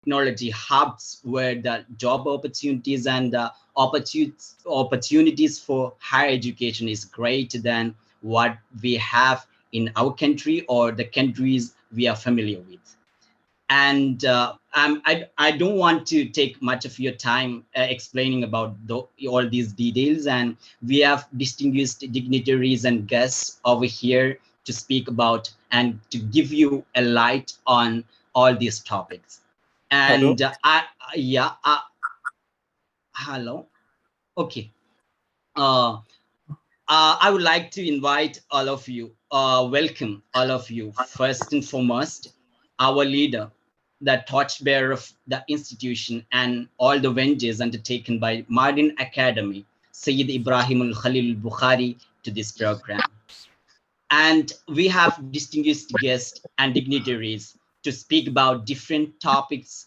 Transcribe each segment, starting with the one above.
technology hubs where the job opportunities and opportunities for higher education is greater than what we have in our country or the countries we are familiar with. And I don't want to take much of your time explaining about all these details. And we have distinguished dignitaries and guests over here to speak about and to give you a light on all these topics. Hello. And hello. Okay. I would like to invite all of you, welcome all of you, first and foremost, our leader, the torchbearer of the institution and all the ventures undertaken by Mardin Academy, Sayyid Ibrahim al-Khalil al-Bukhari, to this program. And we have distinguished guests and dignitaries to speak about different topics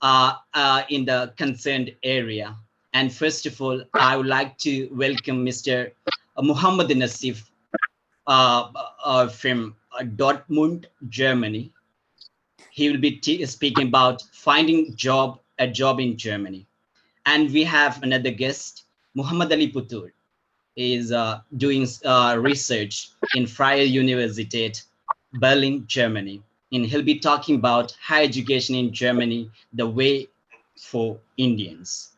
in the concerned area. And first of all, I would like to welcome Mr. Muhammad Nasif from Dortmund, Germany. He will be speaking about finding a job in Germany. And we have another guest, Muhammad Ali Putur, is doing research in Freie Universität, Berlin, Germany. And he'll be talking about higher education in Germany, the way for Indians.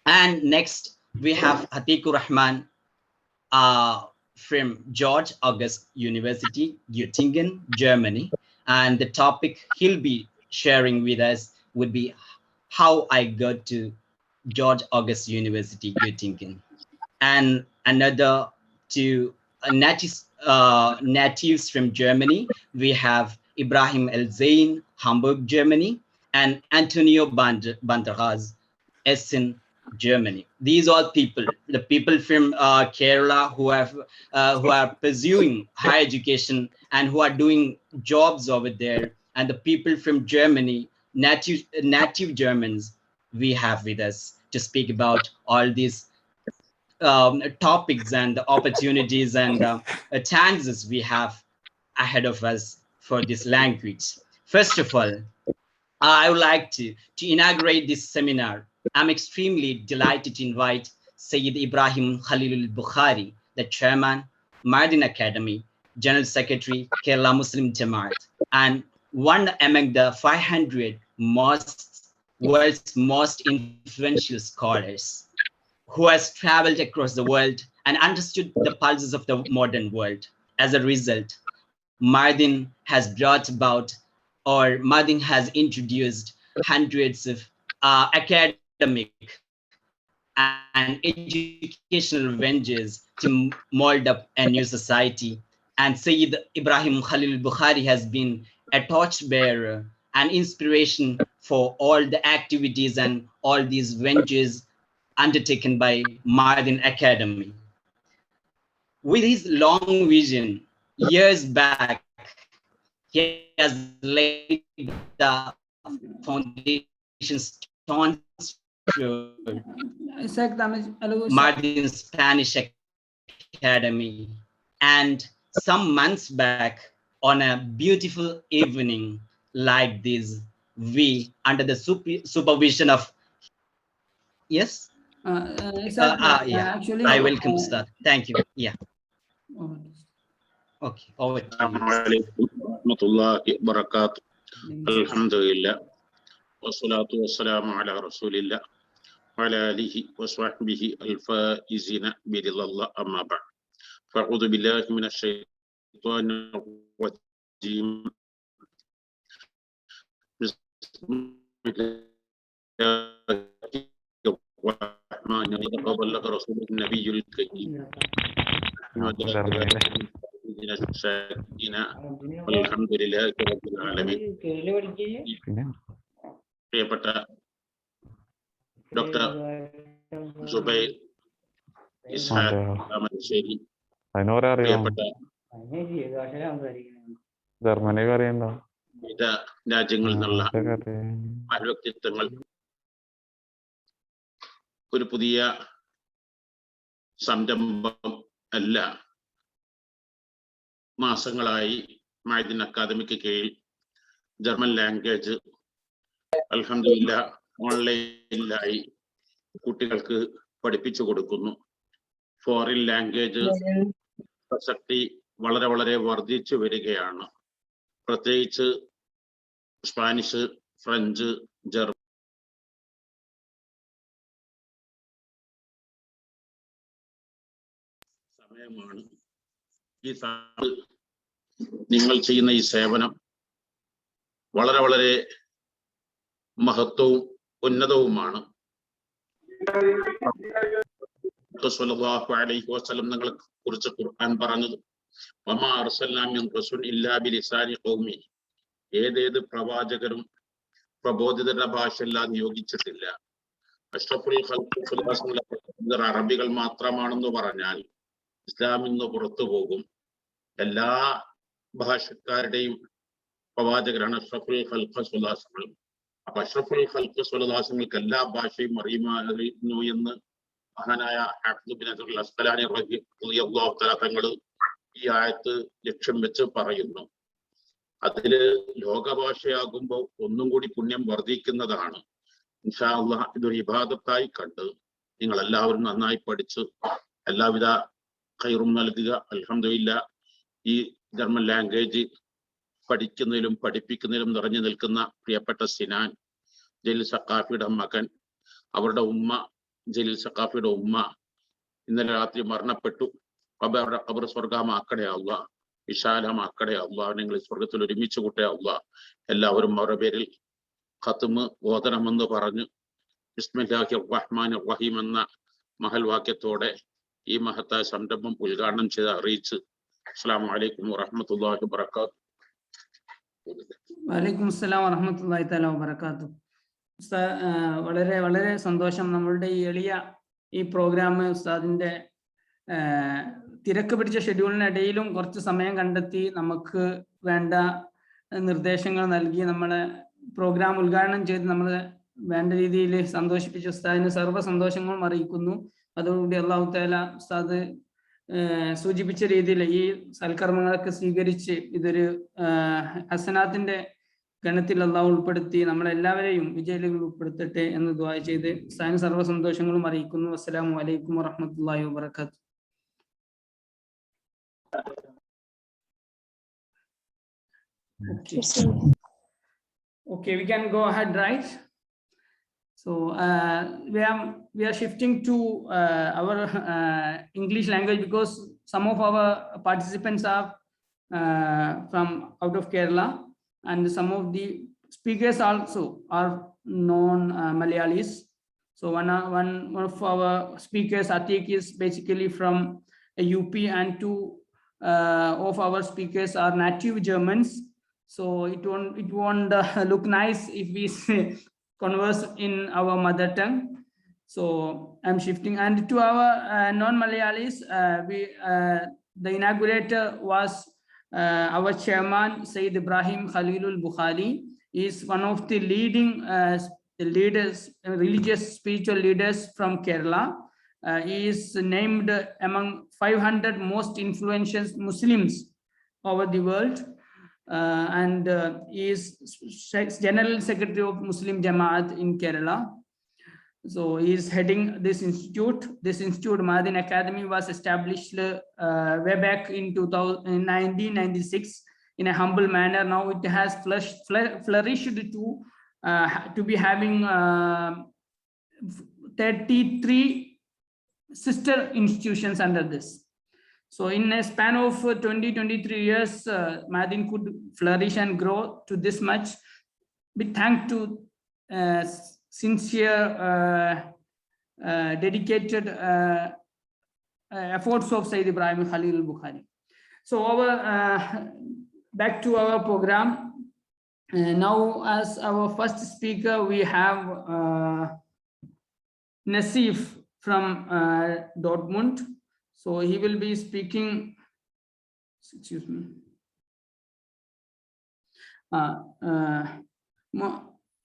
And next, we have A.Rahman from George August University, Göttingen, Germany. And the topic he'll be sharing with us would be how I got to George August University, Göttingen. And another two natives from Germany. We have Ibrahim El Zain, Hamburg, Germany, and Antonio Banderas, Essen, Germany. These are people, the people from Kerala who are pursuing higher education and who are doing jobs over there, and the people from Germany, native Germans, we have with us to speak about all these topics and opportunities and chances we have ahead of us for this language. First of all, I would like to inaugurate this seminar. I'm extremely delighted to invite Sayyid Ibrahim Khalil al-Bukhari, the chairman, Mardin Academy, General Secretary, Kerala Muslim Jamaat, and one among the 500 world's most influential scholars, who has traveled across the world and understood the pulses of the modern world. As a result, Mardin has brought about, or Mardin has introduced hundreds of academic and educational ventures to mold up a new society. And Sayyid Ibrahim Khalil Bukhari has been a torchbearer and inspiration for all the activities and all these ventures undertaken by Mardin Academy. With his long vision, years back, he has laid the foundation stones for Mardin Spanish Academy. And some months back, on a beautiful evening like this, we, under the supervision of, yes? Yeah, Actually, I welcome Ustad. Thank you. Yeah. Okay, over to you. Assalamualaikum warahmatullahi wabarakatuh. Alhamdulillah. Wassalatu wassalamu ala rasulillah wa ala alihi wa sahbihi al-faizina biridallah amma ba'd. Fa'udhu billahi minasy syaithanir rajim. Bismillahirrahmanirrahim. Qabalaka rasulun nabiyul karim. Alhamdulillah rabbil alamin. പ്രിയപ്പെട്ട doctor Zubair Ishaq Ramassery, പ്രിയപ്പെട്ട വിവിധ രാജ്യങ്ങളിൽ നിന്നുള്ള വ്യക്തിത്വങ്ങൾ, ഒരു പുതിയ സംരംഭം അല്ല, മാസങ്ങളായി മൈദിൻ അക്കാദമിക്ക് കീഴിൽ ജർമ്മൻ ലാംഗ്വേജ് അൽഹംദുലില്ലാ ഓൺലൈനിലായി കുട്ടികൾക്ക് പഠിപ്പിച്ചു കൊടുക്കുന്നു. ഫോറിൻ ലാംഗ്വേജ് പ്രസക്തി വളരെ വളരെ വർദ്ധിച്ചു വരികയാണ്. പ്രത്യേകിച്ച് സ്പാനിഷ്, ഫ്രഞ്ച്, ജർമ്മൻ സമയമാണ്. ഈ നിങ്ങൾ ചെയ്യുന്ന ഈ സേവനം വളരെ വളരെ മഹത്വവും ഉന്നതവുമാണ്. സ്വല്ലല്ലാഹു അലൈഹി വസല്ലം നിങ്ങളെ കുറിച്ച് ഖുർആൻ പറഞ്ഞത് വമാ അർസൽനാ മിൻ റസൂൽ ഇല്ലാ ബിലിസാനി ഖൗമി, ഏതേത് പ്രവാചകരും പ്രബോധിതരുടെ ഭാഷയെല്ലാം നിയോഗിച്ചിട്ടില്ല. അഷ്റഫുൽ ഖൽഖ് അറബികൾ മാത്രമാണെന്ന് പറഞ്ഞാൽ ഇസ്ലാമിൽ നിന്ന് പുറത്തു പോകും. എല്ലാ ഭാഷക്കാരുടെയും പ്രവാചകരാണ് അഷ്റഫുൽ ഖൽഖ് സ്വല്ലല്ലാഹു അലൈഹി. അപ്പൊ അഷ്റഫുൽ ഖൽഖ് സ്വല്ലല്ലാഹു അലൈഹി എല്ലാ ഭാഷയും അറിയുമായിരുന്നു എന്ന് മഹാനായ ഹാഫിദ് ബിൻ അസ്ർ അസ്ഖലാനി റളിയല്ലാഹു തആല തങ്ങൾ ഈ ആയത്ത് ലക്ഷ്യം വെച്ച് പറയുന്നു. അതില് ലോകഭാഷയാകുമ്പോൾ ഒന്നും കൂടി പുണ്യം വർദ്ധിക്കുന്നതാണ്. ഇൻഷാ അല്ലാഹ് ഇതൊരു ഇബാദത്തായി കണ്ട് നിങ്ങൾ എല്ലാവരും നന്നായി പഠിച്ച് എല്ലാവിധ ഖൈറും നൽകുക. അൽഹംദുലില്ലാ ഈ ജർമ്മൻ ലാംഗ്വേജ് പഠിക്കുന്നതിലും പഠിപ്പിക്കുന്നതിലും നിറഞ്ഞു നിൽക്കുന്ന പ്രിയപ്പെട്ട സിനാൻ ജലീൽ സഖാഫിയുടെ മകൻ, അവരുടെ ഉമ്മ ജലീൽ സഖാഫിയുടെ ഉമ്മ ഇന്നലെ രാത്രി മരണപ്പെട്ടു. അവരുടെ ഖബർ സ്വർഗമാക്കണേ അല്ലാഹ്, വിശാലമാക്കണേ അല്ലാഹ്, നിങ്ങൾ സ്വർഗത്തിൽ ഒരുമിച്ച് കൂട്ടേ അല്ലാഹ്. എല്ലാവരും അവരുടെ പേരിൽ ഖത്മ് ഓതണമെന്ന് പറഞ്ഞു ബിസ്മില്ലാഹിർ റഹ്മാനിർ റഹീം എന്ന മഹൽ വാക്യത്തോടെ ഈ മഹത്തായ സംരംഭം ഉദ്ഘാടനം ചെയ്ത് അറിയിച്ച് അസ്സലാമു അലൈക്കും വറഹ്മത്തുള്ളാഹി വബറകാതുഹു. വലൈക്കും അസ്സലാം വറഹ്മത്തുള്ളാഹി തആല വബറകാതുഹു. വളരെ വളരെ സന്തോഷം. നമ്മളുടെ ഈ എളിയ ഈ പ്രോഗ്രാം ഉസ്താദിന്റെ തിരക്ക് പിടിച്ച ഷെഡ്യൂളിനിടയിലും കുറച്ച് സമയം കണ്ടെത്തി നമുക്ക് വേണ്ട നിർദ്ദേശങ്ങൾ നൽകി നമ്മളെ പ്രോഗ്രാം ഉദ്ഘാടനം ചെയ്ത് നമ്മൾ വേണ്ട രീതിയിൽ സന്തോഷിപ്പിച്ച ഉസ്താദിന് സർവ്വ സന്തോഷങ്ങളും അറിയിക്കുന്നു. അതോടുകൂടി അല്ലാഹു തആല ഉസ്താദ് സൂചിപ്പിച്ച രീതിയിൽ ഈ സൽക്കർമ്മങ്ങളൊക്കെ സ്വീകരിച്ച് ഇതൊരു ഹസനാത്തിന്റെ ഗണത്തിൽ അല്ലാഹു ഉൾപ്പെടുത്തി നമ്മളെല്ലാവരെയും വിജയികളിൽ ഉൾപ്പെടുത്തട്ടെ എന്ന് ദുആ ചെയ്ത് ഉസ്താദിന് സർവ്വ സന്തോഷങ്ങളും അറിയിക്കുന്നു. അസ്സലാമു അലൈക്കും വറഹ്മത്തുള്ളാഹി വബറകാതുഹു. Okay, we can go ahead, right? So we are shifting to our English language because some of our participants are from out of Kerala, and some of the speakers also are non-Malayalis. So one of our speakers, Atik, is basically from UP, and two of our speakers are native Germans. So it won't look nice if we converse in our mother tongue. So I'm shifting, and to our non-Malayalis, the inaugurator was our chairman Sayyid Ibrahim Khalilul Bukhari. He is one of the leading leaders, religious spiritual leaders from Kerala. He is named among 500 most influential Muslims over the world. And he is General Secretary of Muslim Jamaat in Kerala. So he is heading this institute. This institute, Madin Academy, was established way back in 1996 in a humble manner. Now it has flourished to be having 33 sister institutions under this. So in a span of 20-23 years, Madin could flourish and grow to this much. We thank to sincere, dedicated efforts of Sayyid Ibrahim Khalil Bukhari. So back to our program. Now, as our first speaker, we have Nasif from Dortmund. So he will be speaking, excuse me.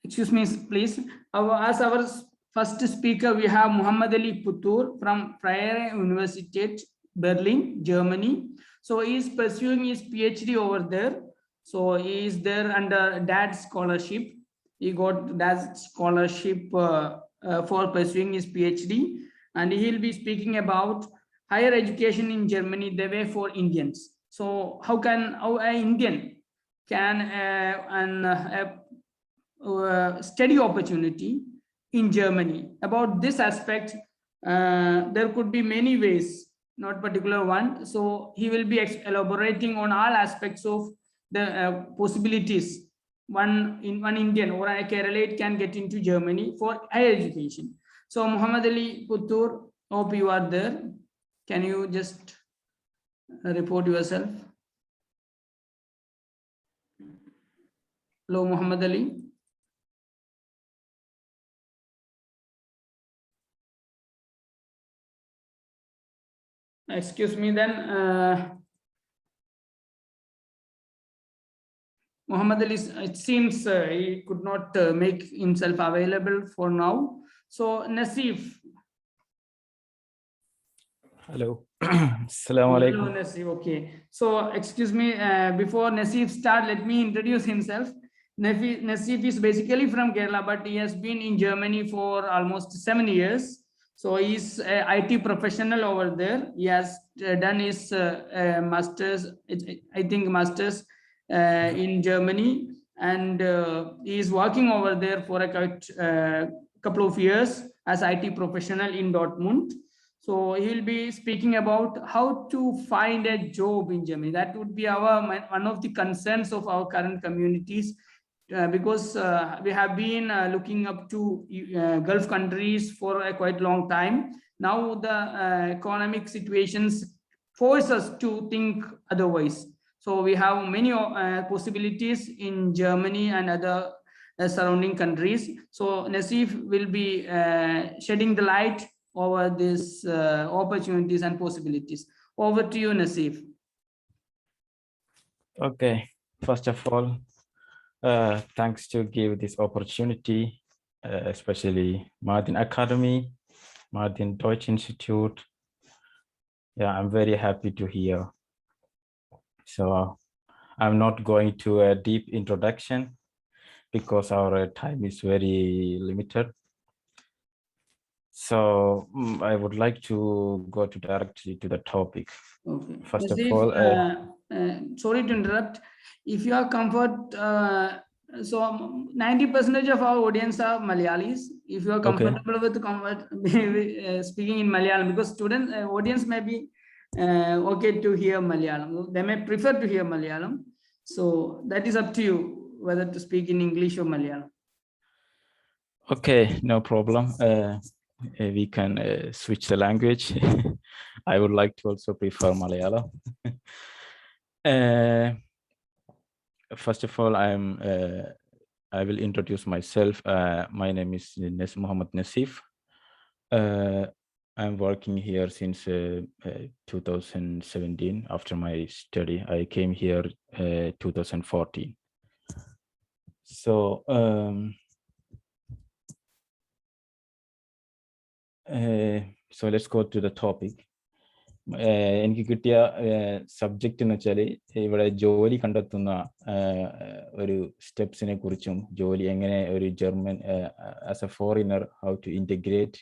Excuse me, please. As our first speaker, we have Muhammad Ali Putur from Freie Universität Berlin, Germany. So he is pursuing his PhD over there. So he is there under DAD scholarship. He got that scholarship for pursuing his PhD, and he'll be speaking about higher education in Germany, the way for Indians. So how an Indian can study opportunity in Germany? About this aspect, there could be many ways, not particular one. So he will be elaborating on all aspects of the possibilities one Indian or a Keralite can get into Germany for higher education. So Muhammad Ali Puttur, hope you are there. Can you just report yourself? Hello, Muhammad Ali. Excuse me then. Muhammad Ali, it seems he could not make himself available for now. So Nasif. Hello. Assalamu Hello, alaikum. Nasif. Okay. So excuse me, before Nasif start, let me introduce himself. Nasif is basically from Kerala, but he has been in Germany for almost 7 years. So he's an IT professional over there. He has done his master's, I think master's in Germany, and he is working over there for a couple of years as IT professional in Dortmund. So he will be speaking about how to find a job in Germany. That would be one of the concerns of our current communities, because we have been looking up to Gulf countries for a quite long time. Now the economic situations force us to think otherwise. So we have many possibilities in Germany and other surrounding countries. So Nasif will be shedding the light over these opportunities and possibilities. Over to you, Nasif. Okay. First of all, thanks to give this opportunity, especially Martin Academy, Martin Deutsch Institute. Yeah, I'm very happy to hear. So I'm not going to a deep introduction because our time is very limited. So I would like to go directly to the topic. Okay. First Nasif, of all, sorry to interrupt. If you are comfort, so 90% of our audience are Malayalis. If you are comfortable with speaking in Malayalam, because student audience may be okay to hear Malayalam. They may prefer to hear Malayalam. So that is up to you whether to speak in English or Malayalam. Okay, no problem. We can switch the language. I would like to also prefer Malayalam. First of all, I will introduce myself. My name is Muhammad Nasif. I'm working here since 2017. After my study, I came here 2014. So so let's go to the topic. എനിക്ക് കിട്ടിയ subject എന്ന് വെച്ചാൽ ഇവിടെ ജോലി കണ്ടെത്തുന്ന ഒരു സ്റ്റെപ്സിനെ കുറിച്ചും ജോലി എങ്ങനെ ഒരു German as a foreigner how to integrate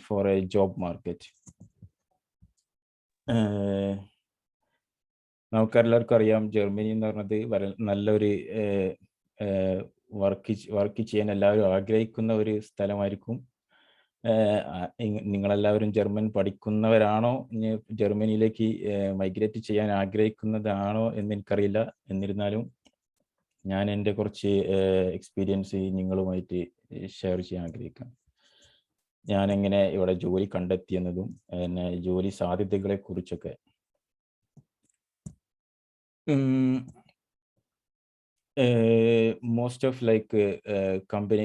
for a job market. നമുക്കെല്ലാവർക്കും അറിയാം ജർമ്മനി എന്ന് പറഞ്ഞത് നല്ലൊരു വർക്ക് ചെയ്യാൻ എല്ലാവരും ആഗ്രഹിക്കുന്ന ഒരു സ്ഥലമായിരിക്കും. നിങ്ങളെല്ലാവരും ജർമ്മൻ പഠിക്കുന്നവരാണോ, ജർമ്മനിയിലേക്ക് മൈഗ്രേറ്റ് ചെയ്യാൻ ആഗ്രഹിക്കുന്നതാണോ എന്ന് എനിക്കറിയില്ല. എന്നിരുന്നാലും ഞാൻ എൻ്റെ കുറച്ച് എക്സ്പീരിയൻസ് നിങ്ങളുമായിട്ട് ഷെയർ ചെയ്യാൻ ആഗ്രഹിക്കാം. ഞാൻ എങ്ങനെ ഇവിടെ ജോലി കണ്ടെത്തിയെന്നതും പിന്നെ ജോലി സാധ്യതകളെ കുറിച്ചൊക്കെ. Most of company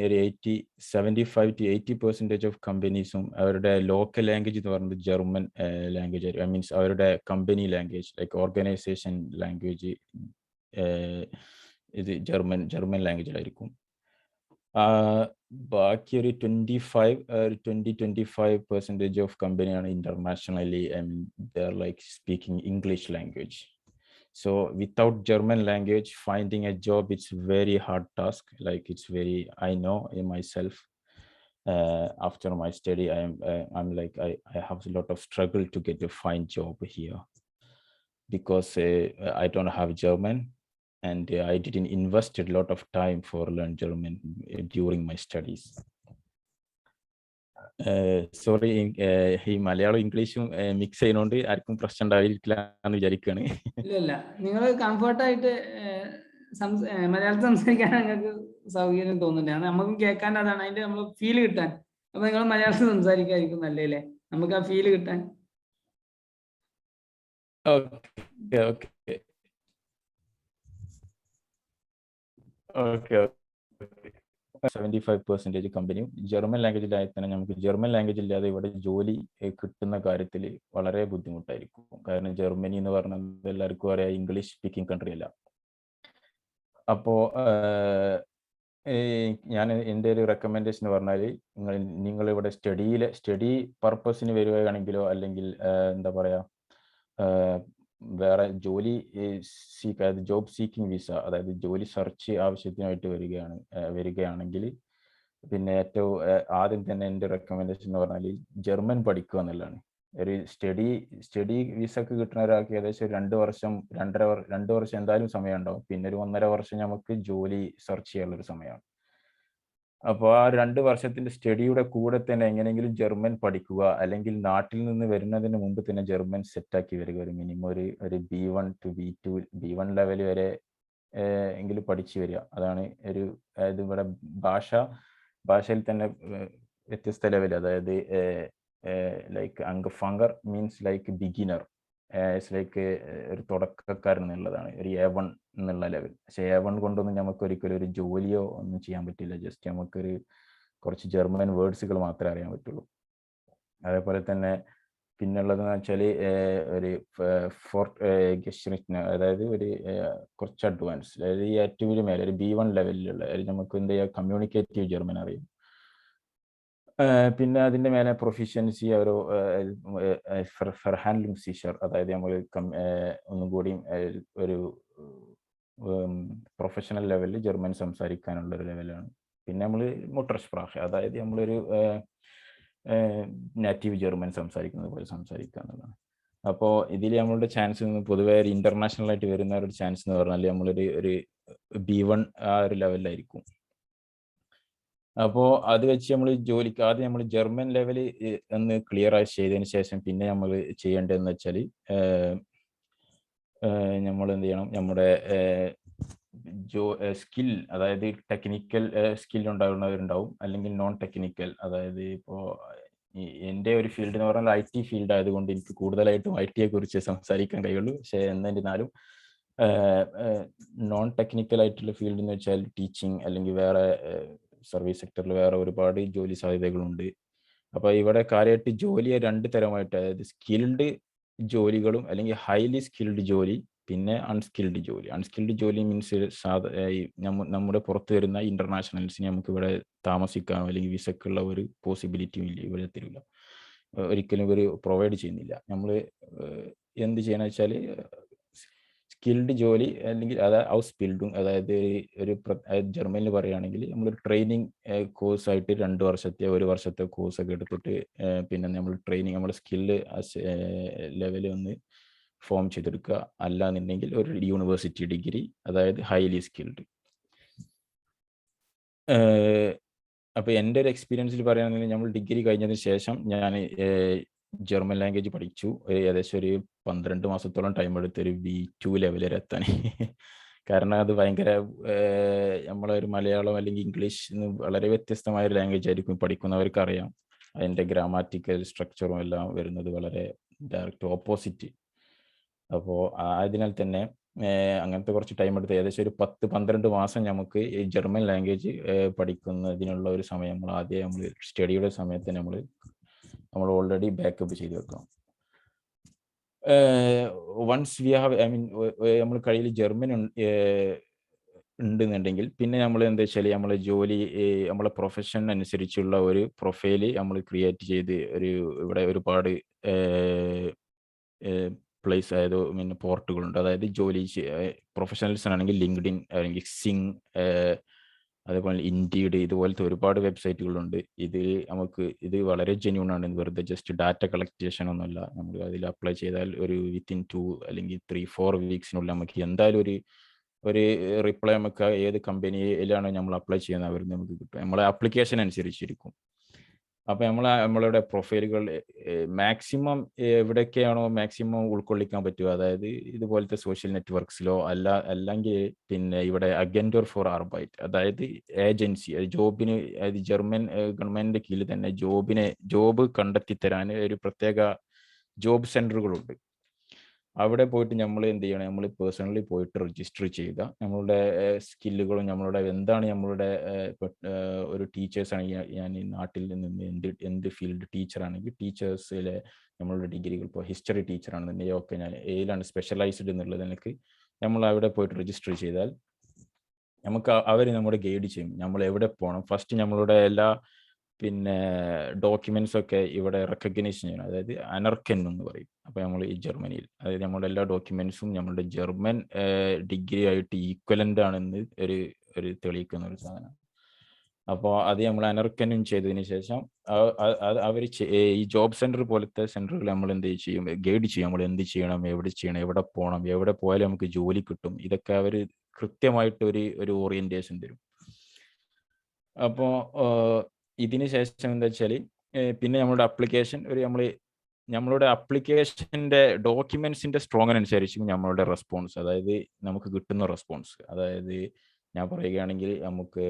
75 to 80% of companies അവരുടെ ലോക്കൽ ലാംഗ്വേജ് എന്ന് പറയുന്നത് ജർമ്മൻ ലാംഗ്വേജ് ആയിരിക്കും. മീൻസ് അവരുടെ company language like organisation language ഇത് ജർമ്മൻ ലാംഗ്വേജിലായിരിക്കും. ബാക്കി ഒരു 25% ഓഫ് കമ്പനിയാണ് internationally they are like speaking English language. So without German language, finding a job, it's very hard task. Like I know in myself, after my study, I'm like, I have a lot of struggle to get a find job here, because I don't have German, and I didn't invest a lot of time for learn German during my studies. Sorry, ഈ മലയാളം ഇംഗ്ലീഷും mix ചെയ്യുന്നോണ്ട് ആർക്കും പ്രശ്നം ഉണ്ടാവില്ല എന്ന് വിചാരിക്കുകയാണ്. ഇല്ല, നിങ്ങൾ കംഫർട്ടായിട്ട് മലയാളത്തിൽ സംസാരിക്കാൻ നിങ്ങൾക്ക് സൗകര്യം തോന്നുന്നില്ല. നമുക്കും കേൾക്കാൻ അതാണ് അതിന്റെ നമ്മൾ ഫീൽ കിട്ടാൻ. അപ്പൊ നിങ്ങൾ മലയാളത്തിൽ സംസാരിക്കായിരിക്കും നല്ലല്ലേ, നമുക്ക് ആ ഫീൽ കിട്ടാൻ. ഓക്കെ 75% കമ്പനിയും ജർമ്മൻ ലാംഗ്വേജിലായി തന്നെ നമുക്ക് ജർമ്മൻ ലാംഗ്വേജ് ഇല്ലാതെ ഇവിടെ ജോലി കിട്ടുന്ന കാര്യത്തിൽ വളരെ ബുദ്ധിമുട്ടായിരിക്കും. കാരണം ജർമ്മനി എന്ന് പറഞ്ഞാൽ എല്ലാവർക്കും അറിയാം ഇംഗ്ലീഷ് സ്പീക്കിംഗ് കൺട്രി അല്ല. അപ്പോൾ ഞാൻ എൻ്റെ ഒരു റെക്കമെൻഡേഷൻ പറഞ്ഞാൽ, നിങ്ങളിവിടെ സ്റ്റഡി പർപ്പസിന് വരികയാണെങ്കിലോ, അല്ലെങ്കിൽ എന്താ പറയുക, വേറെ ജോലി അതായത് ജോബ് സീക്കിംഗ് വിസ, അതായത് ജോലി സെർച്ച് ആവശ്യത്തിനായിട്ട് വരികയാണെങ്കിൽ, പിന്നെ ഏറ്റവും ആദ്യം തന്നെ എൻ്റെ റെക്കമെൻഡേഷൻ എന്ന് പറഞ്ഞാൽ ജർമ്മൻ പഠിക്കുക എന്നുള്ളതാണ്. ഒരു സ്റ്റഡി വിസക്ക് കിട്ടുന്ന ഒരാൾക്ക് ഏകദേശം 2 വർഷം 2 വർഷം എന്തായാലും സമയം ഉണ്ടാവും. പിന്നെ ഒരു 1.5 വർഷം നമുക്ക് ജോലി സെർച്ച് ചെയ്യാനുള്ളൊരു സമയമാണ്. അപ്പോൾ ആ 2 വർഷത്തിന്റെ സ്റ്റഡിയുടെ കൂടെ തന്നെ എങ്ങനെയെങ്കിലും ജർമ്മൻ പഠിക്കുക, അല്ലെങ്കിൽ നാട്ടിൽ നിന്ന് വരുന്നതിന് മുമ്പ് തന്നെ ജർമ്മൻ സെറ്റാക്കി വരിക. ഒരു മിനിമം ഒരു B1 to B2 B1 level വരെ എങ്കിലും പഠിച്ചു വരിക. അതാണ് അതായത് ഇവിടെ ഭാഷയിൽ തന്നെ വ്യത്യസ്ത ലെവൽ, അതായത് ലൈക്ക് അംഗഫംഗർ മീൻസ് ലൈക്ക് ബിഗിനർ, ലൈക്ക് ഒരു തുടക്കക്കാരൻ എന്നുള്ളതാണ് ഒരു A1 എന്നുള്ള ലെവൽ. പക്ഷെ A1 കൊണ്ടൊന്നും നമുക്ക് ഒരിക്കലും ഒരു ജോലിയോ ഒന്നും ചെയ്യാൻ പറ്റില്ല. ജസ്റ്റ് നമുക്കൊരു കുറച്ച് ജർമ്മൻ വേർഡ്സുകൾ മാത്രമേ അറിയാൻ പറ്റുള്ളൂ. അതേപോലെ തന്നെ പിന്നുള്ളതെന്ന് വെച്ചാൽ ഒരു അതായത് ഒരു കുറച്ച് അഡ്വാൻസ്, അതായത് ഈ ഏറ്റവും മേലെ ഒരു B1 ലെവലിലുള്ള നമുക്ക് എന്ത് ചെയ്യുക, കമ്മ്യൂണിക്കേറ്റീവ് ജർമ്മൻ അറിയും. പിന്നെ അതിൻ്റെ മേലെ പ്രൊഫിഷ്യൻസി ഒരു ഫെർഹാൻഡ്ലിംഗ് സീഷർ, അതായത് നമ്മൾ ഒന്നും കൂടി ഒരു പ്രൊഫഷണൽ ലെവലിൽ ജർമ്മൻ സംസാരിക്കാനുള്ള ഒരു ലെവലാണ്. പിന്നെ നമ്മൾ മുട്ടർസ്പ്രാഹ, അതായത് നമ്മളൊരു നേറ്റീവ് ജർമ്മൻ സംസാരിക്കുന്നത് പോലെ സംസാരിക്കുക എന്നുള്ളതാണ്. അപ്പോൾ ഇതിൽ നമ്മളുടെ ചാൻസ് പൊതുവേ ഒരു ഇന്റർനാഷണൽ ആയിട്ട് വരുന്ന ഒരു ചാൻസ് എന്ന് പറഞ്ഞാൽ നമ്മളൊരു B1 ആ ഒരു ലെവലിലായിരിക്കും. അപ്പോൾ അത് വെച്ച് നമ്മൾ ജോലിക്ക് ആദ്യം നമ്മൾ ജർമ്മൻ ലെവൽ ഒന്ന് ക്ലിയർ ആയി ചെയ്തതിന് ശേഷം പിന്നെ നമ്മൾ ചെയ്യേണ്ടതെന്ന് വെച്ചാൽ നമ്മൾ എന്ത് ചെയ്യണം, നമ്മുടെ സ്കിൽ, അതായത് ടെക്നിക്കൽ സ്കിൽ ഉണ്ടാകുന്നവരുണ്ടാവും, അല്ലെങ്കിൽ നോൺ ടെക്നിക്കൽ. അതായത് ഇപ്പോൾ എൻ്റെ ഒരു ഫീൽഡ് എന്ന് പറഞ്ഞാൽ IT ഫീൽഡ് ആയതുകൊണ്ട് എനിക്ക് കൂടുതലായിട്ടും IT യെ കുറിച്ച് സംസാരിക്കാൻ കഴിയുള്ളൂ. പക്ഷേ എന്നിരുന്നാലും നോൺ ടെക്നിക്കൽ ആയിട്ടുള്ള ഫീൽഡ് എന്ന് വെച്ചാൽ ടീച്ചിങ്, അല്ലെങ്കിൽ വേറെ സർവീസ് സെക്ടറിൽ വേറെ ഒരുപാട് ജോലി സാധ്യതകളുണ്ട്. അപ്പോൾ ഇവിടെ കാര്യമായിട്ട് ജോലിയെ 2 തരമായിട്ട്, അതായത് സ്കിൽഡ് ജോലികളും അല്ലെങ്കിൽ ഹൈലി സ്കിൽഡ് ജോലി, പിന്നെ അൺസ്കിൽഡ് ജോലി മീൻസ് നമ്മുടെ പുറത്ത് വരുന്ന ഇന്റർനാഷണൽസിന് നമുക്ക് ഇവിടെ താമസിക്കാനോ അല്ലെങ്കിൽ വിസക്കുള്ള ഒരു പോസിബിലിറ്റിയും ഇല്ല, ഇവിടെ തരില്ല, ഒരിക്കലും ഇവർ പ്രൊവൈഡ് ചെയ്യുന്നില്ല. നമ്മൾ എന്ത് ചെയ്യണമെന്ന് വെച്ചാൽ സ്കിൽഡ് ജോലി അല്ലെങ്കിൽ ഹൗസ് ബിൽഡിങ്, അതായത് ഒരു ജർമ്മനിൽ പറയുകയാണെങ്കിൽ നമ്മളൊരു ട്രെയിനിങ് കോഴ്സായിട്ട് 2 വർഷത്തെ 1 വർഷത്തെ കോഴ്സൊക്കെ എടുത്തിട്ട് പിന്നെ നമ്മൾ ട്രെയിനിങ് നമ്മുടെ സ്കില്ല് ലെവൽ ഒന്ന് ഫോം ചെയ്തെടുക്കുക. അല്ലാന്നുണ്ടെങ്കിൽ ഒരു യൂണിവേഴ്സിറ്റി ഡിഗ്രി, അതായത് ഹൈലി സ്കിൽഡ്. അപ്പോൾ എൻ്റെ ഒരു എക്സ്പീരിയൻസിൽ പറയുകയാണെങ്കിൽ നമ്മൾ ഡിഗ്രി കഴിഞ്ഞതിന് ശേഷം ഞാൻ ജർമ്മൻ ലാംഗ്വേജ് പഠിച്ചു. ഏകദേശം ഒരു 12 മാസത്തോളം ടൈം എടുത്ത് ഒരു B2 ലെവൽ വരെ എത്താൻ. കാരണം അത് ഭയങ്കര നമ്മളൊരു മലയാളം അല്ലെങ്കിൽ ഇംഗ്ലീഷ് വളരെ വ്യത്യസ്തമായ ഒരു ലാംഗ്വേജ് ആയിരിക്കും. പഠിക്കുന്നവർക്ക് അറിയാം അതിൻ്റെ ഗ്രാമാറ്റിക്കൽ സ്ട്രക്ചറും എല്ലാം വരുന്നത് വളരെ ഡയറക്റ്റ് ഓപ്പോസിറ്റ്. അപ്പോൾ അതിനാൽ തന്നെ അങ്ങനത്തെ കുറച്ച് ടൈം എടുത്ത് ഏകദേശം ഒരു 10-12 മാസം നമുക്ക് ഈ ജർമ്മൻ ലാംഗ്വേജ് പഠിക്കുന്നതിനുള്ള ഒരു സമയം നമ്മൾ സ്റ്റഡിയുടെ സമയത്ത് നമ്മൾ ഓൾറെഡി ബാക്കപ്പ് ചെയ്ത് വെക്കണം. വൺസ് വി ഹാവ് നമ്മൾ കയ്യിൽ ജർമ്മൻ ഉണ്ടെന്നുണ്ടെങ്കിൽ പിന്നെ നമ്മൾ എന്താ വെച്ചാൽ നമ്മളെ ജോലി നമ്മളെ പ്രൊഫഷൻ അനുസരിച്ചുള്ള ഒരു പ്രൊഫൈല് നമ്മൾ ക്രിയേറ്റ് ചെയ്ത് ഇവിടെ ഒരുപാട് പ്ലേസ്, അതായത് പോർട്ടുകളുണ്ട്. അതായത് ജോലി പ്രൊഫഷണൽസ് ആണെങ്കിൽ ലിങ്ക്ഡിൻ അല്ലെങ്കിൽ സിങ്, അതേപോലെ ഇൻഡീഡ്, ഇതുപോലത്തെ ഒരുപാട് വെബ്സൈറ്റുകളുണ്ട്. ഇത് വളരെ ജെന്യൂൺ ആണ്. വെറുതെ ജസ്റ്റ് ഡാറ്റ കളക്ടേഷൻ ഒന്നുമല്ല. നമ്മൾ അതിൽ അപ്ലൈ ചെയ്താൽ ഒരു വിത്തിൻ 2 അല്ലെങ്കിൽ 3-4 വീക്സിനുള്ളിൽ നമുക്ക് എന്തായാലും ഒരു റിപ്ലൈ നമുക്ക് ഏത് കമ്പനിയിലാണ് നമ്മൾ അപ്ലൈ ചെയ്യുന്നത് അവർ നമുക്ക് കിട്ടും. നമ്മളെ ആപ്ലിക്കേഷൻ അനുസരിച്ചിരിക്കും. അപ്പോൾ നമ്മളുടെ പ്രൊഫൈലുകൾ മാക്സിമം എവിടെയൊക്കെയാണോ മാക്സിമം ഉൾക്കൊള്ളിക്കാൻ പറ്റുക, അതായത് ഇതുപോലത്തെ സോഷ്യൽ നെറ്റ്വർക്സിലോ അല്ലെങ്കിൽ പിന്നെ ഇവിടെ അഗൻഡർ ഫോർ ആർബൈറ്റ്, അതായത് ഏജൻസി, ജോബിന്, അതായത് ജർമ്മൻ ഗവൺമെന്റിന്റെ കീഴിൽ തന്നെ ജോബ് കണ്ടെത്തി തരാൻ ഒരു പ്രത്യേക ജോബ് സെന്ററുകളുണ്ട്. അവിടെ പോയിട്ട് നമ്മൾ എന്ത് ചെയ്യണം, നമ്മൾ പേഴ്സണലി പോയിട്ട് രജിസ്റ്റർ ചെയ്യുക. നമ്മളുടെ സ്കില്ലുകളും നമ്മളുടെ എന്താണ് നമ്മളുടെ ഒരു ടീച്ചേഴ്സാണെങ്കിൽ ഞാൻ ഈ നാട്ടിൽ നിന്ന് എന്ത് ഫീൽഡ് ടീച്ചറാണെങ്കിൽ ടീച്ചേഴ്സിലെ നമ്മളുടെ ഡിഗ്രികൾ, ഇപ്പോൾ ഹിസ്റ്ററി ടീച്ചറാണെന്നുണ്ടെങ്കിൽ ഓക്കെ ഞാൻ ഏതിലാണ് സ്പെഷ്യലൈസ്ഡ് എന്നുള്ളത് എനിക്ക് നമ്മൾ അവിടെ പോയിട്ട് രജിസ്റ്റർ ചെയ്താൽ നമുക്ക് അവർ നമ്മുടെ ഗൈഡ് ചെയ്യും. നമ്മൾ എവിടെ പോകണം, ഫസ്റ്റ് നമ്മളുടെ എല്ലാ പിന്നെ ഡോക്യുമെന്റ്സ് ഒക്കെ ഇവിടെ റെക്കഗ്നൈസ് ചെയ്യണം. അതായത് അനർക്കൻ എന്ന് പറയും. അപ്പോൾ നമ്മൾ ഈ ജർമ്മനിയിൽ, അതായത് നമ്മുടെ എല്ലാ ഡോക്യുമെന്റ്സും നമ്മളുടെ ജർമ്മൻ ഡിഗ്രി ആയിട്ട് ഈക്വലന്റ് ആണെന്ന് ഒരു തെളിയിക്കുന്ന ഒരു സാധനം. അപ്പോൾ അത് നമ്മൾ അനർക്കനും ചെയ്തതിന് ശേഷം അവർ ഈ ജോബ് സെന്റർ പോലത്തെ സെന്ററുകൾ നമ്മൾ എന്ത് ചെയ്യും, ഗൈഡ് ചെയ്യും. നമ്മൾ എന്ത് ചെയ്യണം, എവിടെ ചെയ്യണം, എവിടെ പോകണം, എവിടെ പോയാലും നമുക്ക് ജോലി കിട്ടും. ഇതൊക്കെ അവർ കൃത്യമായിട്ട് ഒരു ഓറിയന്റേഷൻ തരും. അപ്പോൾ ഇതിന് ശേഷം എന്താ വെച്ചാൽ പിന്നെ നമ്മളുടെ അപ്ലിക്കേഷൻ നമ്മളുടെ അപ്ലിക്കേഷൻ്റെ ഡോക്യുമെന്റ്സിന്റെ സ്ട്രോങ് അനുസരിച്ചും നമ്മളുടെ റെസ്പോൺസ്, അതായത് നമുക്ക് കിട്ടുന്ന റെസ്പോൺസ്. അതായത് ഞാൻ പറയുകയാണെങ്കിൽ നമുക്ക്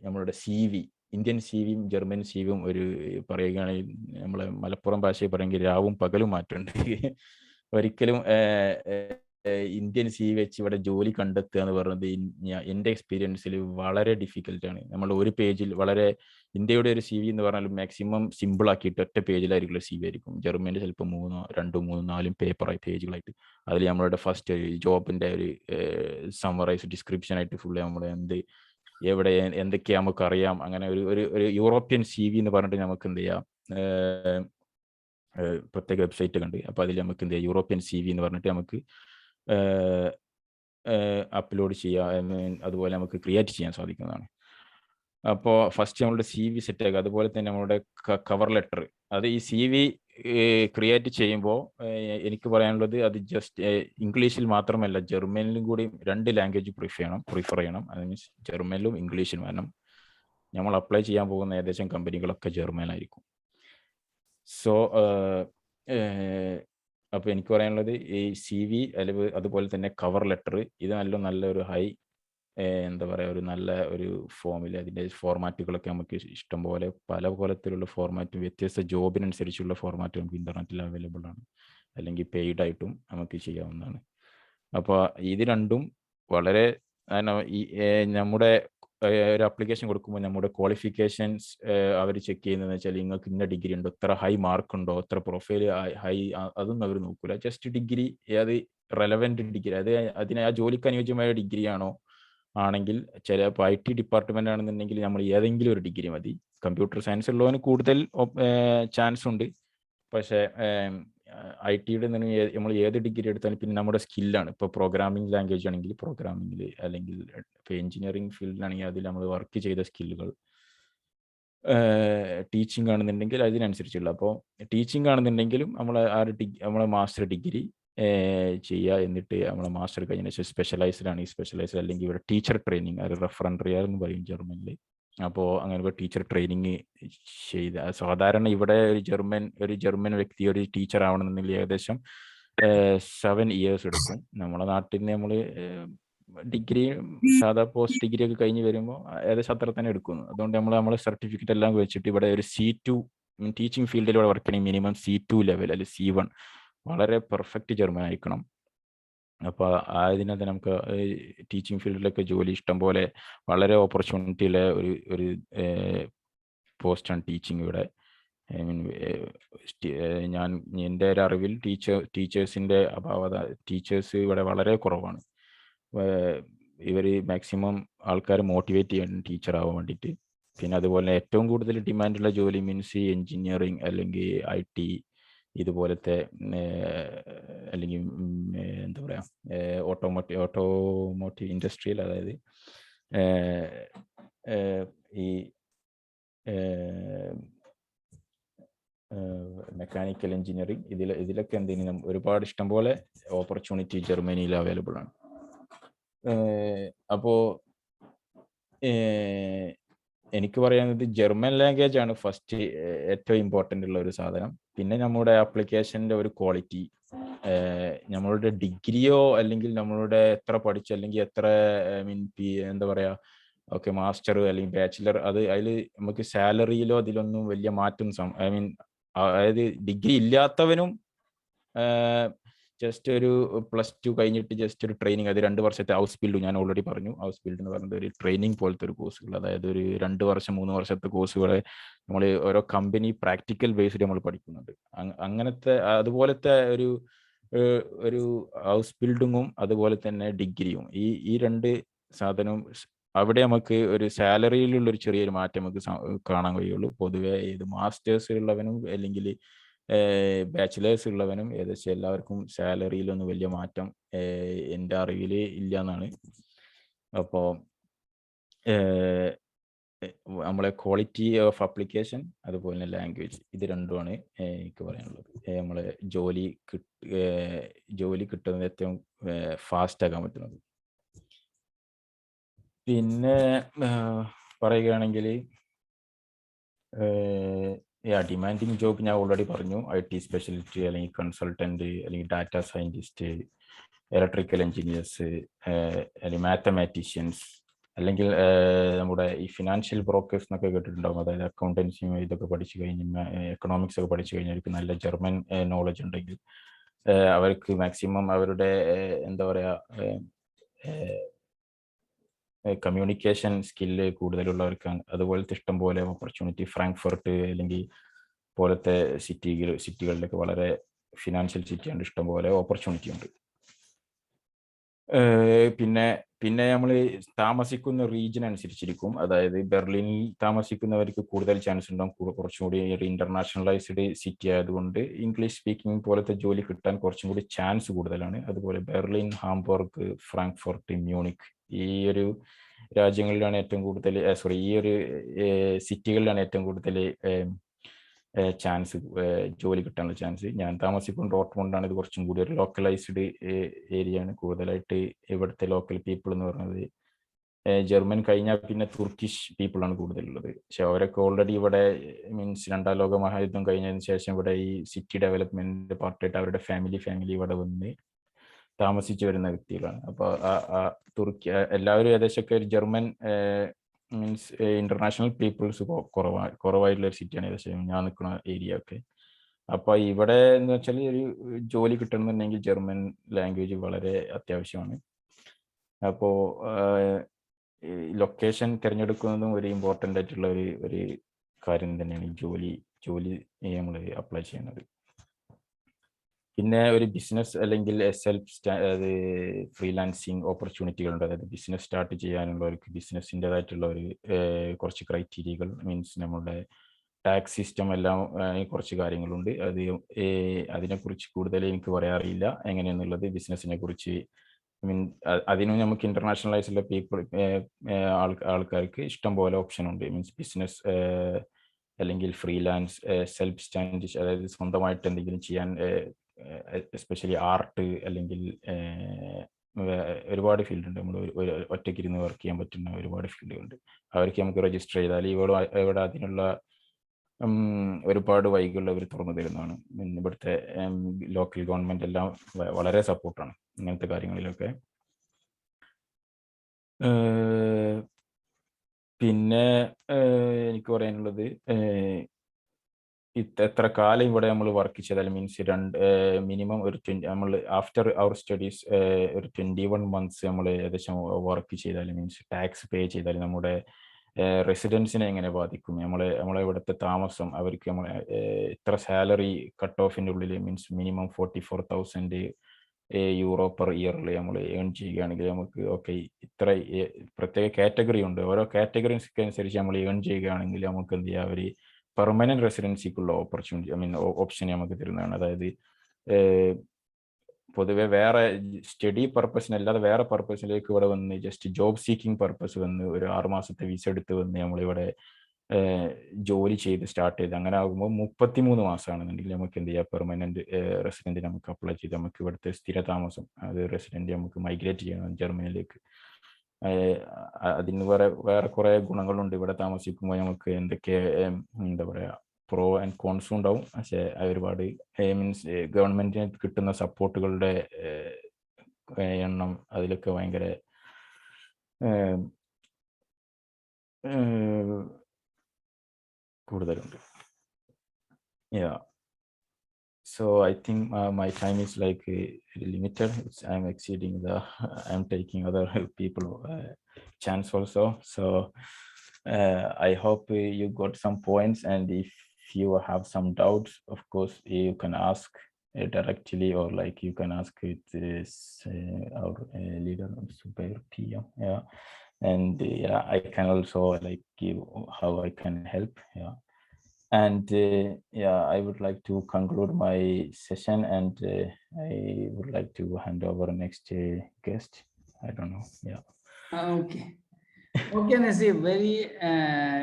നമ്മളുടെ CV, ഇന്ത്യൻ CVയും ജർമ്മൻ CVയും പറയുകയാണെങ്കിൽ നമ്മളെ മലപ്പുറം ഭാഷയിൽ പറയുമെങ്കിൽ രാവും പകലും മാറ്റമുണ്ട്. ഒരിക്കലും ഇന്ത്യൻ CV വെച്ച് ഇവിടെ ജോലി കണ്ടെത്തുക എന്ന് പറയുന്നത് എൻ്റെ എക്സ്പീരിയൻസിൽ വളരെ ഡിഫിക്കൽട്ടാണ്. നമ്മൾ ഒരു പേജിൽ വളരെ ഇന്ത്യയുടെ ഒരു CV എന്ന് പറഞ്ഞാൽ മാക്സിമം സിമ്പിൾ ആക്കിയിട്ട് ഒറ്റ പേജിലായിരിക്കും CV ആയിരിക്കും. ജർമ്മനിയിൽ ചിലപ്പോൾ 2, 3, 4 പേജുകളായിട്ട് അതിൽ നമ്മളുടെ ഫസ്റ്റ് ജോബിൻ്റെ ഒരു സമ്മറൈസ് ഡിസ്ക്രിപ്ഷൻ ആയിട്ട് ഫുള്ള് നമ്മൾ എവിടെ എന്തൊക്കെയാ നമുക്ക് അറിയാം, അങ്ങനെ ഒരു യൂറോപ്യൻ CV എന്ന് പറഞ്ഞിട്ട് നമുക്ക് എന്ത് ചെയ്യാം, പ്രത്യേക വെബ്സൈറ്റ് ഉണ്ട്. അപ്പോൾ അതിൽ നമുക്ക് എന്ത് ചെയ്യാം, യൂറോപ്യൻ CV എന്ന് പറഞ്ഞിട്ട് നമുക്ക് അപ്ലോഡ് ചെയ്യാം, അതുപോലെ നമുക്ക് ക്രിയേറ്റ് ചെയ്യാൻ സാധിക്കുന്നതാണ്. അപ്പോൾ ഫസ്റ്റ് നമ്മളുടെ CV സെറ്റ് ആക്കുക. അതുപോലെ തന്നെ നമ്മളുടെ കവർ ലെറ്റർ, അത് ഈ CV ക്രിയേറ്റ് ചെയ്യുമ്പോൾ എനിക്ക് പറയാനുള്ളത് അത് ജസ്റ്റ് ഇംഗ്ലീഷിൽ മാത്രമല്ല ജർമ്മനിലും കൂടി 2 ലാംഗ്വേജ് പ്രിഫർ ചെയ്യണം. അത് മീൻസ് ജർമ്മനിലും ഇംഗ്ലീഷിലും. കാരണം നമ്മൾ അപ്ലൈ ചെയ്യാൻ പോകുന്ന ഏകദേശം കമ്പനികളൊക്കെ ജർമ്മനായിരിക്കും. സോ അപ്പോൾ എനിക്ക് പറയാനുള്ളത് ഈ CV അല്ലെങ്കിൽ അതുപോലെ തന്നെ കവർ ലെറ്റർ, ഇത് നല്ലൊരു ഹൈ എന്താ പറയുക, ഒരു നല്ല ഒരു ഫോമിൽ അതിൻ്റെ ഫോർമാറ്റുകളൊക്കെ നമുക്ക് ഇഷ്ടം പോലെ പല കോലത്തിലുള്ള ഫോർമാറ്റ്, വ്യത്യസ്ത ജോബിനനുസരിച്ചുള്ള ഫോർമാറ്റ് നമുക്ക് ഇൻ്റർനെറ്റിൽ അവൈലബിൾ ആണ്, അല്ലെങ്കിൽ പെയ്ഡ് ആയിട്ടും നമുക്ക് ചെയ്യാവുന്നതാണ്. അപ്പോൾ ഇത് രണ്ടും വളരെ ഈ നമ്മുടെ ഒരു ആപ്ലിക്കേഷൻ കൊടുക്കുമ്പോൾ നമ്മുടെ ക്വാളിഫിക്കേഷൻസ് അവർ ചെക്ക് ചെയ്യുന്നതെന്ന് വെച്ചാൽ നിങ്ങൾക്ക് ഇന്ന ഡിഗ്രി ഉണ്ടോ, എത്ര ഹൈ മാർക്ക് ഉണ്ടോ, എത്ര പ്രൊഫൈൽ ഹൈ, അതൊന്നും അവർ നോക്കില്ല. ജസ്റ്റ് ഡിഗ്രി, അത് റെലവൻറ്റ് ഡിഗ്രി, അതിന് ആ ജോലിക്ക് അനുയോജ്യമായ ഡിഗ്രി ആണെങ്കിൽ ചിലപ്പോൾ IT ഡിപ്പാർട്ട്മെന്റ് ആണെന്നുണ്ടെങ്കിൽ നമ്മൾ ഏതെങ്കിലും ഒരു ഡിഗ്രി മതി. കമ്പ്യൂട്ടർ സയൻസ് ഉള്ളവന് കൂടുതൽ ചാൻസ് ഉണ്ട്. പക്ഷേ IT-യുടെ നമ്മൾ ഏത് ഡിഗ്രി എടുത്താലും പിന്നെ നമ്മുടെ സ്കില്ലാണ്. ഇപ്പോൾ പ്രോഗ്രാമിംഗ് ലാംഗ്വേജ് ആണെങ്കിൽ പ്രോഗ്രാമിംഗിൽ, അല്ലെങ്കിൽ ഇപ്പോൾ എഞ്ചിനീയറിംഗ് ഫീൽഡിലാണെങ്കിൽ അതിൽ നമ്മൾ വർക്ക് ചെയ്ത സ്കില്ലുകൾ, ടീച്ചിങ് ആണെന്നുണ്ടെങ്കിൽ അതിനനുസരിച്ചുള്ള. അപ്പോൾ ടീച്ചിങ് ആണെന്നുണ്ടെങ്കിലും നമ്മളെ മാസ്റ്റർ ഡിഗ്രി ചെയ്യുക. എന്നിട്ട് നമ്മളെ മാസ്റ്റർ കഴിഞ്ഞ ശേഷം സ്പെഷ്യലൈസ്ഡ് ആണ്. ഈ സ്പെഷ്യലൈസ്ഡ് അല്ലെങ്കിൽ ഇവിടെ ടീച്ചർ ട്രെയിനിങ്, അത് റെഫറൻഡറിയർ എന്ന് പറയും ജർമ്മനിൽ. അപ്പോൾ അങ്ങനെ ടീച്ചർ ട്രെയിനിങ് ചെയ്ത, സാധാരണ ഇവിടെ ഒരു ജർമ്മൻ വ്യക്തി ഒരു ടീച്ചർ ആവണമെന്നുണ്ടെങ്കിൽ ഏകദേശം 7 years എടുക്കും. നമ്മളെ നാട്ടിൽ നിന്ന് നമ്മൾ ഡിഗ്രി, സാധാ പോസ്റ്റ് ഡിഗ്രി ഒക്കെ കഴിഞ്ഞ് വരുമ്പോൾ ഏകദേശം അത്ര തന്നെ എടുക്കുന്നു. അതുകൊണ്ട് നമ്മളെ സർട്ടിഫിക്കറ്റ് എല്ലാം വെച്ചിട്ട് ഇവിടെ ഒരു C2 ടീച്ചിങ് ഫീൽഡിലൂടെ വർക്ക് ചെയ്യണമെങ്കിൽ മിനിമം C2 ലെവൽ അല്ലെങ്കിൽ C1 വളരെ പെർഫെക്റ്റ് ജർമ്മൻ ആയിരിക്കണം. അപ്പോൾ അതിനകത്ത് നമുക്ക് ടീച്ചിങ് ഫീൽഡിലൊക്കെ ജോലി ഇഷ്ടം പോലെ വളരെ ഓപ്പർച്യൂണിറ്റിയിലെ ഒരു പോസ്റ്റാണ് ടീച്ചിങ് ഇവിടെ. ഐ മീൻ ഞാൻ എൻ്റെ ഒരു അറിവിൽ ടീച്ചേഴ്സിൻ്റെ ടീച്ചേഴ്സ് ഇവിടെ വളരെ കുറവാണ്. ഇവർ മാക്സിമം ആൾക്കാർ മോട്ടിവേറ്റ് ചെയ്യണം ടീച്ചർ ആവാൻ വേണ്ടിയിട്ട്. പിന്നെ അതുപോലെ ഏറ്റവും കൂടുതൽ ഡിമാൻഡുള്ള ജോലി മീൻസ് എഞ്ചിനീയറിങ് അല്ലെങ്കിൽ IT, ഇതുപോലത്തെ അല്ലെങ്കിൽ എന്താ പറയുക ഓട്ടോമോട്ടീവ് ഇൻഡസ്ട്രിയിൽ, അതായത് ഈ മെക്കാനിക്കൽ എഞ്ചിനീയറിംഗ്, ഇതിലൊക്കെ എന്തെങ്കിലും ഒരുപാട് ഇഷ്ടംപോലെ ഓപ്പർച്യൂണിറ്റി ജർമ്മനിയിൽ അവൈലബിൾ ആണ്. അപ്പോൾ എനിക്ക് പറയാനുള്ളത് ജർമ്മൻ ലാംഗ്വേജ് ആണ് ഫസ്റ്റ് ഏറ്റവും ഇമ്പോർട്ടൻ്റ് ഉള്ള ഒരു സാധനം. പിന്നെ നമ്മുടെ ആപ്ലിക്കേഷൻ്റെ ഒരു ക്വാളിറ്റി, നമ്മളുടെ ഡിഗ്രിയോ അല്ലെങ്കിൽ നമ്മളുടെ എത്ര പഠിച്ചു അല്ലെങ്കിൽ എത്ര എന്താ പറയുക, ഓക്കെ മാസ്റ്റർ അല്ലെങ്കിൽ ബാച്ചിലർ, അതിൽ നമുക്ക് സാലറിയിലോ അതിലൊന്നും വലിയ മാറ്റം അതായത് ഡിഗ്രി ഇല്ലാത്തവനും ജസ്റ്റ് ഒരു +2 കഴിഞ്ഞിട്ട് ജസ്റ്റ് ഒരു ട്രെയിനിങ്, അത് 2 വർഷത്തെ ഹൗസ് ബിൽഡ്, ഞാൻ ഓൾറെഡി പറഞ്ഞു. ഹൗസ് ബിൽഡ് എന്ന് പറയുന്നത് ഒരു ട്രെയിനിങ് പോലത്തെ ഒരു കോഴ്സുകൾ, അതായത് ഒരു 2 വർഷം 3 വർഷത്തെ കോഴ്സുകളെ നമ്മൾ ഓരോ കമ്പനി പ്രാക്ടിക്കൽ ബേസ്ഡ് നമ്മൾ പഠിക്കുന്നുണ്ട്. അങ്ങനത്തെ അതുപോലത്തെ ഒരു ഹൗസ് ബിൽഡിങ്ങും അതുപോലെ തന്നെ ഡിഗ്രിയും, ഈ 2 സാധനവും അവിടെ നമുക്ക് ഒരു സാലറിയിലുള്ള ഒരു ചെറിയൊരു മാറ്റം നമുക്ക് കാണാൻ കഴിയുള്ളൂ. പൊതുവെ ഇത് മാസ്റ്റേഴ്സ് ഉള്ളവനും അല്ലെങ്കിൽ ബാച്ചിലേഴ്സ് ഉള്ളവനും ഏകദേശം എല്ലാവർക്കും സാലറിയിലൊന്നും വലിയ മാറ്റം എൻ്റെ അറിവിൽ ഇല്ല എന്നാണ്. അപ്പോൾ നമ്മളെ ക്വാളിറ്റി ഓഫ് ആപ്ലിക്കേഷൻ അതുപോലെ തന്നെ ലാംഗ്വേജ്, ഇത് രണ്ടുമാണ് എനിക്ക് പറയാനുള്ളത്. നമ്മളെ ജോലി കിട്ടുന്നത് ഏറ്റവും ഫാസ്റ്റ് ആക്കാൻ പറ്റുന്നത്. പിന്നെ പറയുകയാണെങ്കിൽ ഡിമാൻഡിങ് ജോബ് ഞാൻ ഓൾറെഡി പറഞ്ഞു. IT സ്പെഷ്യലിസ്റ്റ് അല്ലെങ്കിൽ കൺസൾട്ടൻറ്റ് അല്ലെങ്കിൽ ഡാറ്റ സയൻറ്റിസ്റ്റ്, ഇലക്ട്രിക്കൽ എഞ്ചിനീയേഴ്സ്, അല്ലെങ്കിൽ മാത്തമാറ്റീഷ്യൻസ്, അല്ലെങ്കിൽ നമ്മുടെ ഈ ഫിനാൻഷ്യൽ ബ്രോക്കേഴ്സ് എന്നൊക്കെ കേട്ടിട്ടുണ്ടാകും. അതായത് അക്കൗണ്ടൻസിയും ഇതൊക്കെ പഠിച്ചു കഴിഞ്ഞ് എക്കണോമിക്സ് ഒക്കെ പഠിച്ചു കഴിഞ്ഞാൽ അവർക്ക് നല്ല ജർമ്മൻ നോളജ് ഉണ്ടെങ്കിൽ അവർക്ക് മാക്സിമം അവരുടെ എന്താ പറയുക കമ്മ്യൂണിക്കേഷൻ സ്കില്ല് കൂടുതലുള്ളവർക്ക് അതുപോലത്തെ ഇഷ്ടം പോലെ ഓപ്പർച്യൂണിറ്റി ഫ്രാങ്ക്ഫർട്ട് അല്ലെങ്കിൽ പോലത്തെ സിറ്റികളിലൊക്കെ വളരെ ഫിനാൻഷ്യൽ സിറ്റിയുണ്ട്, ഇഷ്ടം പോലെ ഓപ്പർച്യൂണിറ്റി ഉണ്ട്. പിന്നെ നമ്മൾ താമസിക്കുന്ന റീജിയൻ അനുസരിച്ചിരിക്കും. അതായത് ബെർലിനിൽ താമസിക്കുന്നവർക്ക് കൂടുതൽ ചാൻസ് ഉണ്ടാകും, കുറച്ചും കൂടി ഒരു ഇന്റർനാഷണലൈസ്ഡ് സിറ്റി ആയതുകൊണ്ട് ഇംഗ്ലീഷ് സ്പീക്കിംഗ് പോലത്തെ ജോലി കിട്ടാൻ കുറച്ചും കൂടി ചാൻസ് കൂടുതലാണ്. അതുപോലെ ബെർലിൻ, ഹാംബർഗ്, ഫ്രാങ്ക്ഫർട്ട്, മ്യൂണിക്, ഈ ഒരു രാജ്യങ്ങളിലാണ് ഏറ്റവും കൂടുതൽ ഈ ഒരു സിറ്റികളിലാണ് ഏറ്റവും കൂടുതൽ ചാൻസ്, ജോലി കിട്ടാനുള്ള ചാൻസ്. ഞാൻ താമസിക്കുന്നത് ഡോർട്ട്മുണ്ടാണ്. ഇത് കുറച്ചും കൂടി ഒരു ലോക്കലൈസ്ഡ് ഏരിയ ആണ്. കൂടുതലായിട്ട് ഇവിടുത്തെ ലോക്കൽ പീപ്പിൾ എന്ന് പറയുന്നത് ജർമ്മൻ കഴിഞ്ഞാൽ പിന്നെ തുർക്കിഷ് പീപ്പിളാണ് കൂടുതലുള്ളത്. പക്ഷെ അവരൊക്കെ ഓൾറെഡി ഇവിടെ മീൻസ് 2ാം ലോക മഹായുദ്ധം കഴിഞ്ഞതിന് ശേഷം ഇവിടെ ഈ സിറ്റി ഡെവലപ്മെന്റിന്റെ പാർട്ടായിട്ട് അവരുടെ ഫാമിലി ഇവിടെ വന്ന് താമസിച്ചു വരുന്ന വ്യക്തികളാണ്. അപ്പോൾ തുർക്കി എല്ലാവരും ഏകദേശമൊക്കെ ഒരു ജർമ്മൻ മീൻസ് ഇന്റർനാഷണൽ പീപ്പിൾസ് കുറവായിട്ടുള്ള ഒരു സിറ്റിയാണ് ഏകദേശം ഞാൻ നിൽക്കുന്ന ഏരിയ ഒക്കെ. അപ്പോൾ ഇവിടെ എന്ന് വെച്ചാൽ ഒരു ജോലി കിട്ടണമെന്നുണ്ടെങ്കിൽ ജർമ്മൻ ലാംഗ്വേജ് വളരെ അത്യാവശ്യമാണ്. അപ്പോൾ ലൊക്കേഷൻ തിരഞ്ഞെടുക്കുന്നതും ഒരു ഇമ്പോർട്ടൻ്റ് ആയിട്ടുള്ള ഒരു കാര്യം തന്നെയാണ് ജോലി നമ്മൾ അപ്ലൈ ചെയ്യുന്നത്. പിന്നെ ഒരു ബിസിനസ് അല്ലെങ്കിൽ അത് ഫ്രീലാൻസിങ് ഓപ്പർച്യൂണിറ്റികളുണ്ട്. അതായത് ബിസിനസ് സ്റ്റാർട്ട് ചെയ്യാനുള്ളവർക്ക് ബിസിനസ്സിൻ്റെതായിട്ടുള്ള ഒരു കുറച്ച് ക്രൈറ്റീരിയകൾ, മീൻസ് നമ്മുടെ ടാക്സ് സിസ്റ്റം എല്ലാം കുറച്ച് കാര്യങ്ങളുണ്ട്. അതിനെക്കുറിച്ച് കൂടുതൽ എനിക്ക് പറയാറില്ല എങ്ങനെയെന്നുള്ളത്. ബിസിനസ്സിനെ കുറിച്ച് അതിനും നമുക്ക് ഇന്റർനാഷണലൈസുള്ള ആൾക്കാർക്ക് ഇഷ്ടം പോലെ ഓപ്ഷൻ ഉണ്ട്. മീൻസ് ബിസിനസ് അല്ലെങ്കിൽ ഫ്രീലാൻസ്, സെൽഫ് സ്റ്റാൻഡ്, അതായത് സ്വന്തമായിട്ട് എന്തെങ്കിലും ചെയ്യാൻ, എസ്പെഷ്യലി ആർട്ട് അല്ലെങ്കിൽ ഒരുപാട് ഫീൽഡ് ഉണ്ട്. നമ്മൾ ഒറ്റയ്ക്ക് ഇരുന്ന് വർക്ക് ചെയ്യാൻ പറ്റുന്ന ഒരുപാട് ഫീൽഡുകളുണ്ട്. അവർക്ക് നമുക്ക് രജിസ്റ്റർ ചെയ്താൽ ഇവിടെ അതിനുള്ള ഒരുപാട് വഴികൾ അവർ തുറന്നു തരുന്നതാണ്. ഇവിടുത്തെ ലോക്കൽ ഗവൺമെന്റ് എല്ലാം വളരെ സപ്പോർട്ടാണ് ഇങ്ങനത്തെ കാര്യങ്ങളിലൊക്കെ. പിന്നെ എനിക്ക് പറയാനുള്ളത്, എത്ര കാലം ഇവിടെ നമ്മൾ വർക്ക് ചെയ്താൽ മീൻസ് മിനിമം ഒരു നമ്മൾ ആഫ്റ്റർ അവർ സ്റ്റഡീസ് ഒരു 21 months നമ്മൾ ഏകദേശം വർക്ക് ചെയ്താൽ മീൻസ് ടാക്സ് പേ ചെയ്താൽ നമ്മുടെ റെസിഡൻസിനെ എങ്ങനെ ബാധിക്കും, നമ്മളെ ഇവിടുത്തെ താമസം, അവർക്ക് ഇത്ര സാലറി കട്ട് ഓഫിൻ്റെ ഉള്ളിൽ മീൻസ് മിനിമം 44,000 euro per ഇയറിൽ നമ്മൾ ഏൺ ചെയ്യുകയാണെങ്കിൽ നമുക്ക് ഓക്കെ ഇത്ര പ്രത്യേക കാറ്റഗറി ഉണ്ട്. ഓരോ കാറ്റഗറീസ് അനുസരിച്ച് നമ്മൾ ഏൺ ചെയ്യുകയാണെങ്കിൽ നമുക്ക് എന്ത് ചെയ്യാം, അവർ പെർമനന്റ് റെസിഡൻസിക്കുള്ള ഓപ്പർച്യൂണിറ്റി ഓപ്ഷൻ നമുക്ക് തരുന്നതാണ്. അതായത് പൊതുവെ വേറെ സ്റ്റഡി പർപ്പസിനല്ലാതെ വേറെ പർപ്പസിലേക്ക് ഇവിടെ വന്ന് ജസ്റ്റ് ജോബ് സീക്കിംഗ് പർപ്പസ് വന്ന് ഒരു 6 മാസത്തെ വിസ എടുത്ത് വന്ന് നമ്മളിവിടെ ജോലി ചെയ്ത് സ്റ്റാർട്ട് ചെയ്ത് അങ്ങനെ ആകുമ്പോൾ 33 മാസമാണെന്നുണ്ടെങ്കിൽ നമുക്ക് എന്ത് ചെയ്യാം, പെർമനന്റ് റെസിഡന്റ് നമുക്ക് അപ്ലൈ ചെയ്ത് നമുക്ക് ഇവിടുത്തെ സ്ഥിരതാമസം അത് റെസിഡന്റ് നമുക്ക് മൈഗ്രേറ്റ് ചെയ്യണം ജർമ്മനിയിലേക്ക്. അതിന് വേറെ കുറെ ഗുണങ്ങളുണ്ട്. ഇവിടെ താമസിക്കുമ്പോൾ നമുക്ക് എന്തൊക്കെ എന്താ പറയാ പ്രോ ആൻഡ് കോൺസും ഉണ്ടാവും. പക്ഷേ ഒരുപാട് മീൻസ് ഗവൺമെന്റിന് കിട്ടുന്ന സപ്പോർട്ടുകളുടെ എണ്ണം അതിലൊക്കെ ഭയങ്കര കൂടുതലുണ്ട്. So I think my time is like limited. I'm exceeding I'm taking other people chance also. So I hope you got some points, and if you have some doubts, of course you can ask directly, or like you can ask it our leader Super PM. And I can also like give how I can help. And I would like to conclude my session, and I would like to hand over next guest. I don't know. Okay, Nasib, very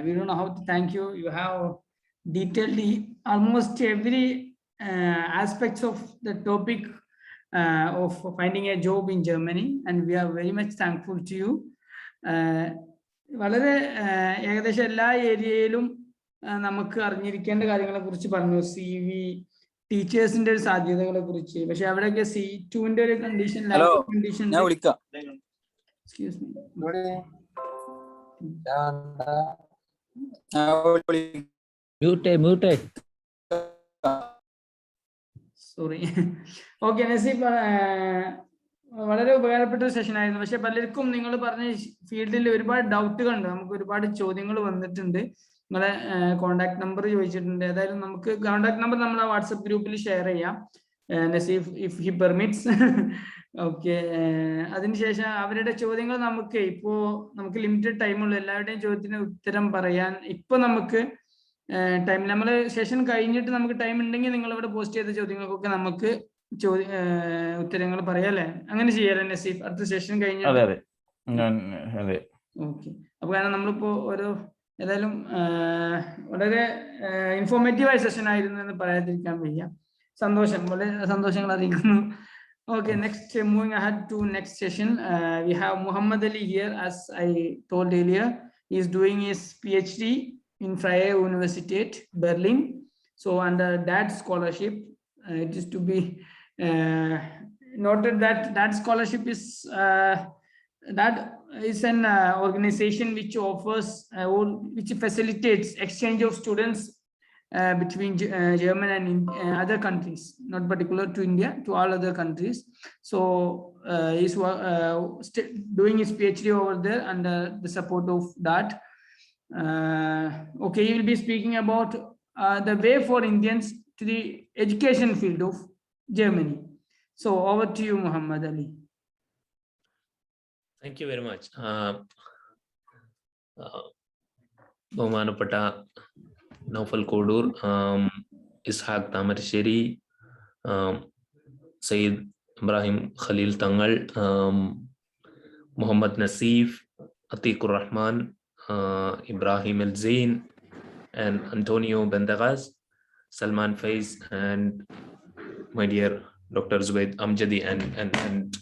we don't know how to thank you. You have detailed almost every aspects of the topic of finding a job in Germany, and we are very much thankful to you. വളരെ ഏകദേശം എല്ലാ ഏരിയയിലും നമുക്ക് അറിഞ്ഞിരിക്കേണ്ട കാര്യങ്ങളെ കുറിച്ച് പറഞ്ഞു. CV ടീച്ചേഴ്സിന്റെ ഒരു സാധ്യതകളെ കുറിച്ച്. പക്ഷെ അവിടെയൊക്കെ C2ന്റെ ഒരു condition, condition. Excuse me, sorry. Okay Naseeb, വളരെ ഉപകാരപ്പെട്ട ഒരു സെഷൻ ആയിരുന്നു. പക്ഷെ പലർക്കും നിങ്ങൾ പറഞ്ഞ ഫീൽഡിൽ ഒരുപാട് ഡൗട്ടുകളുണ്ട്. നമുക്ക് ഒരുപാട് ചോദ്യങ്ങൾ വന്നിട്ടുണ്ട്. നിങ്ങളെ കോണ്ടാക്ട് നമ്പർ ചോദിച്ചിട്ടുണ്ട്. ഏതായാലും നമുക്ക് കോണ്ടാക്ട് നമ്പർ നമ്മളെ വാട്സപ്പ് ഗ്രൂപ്പിൽ ഷെയർ ചെയ്യാം, Naseef, if he permits. Okay, അതിനുശേഷം അവരുടെ ചോദ്യങ്ങൾ നമുക്ക് നമുക്ക് ലിമിറ്റഡ് ടൈമുള്ളൂ. എല്ലാവരുടെയും ചോദ്യത്തിന് ഉത്തരം പറയാൻ ഇപ്പൊ നമുക്ക് ടൈം, നമ്മൾ സെഷൻ കഴിഞ്ഞിട്ട് നമുക്ക് ടൈം ഉണ്ടെങ്കിൽ നിങ്ങൾ ഇവിടെ പോസ്റ്റ് ചെയ്ത ചോദ്യങ്ങൾക്കൊക്കെ നമുക്ക് ഉത്തരങ്ങൾ പറയാം, അല്ലേ? അങ്ങനെ ചെയ്യാലേ നസീഫ്, അടുത്ത സെഷൻ കഴിഞ്ഞിട്ട്? ഓക്കെ. അപ്പൊ കാരണം നമ്മളിപ്പോ ഏതായാലും വളരെ ഇൻഫോർമേറ്റീവായ സെഷൻ ആയിരുന്നു എന്ന് പറയാതിരിക്കാൻ വയ്യ. സന്തോഷം, വളരെ സന്തോഷങ്ങൾ അറിയിക്കുന്നു. Okay, next, moving ahead to next session, we have Muhammad Ali here. As I told earlier, he is doing his PhD in Freie Universität Berlin. So under that scholarship, it is to be noted that that scholarship is an organization which offers or which facilitates exchange of students between German and other countries, not particular to India, to all other countries. So he's doing his PhD over there under the support of that. Okay, he will be speaking about the way for Indians to the education field of Germany. So over to you, Muhammad Ali. Thank you very much. ബഹുമാനപ്പെട്ട നൗഫൽ കോഡൂർ, ഇസ്ഹാഖ് താമരശ്ശേരി, സയ്യിദ് ഇബ്രാഹിം ഖലീൽ തങ്ങൾ, മുഹമ്മദ് നസീഫ്, അത്തീഖുർ റഹ്മാൻ, ഇബ്രാഹിം അൽ Zain, and Antonio Bendagas, Salman Faiz, and my dear Dr. Zubaid Amjadi, and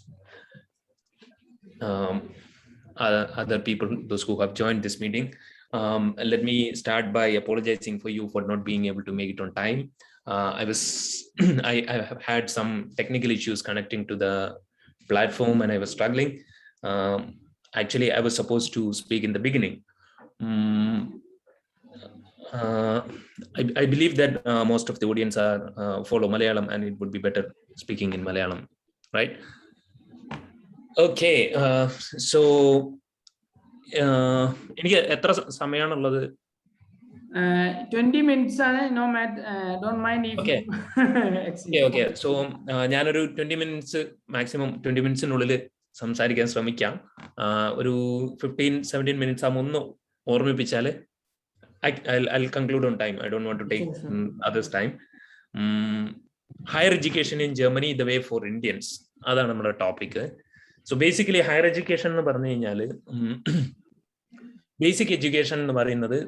other people, those who have joined this meeting. Let me start by apologizing for you for not being able to make it on time. I have had some technical issues connecting to the platform, and I was struggling. Actually, I was supposed to speak in the beginning. I believe that most of the audience are follow Malayalam, and it would be better speaking in Malayalam, right? Okay, so എനിക്ക് എത്ര സമയമാണുള്ളത്? 20 minutes ആണ്. No matter, don't mind if okay. Okay, so ഞാനൊരു 20 minutes maximum 20 മിനിറ്റ്സിനുള്ളിൽ സംസാരിക്കാൻ ശ്രമിക്കാം. ഒരു 15-17 minutes ആകുമ്പോൾ ഒന്ന് ഓർമ്മിപ്പിച്ചാൽ I'll conclude on time. I don't want to take others' time. Higher education in Germany, the way for Indians. That's our topic. So basically, higher education എന്ന് പറഞ്ഞു കഴിഞ്ഞാല് basic education എന്ന് പറയുന്നത്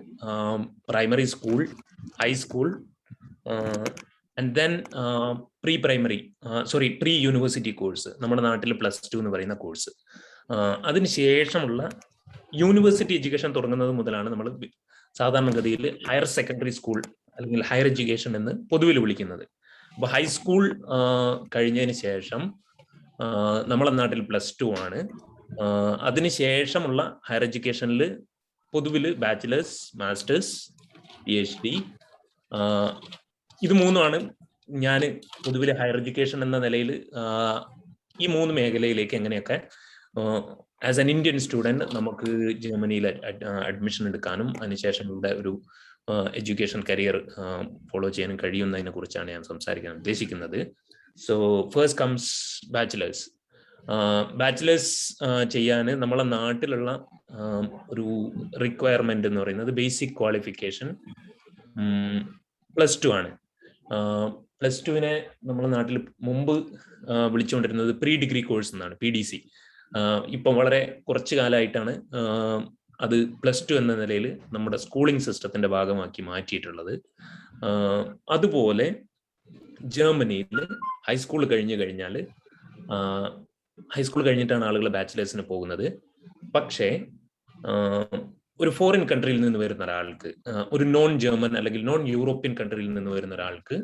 primary school, high school, and then pre-university course. നമ്മുടെ നാട്ടിൽ +2 എന്ന് പറയുന്ന course. അതിനുശേഷമുള്ള യൂണിവേഴ്സിറ്റി എഡ്യൂക്കേഷൻ തുടങ്ങുന്നത് മുതലാണ് നമ്മൾ സാധാരണഗതിയിൽ ഹയർ സെക്കൻഡറി സ്കൂൾ അല്ലെങ്കിൽ ഹയർ എഡ്യൂക്കേഷൻ എന്ന് പൊതുവിൽ വിളിക്കുന്നത്. അപ്പൊ ഹൈസ്കൂൾ കഴിഞ്ഞതിന് ശേഷം നമ്മളെ നാട്ടിൽ +2 ആണ്. അതിനുശേഷമുള്ള ഹയർ എഡ്യൂക്കേഷനിൽ പൊതുവിൽ ബാച്ചിലേഴ്സ്, മാസ്റ്റേഴ്സ്, PhD, ഇത് മൂന്നുമാണ് ഞാൻ പൊതുവിൽ ഹയർ എഡ്യൂക്കേഷൻ എന്ന നിലയിൽ ഈ 3 മേഖലയിലേക്ക് എങ്ങനെയൊക്കെ ആസ് എൻ ഇന്ത്യൻ സ്റ്റുഡൻറ് നമുക്ക് ജർമ്മനിയിൽ അഡ്മിഷൻ എടുക്കാനും അതിനുശേഷം ഇവിടെ ഒരു എഡ്യൂക്കേഷൻ കരിയർ ഫോളോ ചെയ്യാനും കഴിയുന്നതിനെ കുറിച്ചാണ് ഞാൻ സംസാരിക്കാൻ ഉദ്ദേശിക്കുന്നത്. So first comes bachelors. Bachelors ചെയ്യാൻ നമ്മളെ നാട്ടിലുള്ള ഒരു റിക്വയർമെന്റ് എന്ന് പറയുന്നത് ബേസിക് ക്വാളിഫിക്കേഷൻ +2 ആണ്. +2-നെ നമ്മളെ നാട്ടിൽ മുമ്പ് വിളിച്ചുകൊണ്ടിരുന്നത് പ്രീ ഡിഗ്രി കോഴ്സ് എന്നാണ്, PDC. ഇപ്പം വളരെ കുറച്ചു കാലമായിട്ടാണ് അത് +2 എന്ന നിലയിൽ നമ്മുടെ സ്കൂളിംഗ് സിസ്റ്റത്തിന്റെ ഭാഗമാക്കി മാറ്റിയിട്ടുള്ളത്. അതുപോലെ ജർമ്മനിയിൽ ഹൈസ്കൂൾ കഴിഞ്ഞാൽ ഹൈസ്കൂൾ കഴിഞ്ഞിട്ടാണ് ആളുകൾ ബാച്ചിലേഴ്സിന് പോകുന്നത്. പക്ഷേ ഒരു ഫോറിൻ കൺട്രിയിൽ നിന്ന് വരുന്ന ഒരാൾക്ക്, ഒരു നോൺ ജർമ്മൻ അല്ലെങ്കിൽ നോൺ യൂറോപ്യൻ കൺട്രിയിൽ നിന്ന് വരുന്ന ഒരാൾക്ക്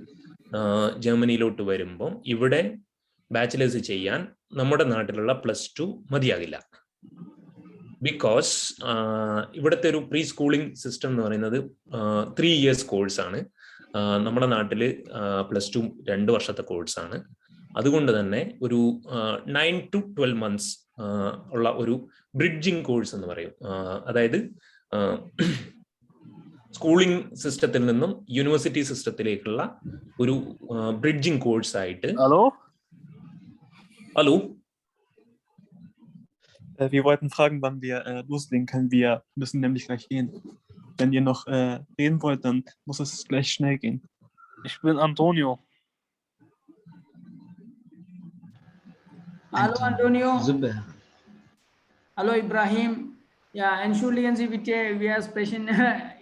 ജർമ്മനിയിലോട്ട് വരുമ്പം ഇവിടെ ബാച്ചിലേഴ്സ് ചെയ്യാൻ നമ്മുടെ നാട്ടിലുള്ള +2 മതിയാകില്ല. ബിക്കോസ് ഇവിടുത്തെ ഒരു പ്രീ സ്കൂളിംഗ് സിസ്റ്റം എന്ന് പറയുന്നത് 3 years കോഴ്സാണ്. നമ്മുടെ നാട്ടിൽ +2 2 വർഷത്തെ കോഴ്സാണ്. അതുകൊണ്ട് തന്നെ ഒരു 9 to 12 months ഉള്ള ഒരു ബ്രിഡ്ജിങ് കോഴ്സ് എന്ന് പറയും. അതായത് സ്കൂളിംഗ് സിസ്റ്റത്തിൽ നിന്നും യൂണിവേഴ്സിറ്റി സിസ്റ്റത്തിലേക്കുള്ള ഒരു ബ്രിഡ്ജിങ് കോഴ്സ് ആയിട്ട്. Hallo? Wir wollten fragen, wann wir loslegen können. Wir müssen nämlich gleich gehen. Wenn ihr noch reden wollt, dann muss es gleich schnell gehen. Ich bin Antonio. Hallo Antonio. Super. Hallo Ibrahim. Ja, entschuldigen Sie bitte, wir sprechen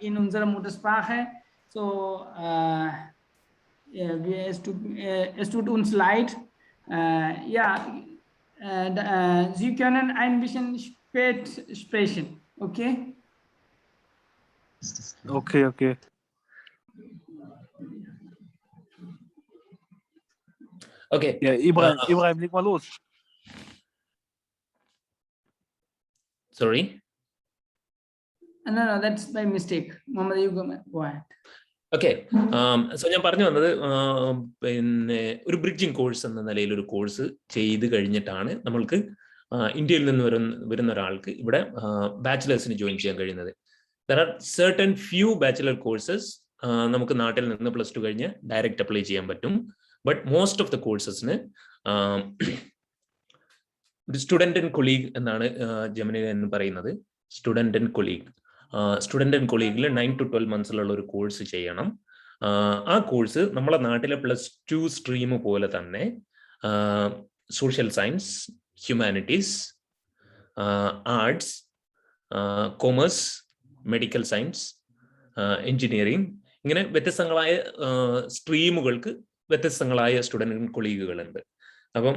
in unserer Muttersprache. So, es tut uns leid. Sie können ein bisschen spät sprechen, okay? Okay. Okay. Ja, Ibrahim, leg mal los. Sorry? No, that's by mistake. Mohammed, you go ahead. Okay. So ഞാൻ പറഞ്ഞു വന്നത് പിന്നെ ഒരു bridging course എന്ന നിലയിൽ ഒരു course ചെയ്ത് കഴിഞ്ഞിട്ടാണ് നമ്മൾക്ക് ഇന്ത്യയിൽ നിന്ന് വരുന്ന ഒരാൾക്ക് ഇവിടെ ബാച്ചിലേഴ്സിന് ജോയിൻ ചെയ്യാൻ കഴിയുന്നത്. There are certain few bachelor courses നമുക്ക് നാട്ടിൽ നിന്ന് +2 കഴിഞ്ഞ് ഡയറക്റ്റ് അപ്ലൈ ചെയ്യാൻ പറ്റും. ബട്ട് മോസ്റ്റ് ഓഫ് ദ കോഴ്സസിന് ഒരു സ്റ്റുഡന്റ് ആൻഡ് കൊളീഗ് എന്നാണ് ജർമ്മനിയിൽ എന്ന് പറയുന്നത്. സ്റ്റുഡന്റ് ആൻഡ് കൊളീഗിൽ 9 to 12 months ഒരു കോഴ്സ് ചെയ്യണം. ആ കോഴ്സ് നമ്മളെ നാട്ടിലെ +2 സ്ട്രീം പോലെ തന്നെ social science, humanities, arts, commerce, medical science, engineering, ഇങ്ങനെ വ്യത്യസ്തങ്ങളായ സ്ട്രീമുകൾക്ക് വ്യത്യസ്തങ്ങളായ സ്റ്റുഡന്റ് കൊളീഗുകളുണ്ട്. അപ്പം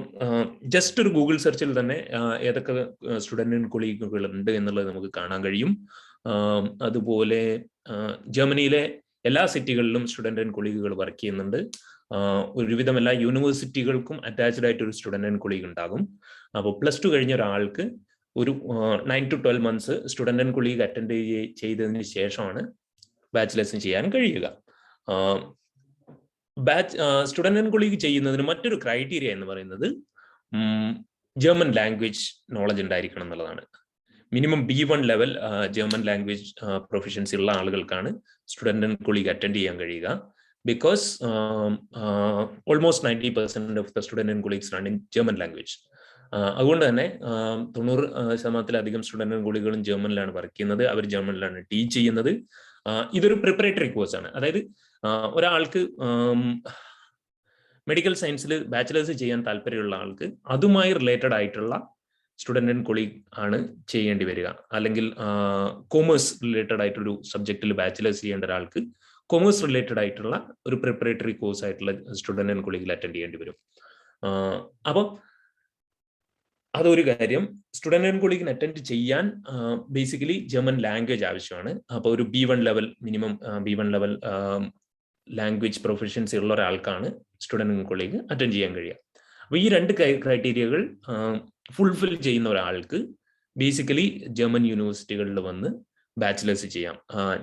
ജസ്റ്റ് ഒരു ഗൂഗിൾ സെർച്ചിൽ തന്നെ ഏതൊക്കെ സ്റ്റുഡന്റ് കൊളീഗുകൾ ഉണ്ട് എന്നുള്ളത് നമുക്ക് കാണാൻ കഴിയും. അതുപോലെ ജർമ്മനിയിലെ എല്ലാ സിറ്റികളിലും സ്റ്റുഡന്റ് ആൻഡ് കൊളീഗുകൾ വർക്ക് ചെയ്യുന്നുണ്ട്. ഒരുവിധം എല്ലാ യൂണിവേഴ്സിറ്റികൾക്കും അറ്റാച്ച്ഡ് ആയിട്ട് ഒരു സ്റ്റുഡന്റ് ആൻഡ് കൊളീഗ് ഉണ്ടാകും. അപ്പോൾ +2 കഴിഞ്ഞ ഒരാൾക്ക് ഒരു 9 to 12 months student and colleague attend ചെയ്തതിന് ശേഷമാണ് ബാച്ചിലേഴ്സ് ചെയ്യാൻ കഴിയുക. സ്റ്റുഡന്റ് ആൻഡ് കൊളീഗ് ചെയ്യുന്നതിന് മറ്റൊരു ക്രൈറ്റീരിയ എന്ന് പറയുന്നത് ജർമ്മൻ ലാംഗ്വേജ് നോളജ് ഉണ്ടായിരിക്കണം എന്നുള്ളതാണ്. Minimum B1 level German language proficiency ഉള്ള ആളുകൾക്കാണ് സ്റ്റുഡന്റ് ആൻഡ് കൊളീഗ് അറ്റൻഡ് ചെയ്യാൻ കഴിയുക. Because almost 90% of the student and colleagues ആണ് ഇൻ ജർമ്മൻ ലാംഗ്വേജ്. അതുകൊണ്ട് തന്നെ 90% സ്റ്റുഡന്റ് ആൻഡ് കൊളീഗുകളും ജർമ്മനിലാണ് വർക്ക് ചെയ്യുന്നത്. അവർ ജർമ്മനിലാണ് ടീച്ച് ചെയ്യുന്നത്. ഇതൊരു പ്രിപ്പറേറ്ററി കോഴ്സാണ്. അതായത് ഒരാൾക്ക് മെഡിക്കൽ സയൻസിൽ ബാച്ചിലേഴ്സ് ചെയ്യാൻ താല്പര്യമുള്ള ആൾക്ക് അതുമായി റിലേറ്റഡ് ആയിട്ടുള്ള സ്റ്റുഡൻ്റ് ആൻഡ് കൊളീഗ് ആണ് ചെയ്യേണ്ടി വരിക. അല്ലെങ്കിൽ കോമേഴ്സ് റിലേറ്റഡ് ആയിട്ടൊരു സബ്ജക്റ്റിൽ ബാച്ചിലേഴ്സ് ചെയ്യേണ്ട ഒരാൾക്ക് കൊമേഴ്സ് റിലേറ്റഡ് ആയിട്ടുള്ള ഒരു പ്രിപ്പറേറ്ററി കോഴ്സ് ആയിട്ടുള്ള സ്റ്റുഡൻ്റ് ആൻഡ് കൊളീഗിൽ അറ്റൻഡ് ചെയ്യേണ്ടി വരും. അപ്പം അതൊരു കാര്യം. സ്റ്റുഡൻ്റ് ആൻഡ് കൊളീഗിന് അറ്റൻഡ് ചെയ്യാൻ ബേസിക്കലി ജർമ്മൻ ലാംഗ്വേജ് ആവശ്യമാണ്. അപ്പോൾ ഒരു B1 level minimum B1 level language proficiency ഉള്ള ഒരാൾക്കാണ് സ്റ്റുഡൻ്റ് ആൻഡ് കൊളീഗ് അറ്റൻഡ് ചെയ്യാൻ കഴിയുക. അപ്പോൾ ഈ രണ്ട് ക്രൈറ്റീരിയകൾ ഫുൾഫിൽ ചെയ്യുന്ന ഒരാൾക്ക് ബേസിക്കലി ജർമ്മൻ യൂണിവേഴ്സിറ്റികളിൽ വന്ന് ബാച്ചിലേഴ്സ് ചെയ്യാം.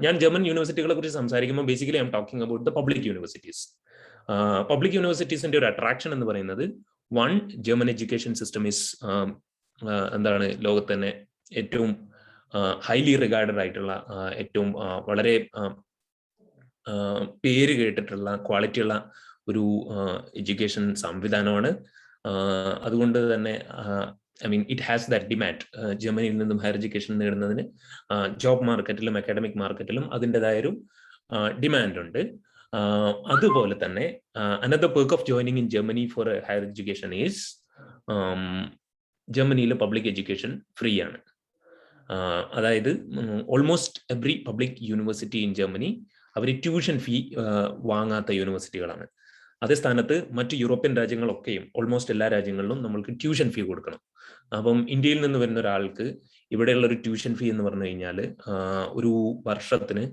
ഞാൻ ജർമ്മൻ യൂണിവേഴ്സിറ്റികളെ കുറിച്ച് സംസാരിക്കുമ്പോൾ basically I'm talking about the public universities. Public യൂണിവേഴ്സിറ്റീസിന്റെ ഒരു അട്രാക്ഷൻ എന്ന് പറയുന്നത്, one, German education system is എന്താണ് ലോകത്ത് തന്നെ ഏറ്റവും ഹൈലി റിഗാർഡഡ് ആയിട്ടുള്ള ഏറ്റവും വളരെ പേര് കേട്ടിട്ടുള്ള ക്വാളിറ്റിയുള്ള ഒരു എഡ്യൂക്കേഷൻ സംവിധാനമാണ്. അതുകൊണ്ട് തന്നെ it has that demand. ജർമ്മനിയിൽ നിന്നും ഹയർ എഡ്യൂക്കേഷൻ നേടുന്നതിന് ജോബ് മാർക്കറ്റിലും അക്കാഡമിക് മാർക്കറ്റിലും അതിൻ്റെതായൊരു ഡിമാൻഡ് ഉണ്ട്. അതുപോലെ തന്നെ another perk of joining in Germany for a higher education is ജർമ്മനിയിലെ പബ്ലിക് എഡ്യൂക്കേഷൻ ഫ്രീ ആണ്. അതായത് almost every public university in Germany അവർ ട്യൂഷൻ ഫീ വാങ്ങാത്ത യൂണിവേഴ്സിറ്റികളാണ്. അതേ സ്ഥാനത്ത് മറ്റ് യൂറോപ്യൻ രാജ്യങ്ങളൊക്കെയും ഓൾമോസ്റ്റ് എല്ലാ രാജ്യങ്ങളിലും നമ്മൾക്ക് ട്യൂഷൻ ഫീ കൊടുക്കണം. അപ്പം ഇന്ത്യയിൽ നിന്ന് വരുന്ന ഒരാൾക്ക് ഇവിടെയുള്ള ഒരു ട്യൂഷൻ ഫീ എന്ന് പറഞ്ഞു കഴിഞ്ഞാൽ ഒരു വർഷത്തിന്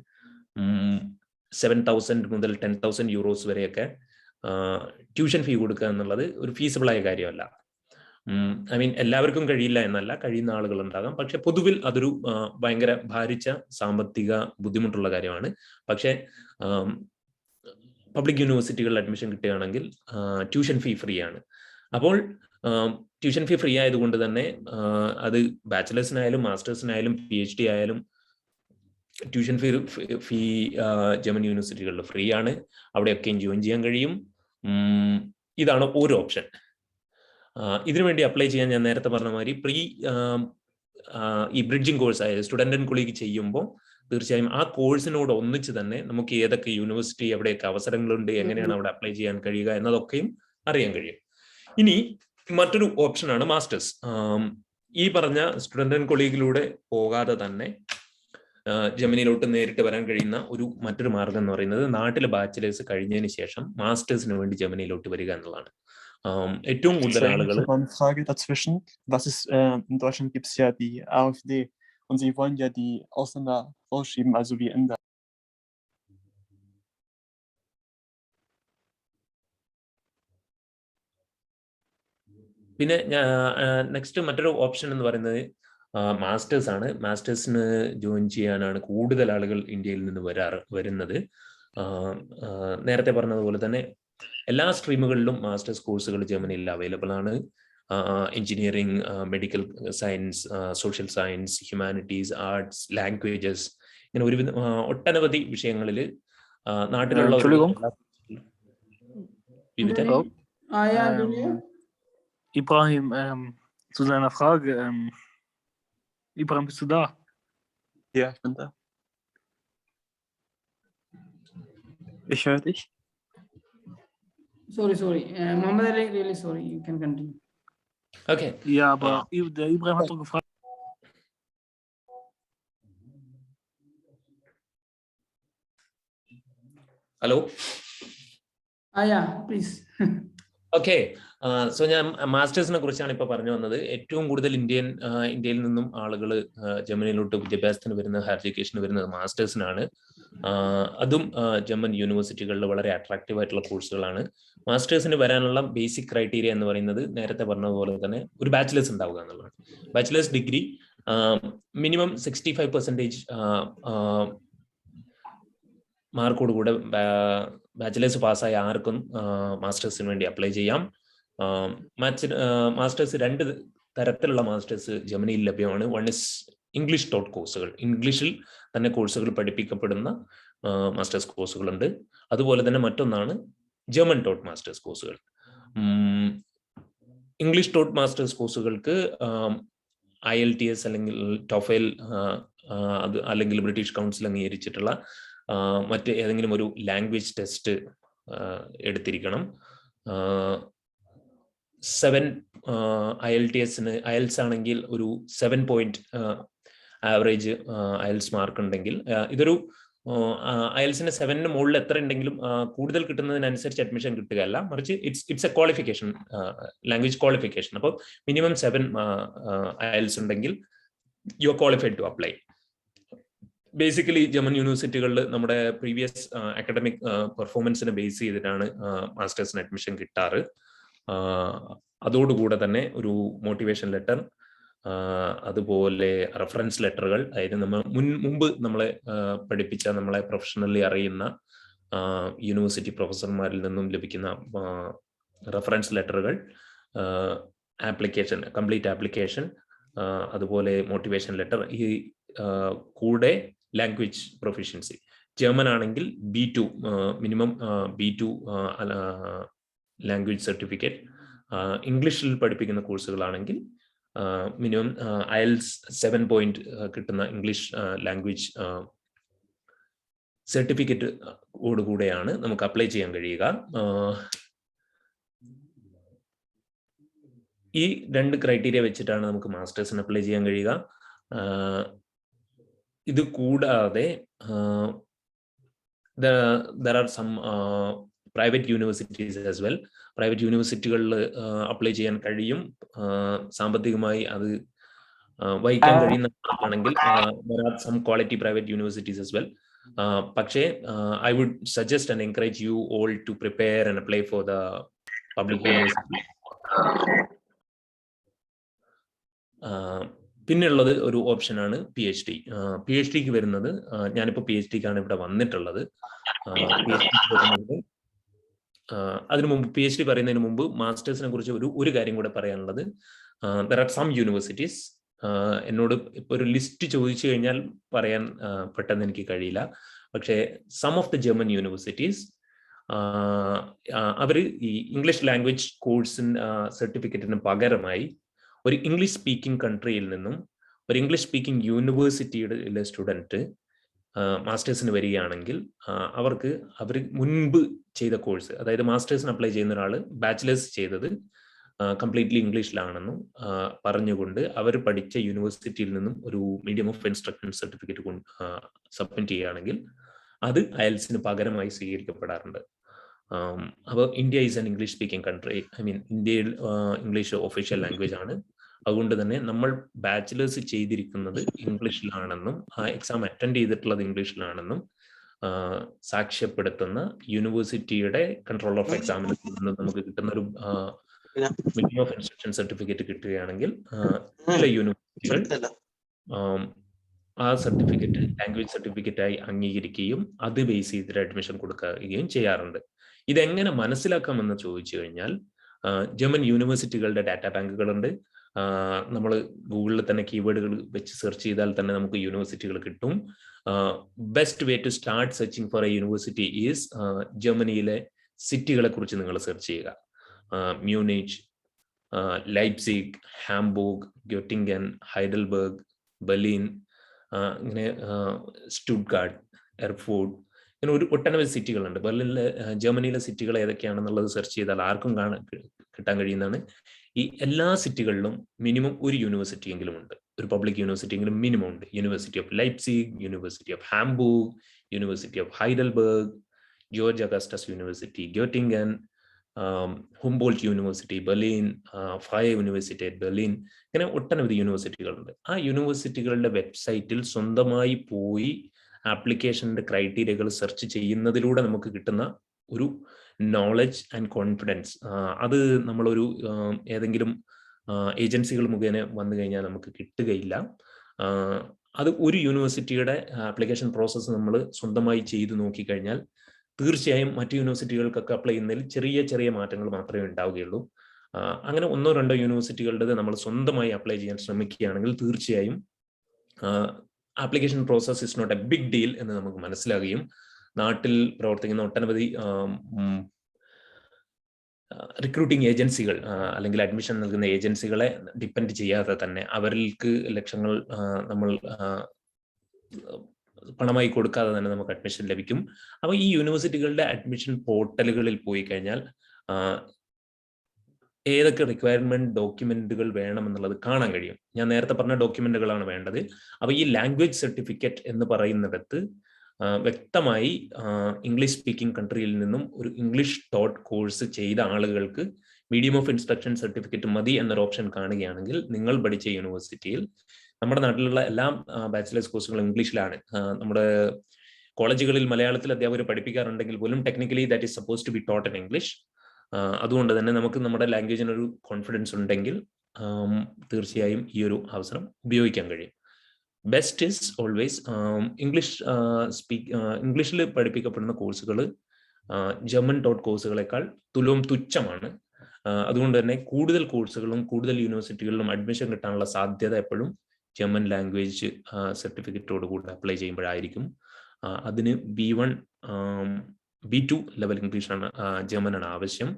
7,000 മുതൽ 10,000 യൂറോസ് വരെയൊക്കെ ട്യൂഷൻ ഫീ കൊടുക്കുക എന്നുള്ളത് ഒരു ഫീസിബിളായ കാര്യമല്ല. എല്ലാവർക്കും കഴിയില്ല എന്നല്ല, കഴിയുന്ന ആളുകൾ ഉണ്ടാകാം. പക്ഷെ പൊതുവിൽ അതൊരു ഭയങ്കര ഭാരിച്ച സാമ്പത്തിക ബുദ്ധിമുട്ടുള്ള കാര്യമാണ്. പക്ഷെ പബ്ലിക് യൂണിവേഴ്സിറ്റികളിൽ അഡ്മിഷൻ കിട്ടുകയാണെങ്കിൽ ട്യൂഷൻ ഫീ ഫ്രീ ആണ്. അപ്പോൾ ട്യൂഷൻ ഫീ ഫ്രീ ആയതുകൊണ്ട് തന്നെ അത് ബാച്ചിലേഴ്സിനായാലും മാസ്റ്റേഴ്സിനായാലും PhD ആയാലും ട്യൂഷൻ ഫീ ജർമ്മൻ യൂണിവേഴ്സിറ്റികളിൽ ഫ്രീ ആണ്. അവിടെയൊക്കെയും ജോയിൻ ചെയ്യാൻ കഴിയും. ഇതാണ് ഒരു ഓപ്ഷൻ. ഇതിനുവേണ്ടി അപ്ലൈ ചെയ്യാൻ ഞാൻ നേരത്തെ പറഞ്ഞ മാതിരി ഈ ബ്രിഡ്ജിങ് കോഴ്സ് ആയ സ്റ്റുഡൻ്റ് ആൻഡ് കൊളീഗ് ചെയ്യുമ്പോൾ തീർച്ചയായും ആ കോഴ്സിനോട് ഒന്നിച്ച് തന്നെ നമുക്ക് ഏതൊക്കെ യൂണിവേഴ്സിറ്റി, എവിടെയൊക്കെ അവസരങ്ങളുണ്ട്, എങ്ങനെയാണ് അവിടെ അപ്ലൈ ചെയ്യാൻ കഴിയുക എന്നതൊക്കെയും അറിയാൻ കഴിയും. ഇനി മറ്റൊരു ഓപ്ഷനാണ് മാസ്റ്റേഴ്സ്. ഈ പറഞ്ഞ സ്റ്റുഡൻ്റ് ആൻഡ് കൊളീഗിലൂടെ പോകാതെ തന്നെ ജർമ്മനിയിലോട്ട് നേരിട്ട് വരാൻ കഴിയുന്ന മറ്റൊരു മാർഗം എന്ന് പറയുന്നത് നാട്ടിൽ ബാച്ചിലേഴ്സ് കഴിഞ്ഞതിന് ശേഷം മാസ്റ്റേഴ്സിന് വേണ്ടി ജർമ്മനിയിലോട്ട് വരിക എന്നുള്ളതാണ്. ഏറ്റവും കൂടുതൽ ആളുകൾ eine Frage dazwischen. In Deutschland gibt es ja die AfD und sie wollen ja die Ausländer rausschieben, also wie Inder. പിന്നെ നെക്സ്റ്റ് മറ്റൊരു ഓപ്ഷൻ എന്ന് പറയുന്നത് മാസ്റ്റേഴ്സ് ആണ്. മാസ്റ്റേഴ്സിന് ജോയിൻ ചെയ്യാനാണ് കൂടുതൽ ആളുകൾ ഇന്ത്യയിൽ നിന്ന് വരുന്നത്. നേരത്തെ പറഞ്ഞതുപോലെ തന്നെ എല്ലാ സ്ട്രീമുകളിലും മാസ്റ്റേഴ്സ് കോഴ്സുകൾ ജർമ്മനിയിൽ അവൈലബിൾ ആണ്. Engineering, medical science, social science, humanities, arts, languages, ഇങ്ങനെ ഒട്ടനവധി വിഷയങ്ങളിൽ നാട്ടിലുള്ള Ibrahim, zu deiner Frage. Ibrahim, bist du da? Ja, ich bin da. Ich höre dich. Sorry. Mohammed Ali, really sorry. You can continue. Okay. Ja, aber der Ibrahim hat doch gefragt. Hello? Yeah, please. Okay. So ഞാൻ മാസ്റ്റേഴ്സിനെ കുറിച്ചാണ് ഇപ്പോൾ പറഞ്ഞു വന്നത്. ഏറ്റവും കൂടുതൽ ഇന്ത്യയിൽ നിന്നും ആളുകൾ ജർമ്മനിയിലോട്ട് വിദ്യാഭ്യാസത്തിന് വരുന്ന, ഹയർ എഡ്യൂക്കേഷന് വരുന്നത് മാസ്റ്റേഴ്സിനാണ്. അതും ജർമ്മൻ യൂണിവേഴ്സിറ്റികളിൽ വളരെ അട്രാക്റ്റീവ് ആയിട്ടുള്ള കോഴ്സുകളാണ്. മാസ്റ്റേഴ്സിന് വരാനുള്ള ബേസിക് ക്രൈറ്റീരിയ എന്ന് പറയുന്നത് നേരത്തെ പറഞ്ഞതുപോലെ തന്നെ ഒരു ബാച്ചിലേഴ്സ് ഉണ്ടാവുക എന്നുള്ളതാണ്. ബാച്ചിലേഴ്സ് ഡിഗ്രി മിനിമം 65% മാർക്കോടുകൂടെ ബാച്ചിലേഴ്സ് പാസ്സായ ആർക്കും മാസ്റ്റേഴ്സിന് വേണ്ടി അപ്ലൈ ചെയ്യാം. മാസ്റ്റേഴ്സ് 2 തരത്തിലുള്ള മാസ്റ്റേഴ്സ് ജർമ്മനിയിൽ ലഭ്യമാണ്. വൺ ഇസ് ഇംഗ്ലീഷ് ടോട്ട് കോഴ്സുകൾ, ഇംഗ്ലീഷിൽ തന്നെ കോഴ്സുകൾ പഠിപ്പിക്കപ്പെടുന്ന മാസ്റ്റേഴ്സ് കോഴ്സുകളുണ്ട്. അതുപോലെ തന്നെ മറ്റൊന്നാണ് ജർമ്മൻ ടോട്ട് മാസ്റ്റേഴ്സ് കോഴ്സുകൾ. ഇംഗ്ലീഷ് ടോട്ട് മാസ്റ്റേഴ്സ് കോഴ്സുകൾക്ക് IELTS അല്ലെങ്കിൽ TOEFL അത് അല്ലെങ്കിൽ ബ്രിട്ടീഷ് കൗൺസിൽ അംഗീകരിച്ചിട്ടുള്ള മറ്റ് ഏതെങ്കിലും ഒരു ലാംഗ്വേജ് ടെസ്റ്റ് എടുത്തിരിക്കണം. 7 IELTS-ന് IELTS ആണെങ്കിൽ ഒരു 7 പോയിന്റ് ആവറേജ് IELTS മാർക്ക് ഉണ്ടെങ്കിൽ, ഇതൊരു IELTS-ന് 7-ന് മുകളിൽ എത്ര ഉണ്ടെങ്കിലും കൂടുതൽ കിട്ടുന്നതിനനുസരിച്ച് അഡ്മിഷൻ കിട്ടുകയല്ല, മറിച്ച് it's a qualification, language qualification. അപ്പോൾ മിനിമം 7 IELTS ഉണ്ടെങ്കിൽ you are qualified to apply. Basically German യൂണിവേഴ്സിറ്റികളിൽ നമ്മുടെ പ്രീവിയസ് അക്കാഡമിക് പെർഫോമൻസിനെ ബേസ് ചെയ്തിട്ടാണ് മാസ്റ്റേഴ്സിന് അഡ്മിഷൻ കിട്ടാറ്. അതോടുകൂടെ തന്നെ ഒരു മോട്ടിവേഷൻ ലെറ്റർ, അതുപോലെ റെഫറൻസ് ലെറ്ററുകൾ, അതായത് നമ്മൾ മുമ്പ് നമ്മളെ പഠിപ്പിച്ച, നമ്മളെ പ്രൊഫഷണലി അറിയുന്ന യൂണിവേഴ്സിറ്റി പ്രൊഫസർമാരിൽ നിന്നും ലഭിക്കുന്ന റെഫറൻസ് ലെറ്ററുകൾ, ആപ്ലിക്കേഷൻ, കംപ്ലീറ്റ് ആപ്ലിക്കേഷൻ, അതുപോലെ മോട്ടിവേഷൻ ലെറ്റർ, ഈ കൂടെ ലാംഗ്വേജ് പ്രൊഫിഷ്യൻസി. ജർമ്മൻ ആണെങ്കിൽ B2 minimum B2 language certificate. ഇംഗ്ലീഷിൽ പഠിപ്പിക്കുന്ന കോഴ്സുകളാണെങ്കിൽ മിനിമം IELTS 7 പോയിന്റ് കിട്ടുന്ന ഇംഗ്ലീഷ് ലാംഗ്വേജ് സർട്ടിഫിക്കറ്റ് ഓടുകൂടെയാണ് നമുക്ക് അപ്ലൈ ചെയ്യാൻ കഴിയുക. ഈ 2 ക്രൈറ്റീരിയ വെച്ചിട്ടാണ് നമുക്ക് മാസ്റ്റേഴ്സിന് അപ്ലൈ ചെയ്യാൻ കഴിയുക. ഇത് കൂടാതെ there are some private universities as well. Private യൂണിവേഴ്സിറ്റികളിൽ അപ്ലൈ ചെയ്യാൻ കഴിയും. സാമ്പത്തികമായി അത് വഹിക്കാൻ കഴിയുന്നതാണെങ്കിൽ there are some quality private universities as well. പക്ഷേ I would suggest and encourage you all to prepare and apply for the public university. പിന്നെയുള്ളത് ഒരു ഓപ്ഷനാണ് PhD. PhDക്ക് വരുന്നത്, ഞാനിപ്പോൾ PhDക്കാണ് ഇവിടെ വന്നിട്ടുള്ളത്. അതിനു മുമ്പ് PhD പറയുന്നതിന് മുമ്പ് മാസ്റ്റേഴ്സിനെ കുറിച്ച് ഒരു കാര്യം കൂടെ പറയാനുള്ളത്. there are some universities, എന്നോട് ഇപ്പോൾ ഒരു ലിസ്റ്റ് ചോദിച്ചു കഴിഞ്ഞാൽ പറയാൻ പെട്ടെന്ന് എനിക്ക് കഴിയില്ല. പക്ഷേ some of the German universities അവർ ഈ ഇംഗ്ലീഷ് ലാംഗ്വേജ് കോഴ്സിന് സർട്ടിഫിക്കറ്റിന് പകരമായി ഒരു ഇംഗ്ലീഷ് സ്പീക്കിംഗ് കൺട്രിയിൽ നിന്നും ഒരു ഇംഗ്ലീഷ് സ്പീക്കിംഗ് യൂണിവേഴ്സിറ്റിയുടെ സ്റ്റുഡൻറ്റ് മാസ്റ്റേഴ്സിന് വരികയാണെങ്കിൽ അവർ മുൻപ് ചെയ്ത കോഴ്സ്, അതായത് മാസ്റ്റേഴ്സിന് അപ്ലൈ ചെയ്യുന്ന ഒരാൾ ബാച്ചിലേഴ്സ് ചെയ്തത് കംപ്ലീറ്റ്ലി ഇംഗ്ലീഷിലാണെന്നും പറഞ്ഞുകൊണ്ട് അവർ പഠിച്ച യൂണിവേഴ്സിറ്റിയിൽ നിന്നും ഒരു medium of instruction certificate submit ചെയ്യുകയാണെങ്കിൽ അത് IELTS-ന് പകരമായി സ്വീകരിക്കപ്പെടാറുണ്ട്. അപ്പോൾ India is an English speaking country. ഇന്ത്യയിൽ ഇംഗ്ലീഷ് ഒഫീഷ്യൽ ലാംഗ്വേജ് ആണ്. അതുകൊണ്ട് തന്നെ നമ്മൾ ബാച്ചിലേഴ്സ് ചെയ്തിരിക്കുന്നത് ഇംഗ്ലീഷിലാണെന്നും ആ എക്സാം അറ്റൻഡ് ചെയ്തിട്ടുള്ളത് ഇംഗ്ലീഷിലാണെന്നും സാക്ഷ്യപ്പെടുത്തുന്ന യൂണിവേഴ്സിറ്റിയുടെ കൺട്രോൾ ഓഫ് എക്സാമിനിൽ നിന്ന് നമുക്ക് കിട്ടുന്ന ഒരു മീഡിയം ഓഫ് ഇൻസ്ട്രക്ഷൻ സർട്ടിഫിക്കറ്റ് കിട്ടുകയാണെങ്കിൽ ചില യൂണിവേഴ്സിറ്റികൾ ആ സർട്ടിഫിക്കറ്റ് ലാംഗ്വേജ് സർട്ടിഫിക്കറ്റായി അംഗീകരിക്കുകയും അത് ബേസ് ചെയ്തിട്ട് അഡ്മിഷൻ കൊടുക്കുകയും ചെയ്യാറുണ്ട്. ഇതെങ്ങനെ മനസ്സിലാക്കാമെന്ന് ചോദിച്ചു കഴിഞ്ഞാൽ, ജർമ്മൻ യൂണിവേഴ്സിറ്റികളുടെ ഡാറ്റാ ബാങ്കുകളുണ്ട്. നമ്മൾ ഗൂഗിളിൽ തന്നെ കീവേഡുകൾ വെച്ച് സെർച്ച് ചെയ്താൽ തന്നെ നമുക്ക് യൂണിവേഴ്സിറ്റികൾ കിട്ടും. Best way to start searching for a university is ജർമ്മനിയിലെ സിറ്റികളെ കുറിച്ച് നിങ്ങൾ സെർച്ച് ചെയ്യുക. Munich, Leipzig, Hamburg, Göttingen, Heidelberg, Berlin, ഇങ്ങനെ സ്റ്റുട്ട്ഗാർട്ട്, എർഫോർഡ്, ഇങ്ങനെ ഒട്ടനവധി സിറ്റികളുണ്ട്. ബെർലിനിലെ ജർമ്മനിയിലെ സിറ്റികൾ ഏതൊക്കെയാണെന്നുള്ളത് സെർച്ച് ചെയ്താൽ ആർക്കും കിട്ടാൻ കഴിയുന്നതാണ്. ഈ എല്ലാ സിറ്റികളിലും മിനിമം ഒരു യൂണിവേഴ്സിറ്റി എങ്കിലും ഉണ്ട്, ഒരു പബ്ലിക് യൂണിവേഴ്സിറ്റി എങ്കിലും മിനിമം ഉണ്ട്. University of Leipzig, university of Hamburg, university of Heidelberg, George Augustus university Gottingen, Humboldt university Berlin, Frei university Berlin, ഇങ്ങനെ ഒട്ടനവധി യൂണിവേഴ്സിറ്റികളുണ്ട്. ആ യൂണിവേഴ്സിറ്റികളുടെ വെബ്സൈറ്റിൽ സ്വന്തമായി പോയി ആപ്ലിക്കേഷൻ്റെ ക്രൈറ്റീരിയകൾ സെർച്ച് ചെയ്യുന്നതിലൂടെ നമുക്ക് കിട്ടുന്ന ഒരു നോളജ് ആൻഡ് കോൺഫിഡൻസ്, അത് നമ്മളൊരു ഏതെങ്കിലും ഏജൻസികൾ മുഖേന വന്നു കഴിഞ്ഞാൽ നമുക്ക് കിട്ടുകയില്ല. അത് ഒരു യൂണിവേഴ്സിറ്റിയുടെ ആപ്ലിക്കേഷൻ പ്രോസസ്സ് നമ്മൾ സ്വന്തമായി ചെയ്തു നോക്കിക്കഴിഞ്ഞാൽ തീർച്ചയായും മറ്റ് യൂണിവേഴ്സിറ്റികൾക്കൊക്കെ അപ്ലൈ ചെയ്യുന്നതിൽ ചെറിയ ചെറിയ മാറ്റങ്ങൾ മാത്രമേ ഉണ്ടാവുകയുള്ളൂ. അങ്ങനെ 1-2 യൂണിവേഴ്സിറ്റികളുടെ നമ്മൾ സ്വന്തമായി അപ്ലൈ ചെയ്യാൻ ശ്രമിക്കുകയാണെങ്കിൽ തീർച്ചയായും application process is not a big deal എന്ന് നമുക്ക് മനസ്സിലാകുകയും നാട്ടിൽ പ്രവർത്തിക്കുന്ന ഒട്ടനവധി റിക്രൂട്ടിംഗ് ഏജൻസികൾ അല്ലെങ്കിൽ അഡ്മിഷൻ നൽകുന്ന ഏജൻസികളെ ഡിപ്പെൻഡ് ചെയ്യാതെ തന്നെ അവർക്ക് ലക്ഷങ്ങൾ നമ്മൾ പണമായി കൊടുക്കാതെ തന്നെ നമുക്ക് അഡ്മിഷൻ ലഭിക്കും. അപ്പോൾ ഈ യൂണിവേഴ്സിറ്റികളുടെ അഡ്മിഷൻ പോർട്ടലുകളിൽ പോയി കഴിഞ്ഞാൽ ഏതൊക്കെ റിക്വയർമെന്റ് ഡോക്യുമെന്റുകൾ വേണമെന്നുള്ളത് കാണാൻ കഴിയും. ഞാൻ നേരത്തെ പറഞ്ഞ ഡോക്യുമെന്റുകളാണ് വേണ്ടത്. അപ്പോൾ ഈ ലാംഗ്വേജ് സർട്ടിഫിക്കറ്റ് എന്ന് പറയുന്നിടത്ത് വ്യക്തമായി ഇംഗ്ലീഷ് സ്പീക്കിംഗ് കൺട്രിയിൽ നിന്നും ഒരു ഇംഗ്ലീഷ് ടോട്ട് കോഴ്സ് ചെയ്ത ആളുകൾക്ക് മീഡിയം ഓഫ് ഇൻസ്ട്രക്ഷൻ സർട്ടിഫിക്കറ്റ് മതി എന്നൊരു ഓപ്ഷൻ കാണുകയാണെങ്കിൽ നിങ്ങൾ പഠിച്ച യൂണിവേഴ്സിറ്റിയിൽ, നമ്മുടെ നാട്ടിലുള്ള എല്ലാ ബാച്ചിലേഴ്സ് കോഴ്സുകളും ഇംഗ്ലീഷിലാണ്. നമ്മുടെ കോളേജുകളിൽ മലയാളത്തിൽ അധ്യാപകർ പഠിപ്പിക്കാറുണ്ടെങ്കിൽ പോലും technically that is suppose to be taught in English. അതുകൊണ്ട് തന്നെ നമുക്ക് നമ്മുടെ ലാംഗ്വേജിനൊരു കോൺഫിഡൻസ് ഉണ്ടെങ്കിൽ തീർച്ചയായും ഈ ഒരു അവസരം ഉപയോഗിക്കാൻ കഴിയും. ബെസ്റ്റ് ഈസ് ഓൾവേസ് ഇംഗ്ലീഷിൽ പഠിപ്പിക്കപ്പെടുന്ന കോഴ്സുകൾ ജർമ്മൻ ടോട്ട് കോഴ്സുകളെക്കാൾ തുച്ഛമാണ്. അതുകൊണ്ട് തന്നെ കൂടുതൽ കോഴ്സുകളും കൂടുതൽ യൂണിവേഴ്സിറ്റികളിലും അഡ്മിഷൻ കിട്ടാനുള്ള സാധ്യത എപ്പോഴും ജർമ്മൻ ലാംഗ്വേജ് സർട്ടിഫിക്കറ്റോട് കൂടി അപ്ലൈ ചെയ്യുമ്പോഴായിരിക്കും. അതിന് B1 B2 ലെവൽ ഇംഗ്ലീഷാണ്, ജർമ്മനാണ് ആവശ്യം.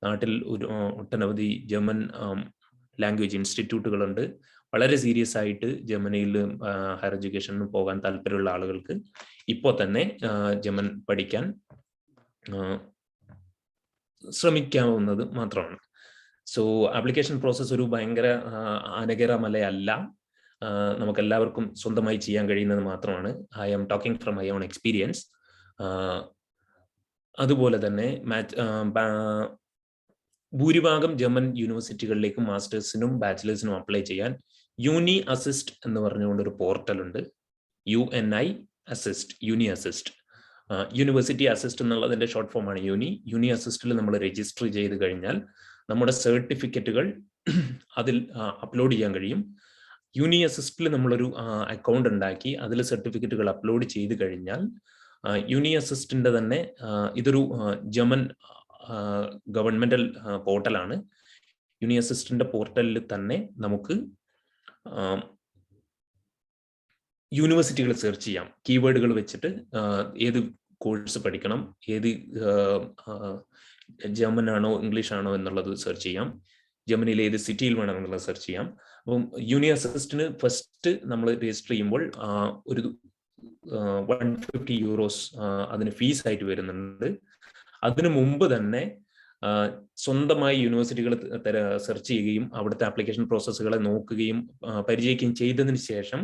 നാട്ടിൽ ഒരു ഒട്ടനവധി ജർമ്മൻ ലാംഗ്വേജ് ഇൻസ്റ്റിറ്റ്യൂട്ടുകളുണ്ട്. വളരെ സീരിയസ് ആയിട്ട് ജർമ്മനിയിൽ ഹയർ എഡ്യൂക്കേഷന് പോകാൻ താല്പര്യമുള്ള ആളുകൾക്ക് ഇപ്പോൾ തന്നെ ജർമ്മൻ പഠിക്കാൻ ശ്രമിക്കാവുന്നത് മാത്രമാണ്. സോ ആപ്ലിക്കേഷൻ പ്രോസസ്സ് ഒരു ഭയങ്കര ആനകരമലയല്ല, നമുക്കെല്ലാവർക്കും സ്വന്തമായി ചെയ്യാൻ കഴിയുന്നത് മാത്രമാണ്. I am talking from my own experience. അതുപോലെ തന്നെ ഭൂരിഭാഗം ജർമ്മൻ യൂണിവേഴ്സിറ്റികളിലേക്കും മാസ്റ്റേഴ്സിനും ബാച്ചിലേഴ്സിനും അപ്ലൈ ചെയ്യാൻ യൂണി അസിസ്റ്റ് എന്ന് പറഞ്ഞുകൊണ്ടൊരു പോർട്ടൽ ഉണ്ട്. UNI അസിസ്റ്റ്, യൂണി അസിസ്റ്റ്. യൂണിവേഴ്സിറ്റി അസിസ്റ്റ് എന്നുള്ളതിന്റെ ഷോർട്ട് ഫോമാണ് യൂണി അസിസ്റ്റിൽ നമ്മൾ രജിസ്റ്റർ ചെയ്ത് കഴിഞ്ഞാൽ നമ്മുടെ സർട്ടിഫിക്കറ്റുകൾ അതിൽ അപ്ലോഡ് ചെയ്യാൻ കഴിയും. യൂണി അസിസ്റ്റിൽ നമ്മളൊരു അക്കൗണ്ട് ഉണ്ടാക്കി അതിൽ സർട്ടിഫിക്കറ്റുകൾ അപ്ലോഡ് ചെയ്ത് കഴിഞ്ഞാൽ യൂണി അസിസ്റ്റിന്റെ തന്നെ ഇതൊരു ജർമ്മൻ ഗവൺമെന്റൽ പോർട്ടലാണ്. യൂണി അസിസ്റ്റിന്റെ പോർട്ടലിൽ തന്നെ നമുക്ക് യൂണിവേഴ്സിറ്റികൾ സെർച്ച് ചെയ്യാം. കീവേഡുകൾ വെച്ചിട്ട് ഏത് കോഴ്സ് പഠിക്കണം, ഏത് ജർമ്മൻ ആണോ ഇംഗ്ലീഷ് ആണോ എന്നുള്ളത് സെർച്ച് ചെയ്യാം. ജർമ്മനിയിൽ ഏത് സിറ്റിയിൽ വേണമെന്നുള്ളത് സെർച്ച് ചെയ്യാം. അപ്പം യൂണി അസിസ്റ്റിന് ഫസ്റ്റ് നമ്മൾ രജിസ്റ്റർ ചെയ്യുമ്പോൾ ഒരു 150 euros അതിന് ഫീസ് ആയിട്ട് വരുന്നുണ്ട്. അതിനു മുമ്പ് തന്നെ സ്വന്തമായി യൂണിവേഴ്സിറ്റികൾ സെർച്ച് ചെയ്യുകയും അവിടുത്തെ ആപ്ലിക്കേഷൻ പ്രോസസ്സുകളെ നോക്കുകയും പരിചയിക്കുകയും ചെയ്തതിന് ശേഷം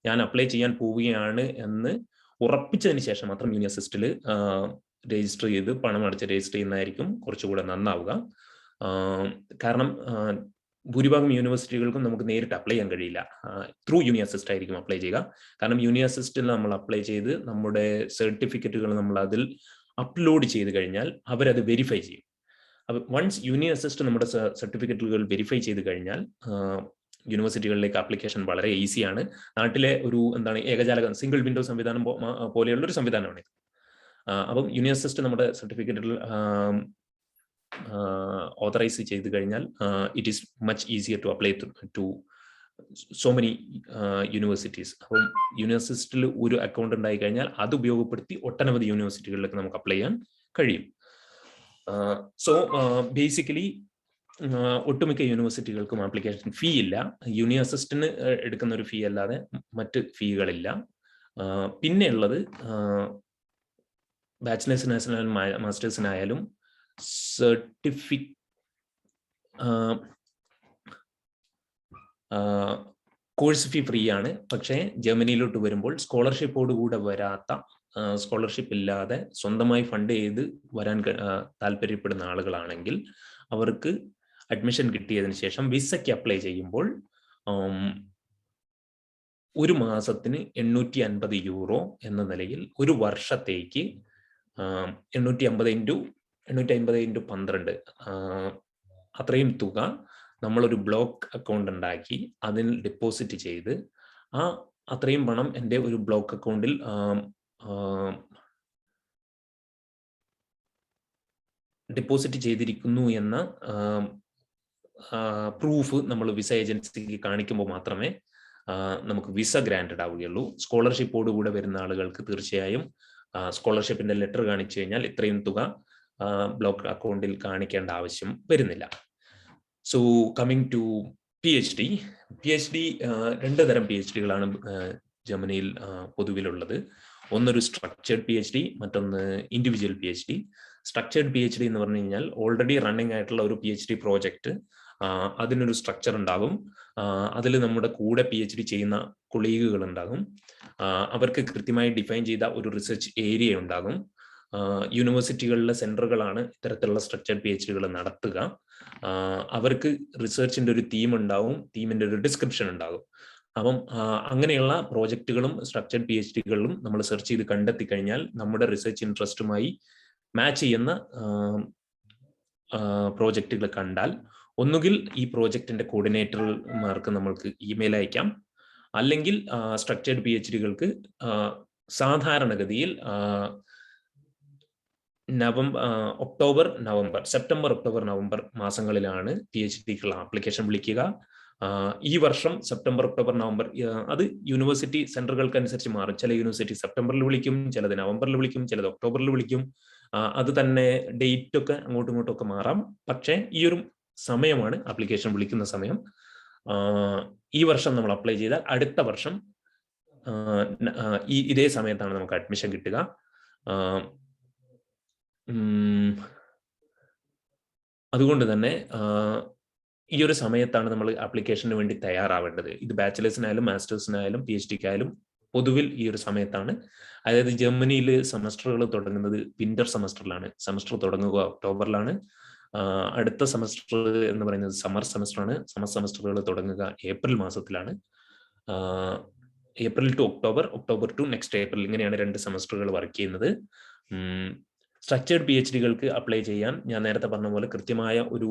ഞാൻ അപ്ലൈ ചെയ്യാൻ പോവുകയാണ് എന്ന് ഉറപ്പിച്ചതിന് ശേഷം മാത്രം യൂണി അസിസ്റ്റിൽ രജിസ്റ്റർ ചെയ്ത് പണം അടച്ച് രജിസ്റ്റർ ചെയ്യുന്നതായിരിക്കും കുറച്ചുകൂടെ നന്നാവുക. കാരണം ഭൂരിഭാഗം യൂണിവേഴ്സിറ്റികൾക്കും നമുക്ക് നേരിട്ട് അപ്ലൈ ചെയ്യാൻ കഴിയില്ല. ത്രൂ യൂണി അസിസ്റ്റ് ആയിരിക്കും അപ്ലൈ ചെയ്യുക. കാരണം യൂണി അസിസ്റ്റിൽ നമ്മൾ അപ്ലൈ ചെയ്ത് നമ്മുടെ സർട്ടിഫിക്കറ്റുകൾ നമ്മൾ അതിൽ അപ്ലോഡ് ചെയ്ത് കഴിഞ്ഞാൽ അവരത് വെരിഫൈ ചെയ്യും. അപ്പോൾ വൺസ് യൂണി അസിസ്റ്റ് നമ്മുടെ സർട്ടിഫിക്കറ്റുകൾ വെരിഫൈ ചെയ്ത് കഴിഞ്ഞാൽ യൂണിവേഴ്സിറ്റികളിലേക്ക് ആപ്ലിക്കേഷൻ വളരെ ഈസിയാണ്. നാട്ടിലെ ഒരു ഏകജാലക സിംഗിൾ വിൻഡോ സംവിധാനം പോലെയുള്ള ഒരു സംവിധാനമാണ് ഇത്. അപ്പം യൂണി അസിസ്റ്റ് നമ്മുടെ സർട്ടിഫിക്കറ്റുകൾ ഓതറൈസ് ചെയ്ത് കഴിഞ്ഞാൽ it is much easier to apply to so many universities. അപ്പം യൂണി അസിസ്റ്റിൽ ഒരു അക്കൗണ്ട് ഉണ്ടായി കഴിഞ്ഞാൽ അത് ഉപയോഗപ്പെടുത്തി ഒട്ടനവധി യൂണിവേഴ്സിറ്റികളിലേക്ക് നമുക്ക് അപ്ലൈ ചെയ്യാൻ കഴിയും. സോ ബേസിക്കലി ഒട്ടുമിക്ക യൂണിവേഴ്സിറ്റികൾക്കും ആപ്ലിക്കേഷൻ ഫീ ഇല്ല. യൂണി അസിസ്റ്റിന് എടുക്കുന്ന ഒരു ഫീ അല്ലാതെ മറ്റ് ഫീകളില്ല. പിന്നെ ഉള്ളത് ബാച്ചിലേഴ്സിനായാലും മാസ്റ്റേഴ്സിനായാലും കോഴ്സ് ഫീ ഫ്രീ ആണ്. പക്ഷേ ജർമ്മനിയിലോട്ട് വരുമ്പോൾ സ്കോളർഷിപ്പോട് കൂടെ വരാത്ത, സ്കോളർഷിപ്പ് ഇല്ലാതെ സ്വന്തമായി ഫണ്ട് ചെയ്ത് വരാൻ താല്പര്യപ്പെടുന്ന ആളുകളാണെങ്കിൽ അവർക്ക് അഡ്മിഷൻ കിട്ടിയതിന് ശേഷം വിസയ്ക്ക് അപ്ലൈ ചെയ്യുമ്പോൾ ഒരു മാസത്തിന് 850 യൂറോ എന്ന നിലയിൽ ഒരു വർഷത്തേക്ക് 850 × 12 അത്രയും തുക നമ്മളൊരു ബ്ലോക്ക് അക്കൗണ്ട് ഉണ്ടാക്കി അതിൽ ഡെപ്പോസിറ്റ് ചെയ്ത് അത്രയും പണം എൻ്റെ ഒരു ബ്ലോക്ക് അക്കൗണ്ടിൽ ഡെപ്പോസിറ്റ് ചെയ്തിരിക്കുന്നു എന്ന പ്രൂഫ് നമ്മൾ വിസ ഏജൻസിക്ക് കാണിക്കുമ്പോൾ മാത്രമേ നമുക്ക് വിസ ഗ്രാൻറ്റഡ് ആവുകയുള്ളൂ. സ്കോളർഷിപ്പോടുകൂടെ വരുന്ന ആളുകൾക്ക് തീർച്ചയായും സ്കോളർഷിപ്പിന്റെ ലെറ്റർ കാണിച്ചു കഴിഞ്ഞാൽ ഇത്രയും തുക ബ്ലോക്ക് അക്കൗണ്ടിൽ കാണിക്കേണ്ട ആവശ്യം വരുന്നില്ല. So coming to PhD. രണ്ട് തരം PhDകളാണ് ജർമ്മനിയിൽ പൊതുവിലുള്ളത്. ഒന്നൊരു സ്ട്രക്ചേർഡ് PhD, മറ്റൊന്ന് ഇൻഡിവിജ്വൽ PhD. സ്ട്രക്ചേർഡ് PhD എന്ന് പറഞ്ഞു കഴിഞ്ഞാൽ ഓൾറെഡി റണ്ണിങ് ആയിട്ടുള്ള ഒരു PhD പ്രോജക്റ്റ്, അതിനൊരു സ്ട്രക്ചർ ഉണ്ടാകും. അതിൽ നമ്മുടെ കൂടെ PhD ചെയ്യുന്ന കൊളീഗുകൾ ഉണ്ടാകും. അവർക്ക് കൃത്യമായി ഡിഫൈൻ ചെയ്ത ഒരു റിസർച്ച് ഏരിയ ഉണ്ടാകും. യൂണിവേഴ്സിറ്റികളിലെ സെന്ററുകളാണ് ഇത്തരത്തിലുള്ള സ്ട്രക്ചേർഡ് PhDകൾ നടത്തുക. അവർക്ക് റിസർച്ചിന്റെ ഒരു തീം ഉണ്ടാവും, തീമിന്റെ ഒരു ഡിസ്ക്രിപ്ഷൻ ഉണ്ടാകും. അപ്പം അങ്ങനെയുള്ള പ്രോജക്റ്റുകളും സ്ട്രക്ചേർഡ് PhDകളും നമ്മൾ സെർച്ച് ചെയ്ത് കണ്ടെത്തി കഴിഞ്ഞാൽ നമ്മുടെ റിസർച്ച് ഇൻട്രസ്റ്റുമായി മാച്ച് ചെയ്യുന്ന പ്രോജക്റ്റുകൾ കണ്ടാൽ ഒന്നുകിൽ ഈ പ്രോജക്റ്റിന്റെ കോർഡിനേറ്റർമാർക്ക് നമ്മൾക്ക് ഇമെയിൽ അയക്കാം, അല്ലെങ്കിൽ സ്ട്രക്ചേർഡ് PhDകൾക്ക് സാധാരണഗതിയിൽ സെപ്റ്റംബർ ഒക്ടോബർ നവംബർ മാസങ്ങളിലാണ് PhDക്കുള്ള ആപ്ലിക്കേഷൻ വിളിക്കുക. ഈ വർഷം സെപ്റ്റംബർ ഒക്ടോബർ നവംബർ, അത് യൂണിവേഴ്സിറ്റി സെന്ററുകൾക്ക് അനുസരിച്ച് മാറും. ചില യൂണിവേഴ്സിറ്റി സെപ്റ്റംബറിൽ വിളിക്കും, ചിലത് നവംബറിൽ വിളിക്കും, ചിലത് ഒക്ടോബറിൽ വിളിക്കും. അത് തന്നെ ഡേറ്റ് ഒക്കെ അങ്ങോട്ടും ഇങ്ങോട്ടും ഒക്കെ മാറാം. പക്ഷേ ഈ ഒരു സമയമാണ് ആപ്ലിക്കേഷൻ വിളിക്കുന്ന സമയം. ഈ വർഷം നമ്മൾ അപ്ലൈ ചെയ്താൽ അടുത്ത വർഷം ഇതേ സമയത്താണ് നമുക്ക് അഡ്മിഷൻ കിട്ടുക. അതുകൊണ്ട് തന്നെ ഈ ഒരു സമയത്താണ് നമ്മൾ ആപ്ലിക്കേഷന് വേണ്ടി തയ്യാറാവേണ്ടത്. ഇത് ബാച്ചിലേഴ്സിനായാലും മാസ്റ്റേഴ്സിനായാലും PhDക്കായാലും പൊതുവിൽ ഈ ഒരു സമയത്താണ്. അതായത് ജർമ്മനിയിൽ സെമസ്റ്ററുകൾ തുടങ്ങുന്നത് വിന്റർ സെമസ്റ്ററിലാണ്. സെമസ്റ്റർ തുടങ്ങുക ഒക്ടോബറിലാണ്. അടുത്ത സെമസ്റ്റർ എന്ന് പറയുന്നത് സമ്മർ സെമസ്റ്ററാണ്. സമ്മർ സെമസ്റ്ററുകൾ തുടങ്ങുക ഏപ്രിൽ മാസത്തിലാണ്. April to October, October to next April, ഇങ്ങനെയാണ് 2 സെമസ്റ്ററുകൾ വർക്ക് ചെയ്യുന്നത്. സ്ട്രക്ചേർഡ് PhDകൾക്ക് അപ്ലൈ ചെയ്യാൻ ഞാൻ നേരത്തെ പറഞ്ഞ പോലെ കൃത്യമായ ഒരു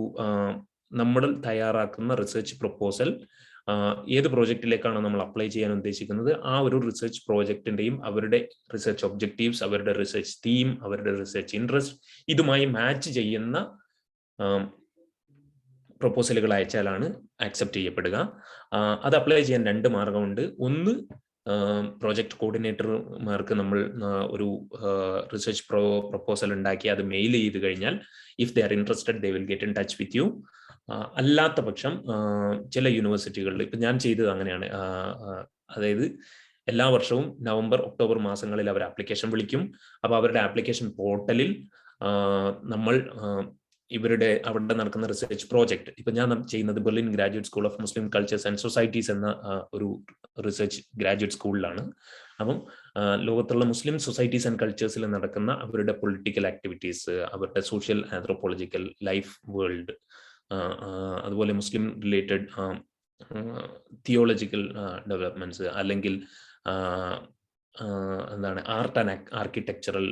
നമ്മൾ തയ്യാറാക്കുന്ന റിസർച്ച് പ്രൊപ്പോസൽ, ഏത് പ്രോജക്റ്റിലേക്കാണ് നമ്മൾ അപ്ലൈ ചെയ്യാൻ ഉദ്ദേശിക്കുന്നത്, ആ ഒരു റിസർച്ച് പ്രോജക്റ്റിന്റെയും അവരുടെ റിസർച്ച് ഒബ്ജക്റ്റീവ്സ്, അവരുടെ റിസർച്ച് തീം, അവരുടെ റിസർച്ച് ഇൻട്രസ്റ്റ് ഇതുമായി മാച്ച് ചെയ്യുന്ന പ്രൊപ്പോസലുകൾ അയച്ചാലാണ് ആക്സെപ്റ്റ് ചെയ്യപ്പെടുക. അത് അപ്ലൈ ചെയ്യാൻ 2 മാർഗമുണ്ട്. ഒന്ന്, പ്രോജക്റ്റ് കോർഡിനേറ്റർമാർക്ക് നമ്മൾ ഒരു റിസർച്ച് പ്രൊപ്പോസൽ ഉണ്ടാക്കി അത് മെയിൽ ചെയ്ത് കഴിഞ്ഞാൽ if they are interested they will get in touch with you. അല്ലാത്ത പക്ഷം ചില യൂണിവേഴ്സിറ്റികളിൽ, ഇപ്പം ഞാൻ ചെയ്തത് അങ്ങനെയാണ്. അതായത് എല്ലാ വർഷവും നവംബർ ഒക്ടോബർ മാസങ്ങളിൽ അവർ ആപ്ലിക്കേഷൻ വിളിക്കും. അപ്പോൾ അവരുടെ ആപ്ലിക്കേഷൻ പോർട്ടലിൽ നമ്മൾ ഇവരുടെ അവിടെ നടക്കുന്ന റിസർച്ച് പ്രോജക്റ്റ്, ഇപ്പൊ ഞാൻ ചെയ്യുന്നത് Berlin graduate school of Muslim cultures and societies എന്ന ഒരു റിസർച്ച് ഗ്രാജുവേറ്റ് സ്കൂളിലാണ്. അപ്പം ലോകത്തുള്ള മുസ്ലിം സൊസൈറ്റീസ് ആൻഡ് കൾച്ചേഴ്സിൽ നടക്കുന്ന അവരുടെ പൊളിറ്റിക്കൽ ആക്ടിവിറ്റീസ്, അവരുടെ സോഷ്യൽ ആന്ത്രോപോളജിക്കൽ ലൈഫ് വേൾഡ്, അതുപോലെ മുസ്ലിം റിലേറ്റഡ് തിയോളജിക്കൽ ഡെവലപ്മെന്റ്സ്, അല്ലെങ്കിൽ എന്താണ് art and architectural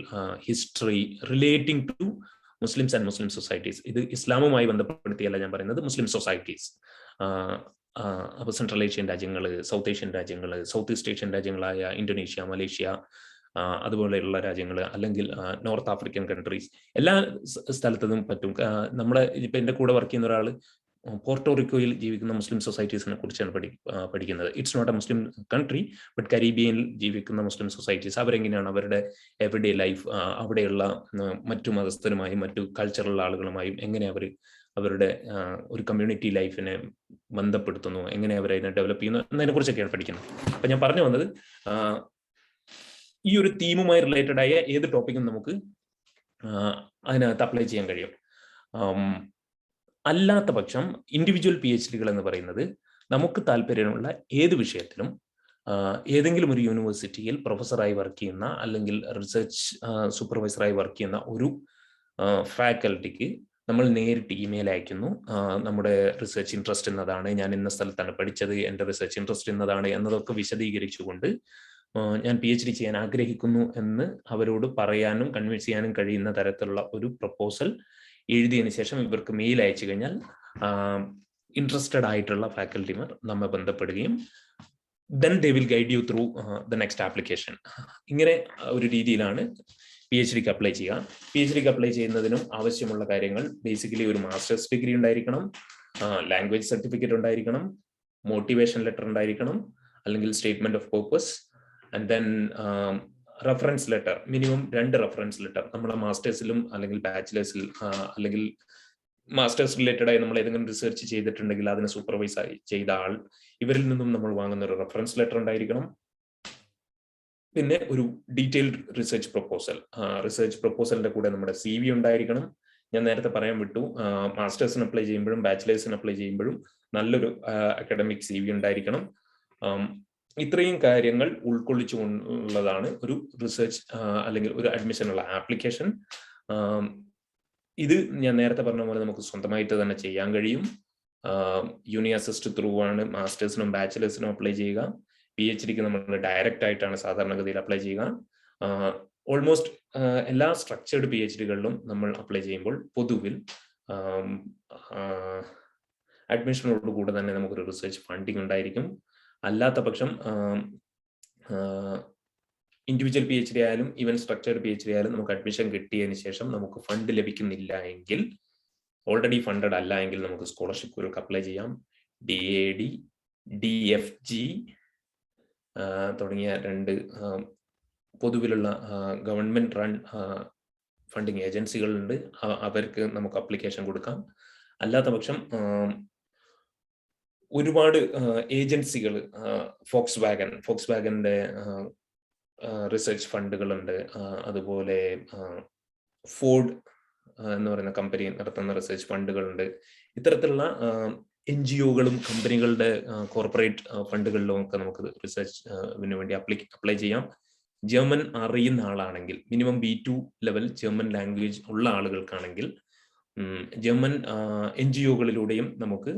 history relating to Muslims and Muslim societies. ഇത് ഇസ്ലാമുമായി ബന്ധപ്പെടുത്തിയല്ല ഞാൻ പറയുന്നത്, മുസ്ലിം സൊസൈറ്റീസ്. അപ്പോൾ സെൻട്രൽ ഏഷ്യൻ രാജ്യങ്ങൾ, സൗത്ത് ഏഷ്യൻ രാജ്യങ്ങൾ, സൗത്ത് ഈസ്റ്റ് ഏഷ്യൻ രാജ്യങ്ങളായ ഇന്തോനേഷ്യ, മലേഷ്യ, അതുപോലെയുള്ള രാജ്യങ്ങൾ, അല്ലെങ്കിൽ നോർത്ത് ആഫ്രിക്കൻ കൺട്രീസ്, എല്ലാ സ്ഥലത്തും പറ്റും. നമ്മുടെ ഇപ്പം എൻ്റെ കൂടെ വർക്ക് ചെയ്യുന്ന ഒരാൾ പോർട്ടോറിക്കോയിൽ ജീവിക്കുന്ന മുസ്ലിം സൊസൈറ്റീസിനെ കുറിച്ചാണ് പഠിക്കുന്നത്. It's not a Muslim country, but കരീബിയനിൽ ജീവിക്കുന്ന മുസ്ലിം സൊസൈറ്റീസ്, അവരെങ്ങനെയാണ് അവരുടെ എവരിഡേ ലൈഫ്, അവിടെയുള്ള മറ്റു മതസ്ഥരുമായും മറ്റു കൾച്ചറൽ ആളുകളുമായും എങ്ങനെ അവരുടെ ഒരു കമ്മ്യൂണിറ്റി ലൈഫിനെ ബന്ധപ്പെടുത്തുന്നു, എങ്ങനെ അവരതിനെ ഡെവലപ്പ് ചെയ്യുന്നു എന്നതിനെ കുറിച്ചൊക്കെയാണ് പഠിക്കുന്നത്. അപ്പം ഞാൻ പറഞ്ഞു വന്നത്, ഈ ഒരു തീമുമായി റിലേറ്റഡ് ആയ ഏത് ടോപ്പിക്കും നമുക്ക് അതിനകത്ത് അപ്ലൈ ചെയ്യാൻ കഴിയും. അല്ലാത്ത പക്ഷം ഇൻഡിവിജ്വൽ PhDകൾ എന്ന് പറയുന്നത് നമുക്ക് താല്പര്യമുള്ള ഏത് വിഷയത്തിലും ഏതെങ്കിലും ഒരു യൂണിവേഴ്സിറ്റിയിൽ പ്രൊഫസറായി വർക്ക് ചെയ്യുന്ന അല്ലെങ്കിൽ റിസർച്ച് സൂപ്പർവൈസറായി വർക്ക് ചെയ്യുന്ന ഒരു ഫാക്കൽറ്റിക്ക് നമ്മൾ നേരിട്ട് ഇമെയിൽ അയക്കുന്നു. നമ്മുടെ റിസർച്ച് ഇൻട്രസ്റ്റ് എന്നതാണ്, ഞാൻ ഇന്ന സ്ഥലത്താണ് പഠിച്ചത്, എൻ്റെ റിസർച്ച് ഇൻട്രസ്റ്റ് എന്നതാണ് എന്നതൊക്കെ വിശദീകരിച്ചുകൊണ്ട് ഞാൻ PhD ചെയ്യാൻ ആഗ്രഹിക്കുന്നു എന്ന് അവരോട് പറയാനും കൺവിൻസ് ചെയ്യാനും കഴിയുന്ന തരത്തിലുള്ള ഒരു പ്രൊപ്പോസൽ എഴുതിയതിനു ശേഷം ഇവർക്ക് മെയിൽ അയച്ചു കഴിഞ്ഞാൽ ഇൻട്രസ്റ്റഡ് ആയിട്ടുള്ള ഫാക്കൽറ്റിമാർ നമ്മെ ബന്ധപ്പെടുകയും then they will guide you through the next application. ഇങ്ങനെ ഒരു രീതിയിലാണ് PhDക്ക് അപ്ലൈ ചെയ്യുക. PhDക്ക് അപ്ലൈ ചെയ്യുന്നതിനും ആവശ്യമുള്ള കാര്യങ്ങൾ ബേസിക്കലി ഒരു മാസ്റ്റേഴ്സ് ഡിഗ്രി ഉണ്ടായിരിക്കണം, ലാംഗ്വേജ് സർട്ടിഫിക്കറ്റ് ഉണ്ടായിരിക്കണം, മോട്ടിവേഷൻ ലെറ്റർ ഉണ്ടായിരിക്കണം, അല്ലെങ്കിൽ statement of purpose, and then reference letter, minimum 2 reference letter. നമ്മുടെ മാസ്റ്റേഴ്സിലും അല്ലെങ്കിൽ ബാച്ചിലേഴ്സിൽ അല്ലെങ്കിൽ മാസ്റ്റേഴ്സ് റിലേറ്റഡ് ആയി നമ്മൾ ഏതെങ്കിലും റിസർച്ച് ചെയ്തിട്ടുണ്ടെങ്കിൽ അതിനെ സൂപ്പർവൈസ് ചെയ്ത ആൾ, ഇവരിൽ നിന്നും നമ്മൾ വാങ്ങുന്ന ഒരു റെഫറൻസ് ലെറ്റർ ഉണ്ടായിരിക്കണം. പിന്നെ ഒരു ഡീറ്റെയിൽഡ് റിസർച്ച് പ്രൊപ്പോസലിന്റെ കൂടെ നമ്മുടെ CV ഉണ്ടായിരിക്കണം. ഞാൻ നേരത്തെ പറയാൻ വിട്ടു, മാസ്റ്റേഴ്സിന് അപ്ലൈ ചെയ്യുമ്പോഴും ബാച്ചിലേഴ്സിന് അപ്ലൈ ചെയ്യുമ്പോഴും നല്ലൊരു അക്കാഡമിക് CV ഉണ്ടായിരിക്കണം. ഇത്രയും കാര്യങ്ങൾ ഉൾക്കൊള്ളിച്ചുകൊണ്ടുള്ളതാണ് ഒരു റിസർച്ച് അല്ലെങ്കിൽ ഒരു അഡ്മിഷനുള്ള ആപ്ലിക്കേഷൻ. ഇത് ഞാൻ നേരത്തെ പറഞ്ഞ പോലെ നമുക്ക് സ്വന്തമായിട്ട് തന്നെ ചെയ്യാൻ കഴിയും. യൂണി അസിസ്റ്റ് ത്രൂ ആണ് മാസ്റ്റേഴ്സിനും ബാച്ചിലേഴ്സിനും അപ്ലൈ ചെയ്യുക. PhDക്ക് നമ്മൾ ഡയറക്റ്റ് ആയിട്ടാണ് സാധാരണഗതിയിൽ അപ്ലൈ ചെയ്യുക. ഓൾമോസ്റ്റ് എല്ലാ സ്ട്രക്ചേർഡ് PhDകളിലും നമ്മൾ അപ്ലൈ ചെയ്യുമ്പോൾ പൊതുവിൽ അഡ്മിഷനോട് കൂടെ തന്നെ നമുക്കൊരു റിസർച്ച് ഫണ്ടിങ് ഉണ്ടായിരിക്കും. അല്ലാത്ത പക്ഷം ഇൻഡിവിജ്വൽ PhD ആയാലും ഈവൻ സ്ട്രക്ചേർഡ് PhD ആയാലും നമുക്ക് അഡ്മിഷൻ കിട്ടിയതിന് ശേഷം നമുക്ക് ഫണ്ട് ലഭിക്കുന്നില്ല എങ്കിൽ, ഓൾറെഡി ഫണ്ടഡ് അല്ല എങ്കിൽ, നമുക്ക് സ്കോളർഷിപ്പുകൾക്ക് അപ്ലൈ ചെയ്യാം. DAD, DFG തുടങ്ങിയ 2 പൊതുവിലുള്ള ഗവൺമെന്റ് റൺ ഫണ്ടിങ് ഏജൻസികളുണ്ട്. അവർക്ക് നമുക്ക് അപ്ലിക്കേഷൻ കൊടുക്കാം. അല്ലാത്ത പക്ഷം ഒരുപാട് ഏജൻസികൾ, ഫോക്സ്വാഗന്റെ റിസർച്ച് ഫണ്ടുകളുണ്ട്. അതുപോലെ ഫോർഡ് എന്ന് പറയുന്ന കമ്പനി നടത്തുന്ന റിസർച്ച് ഫണ്ടുകളുണ്ട്. ഇത്തരത്തിലുള്ള NGOകളും കമ്പനികളുടെ കോർപ്പറേറ്റ് ഫണ്ടുകളിലും ഒക്കെ നമുക്ക് റിസർച്ചിന് വേണ്ടി അപ്ലൈ ചെയ്യാം. ജർമ്മൻ അറിയുന്ന ആളാണെങ്കിൽ, minimum B2 level German language ഉള്ള ആളുകൾക്കാണെങ്കിൽ ജർമ്മൻ NGOകളിലൂടെയും നമുക്ക്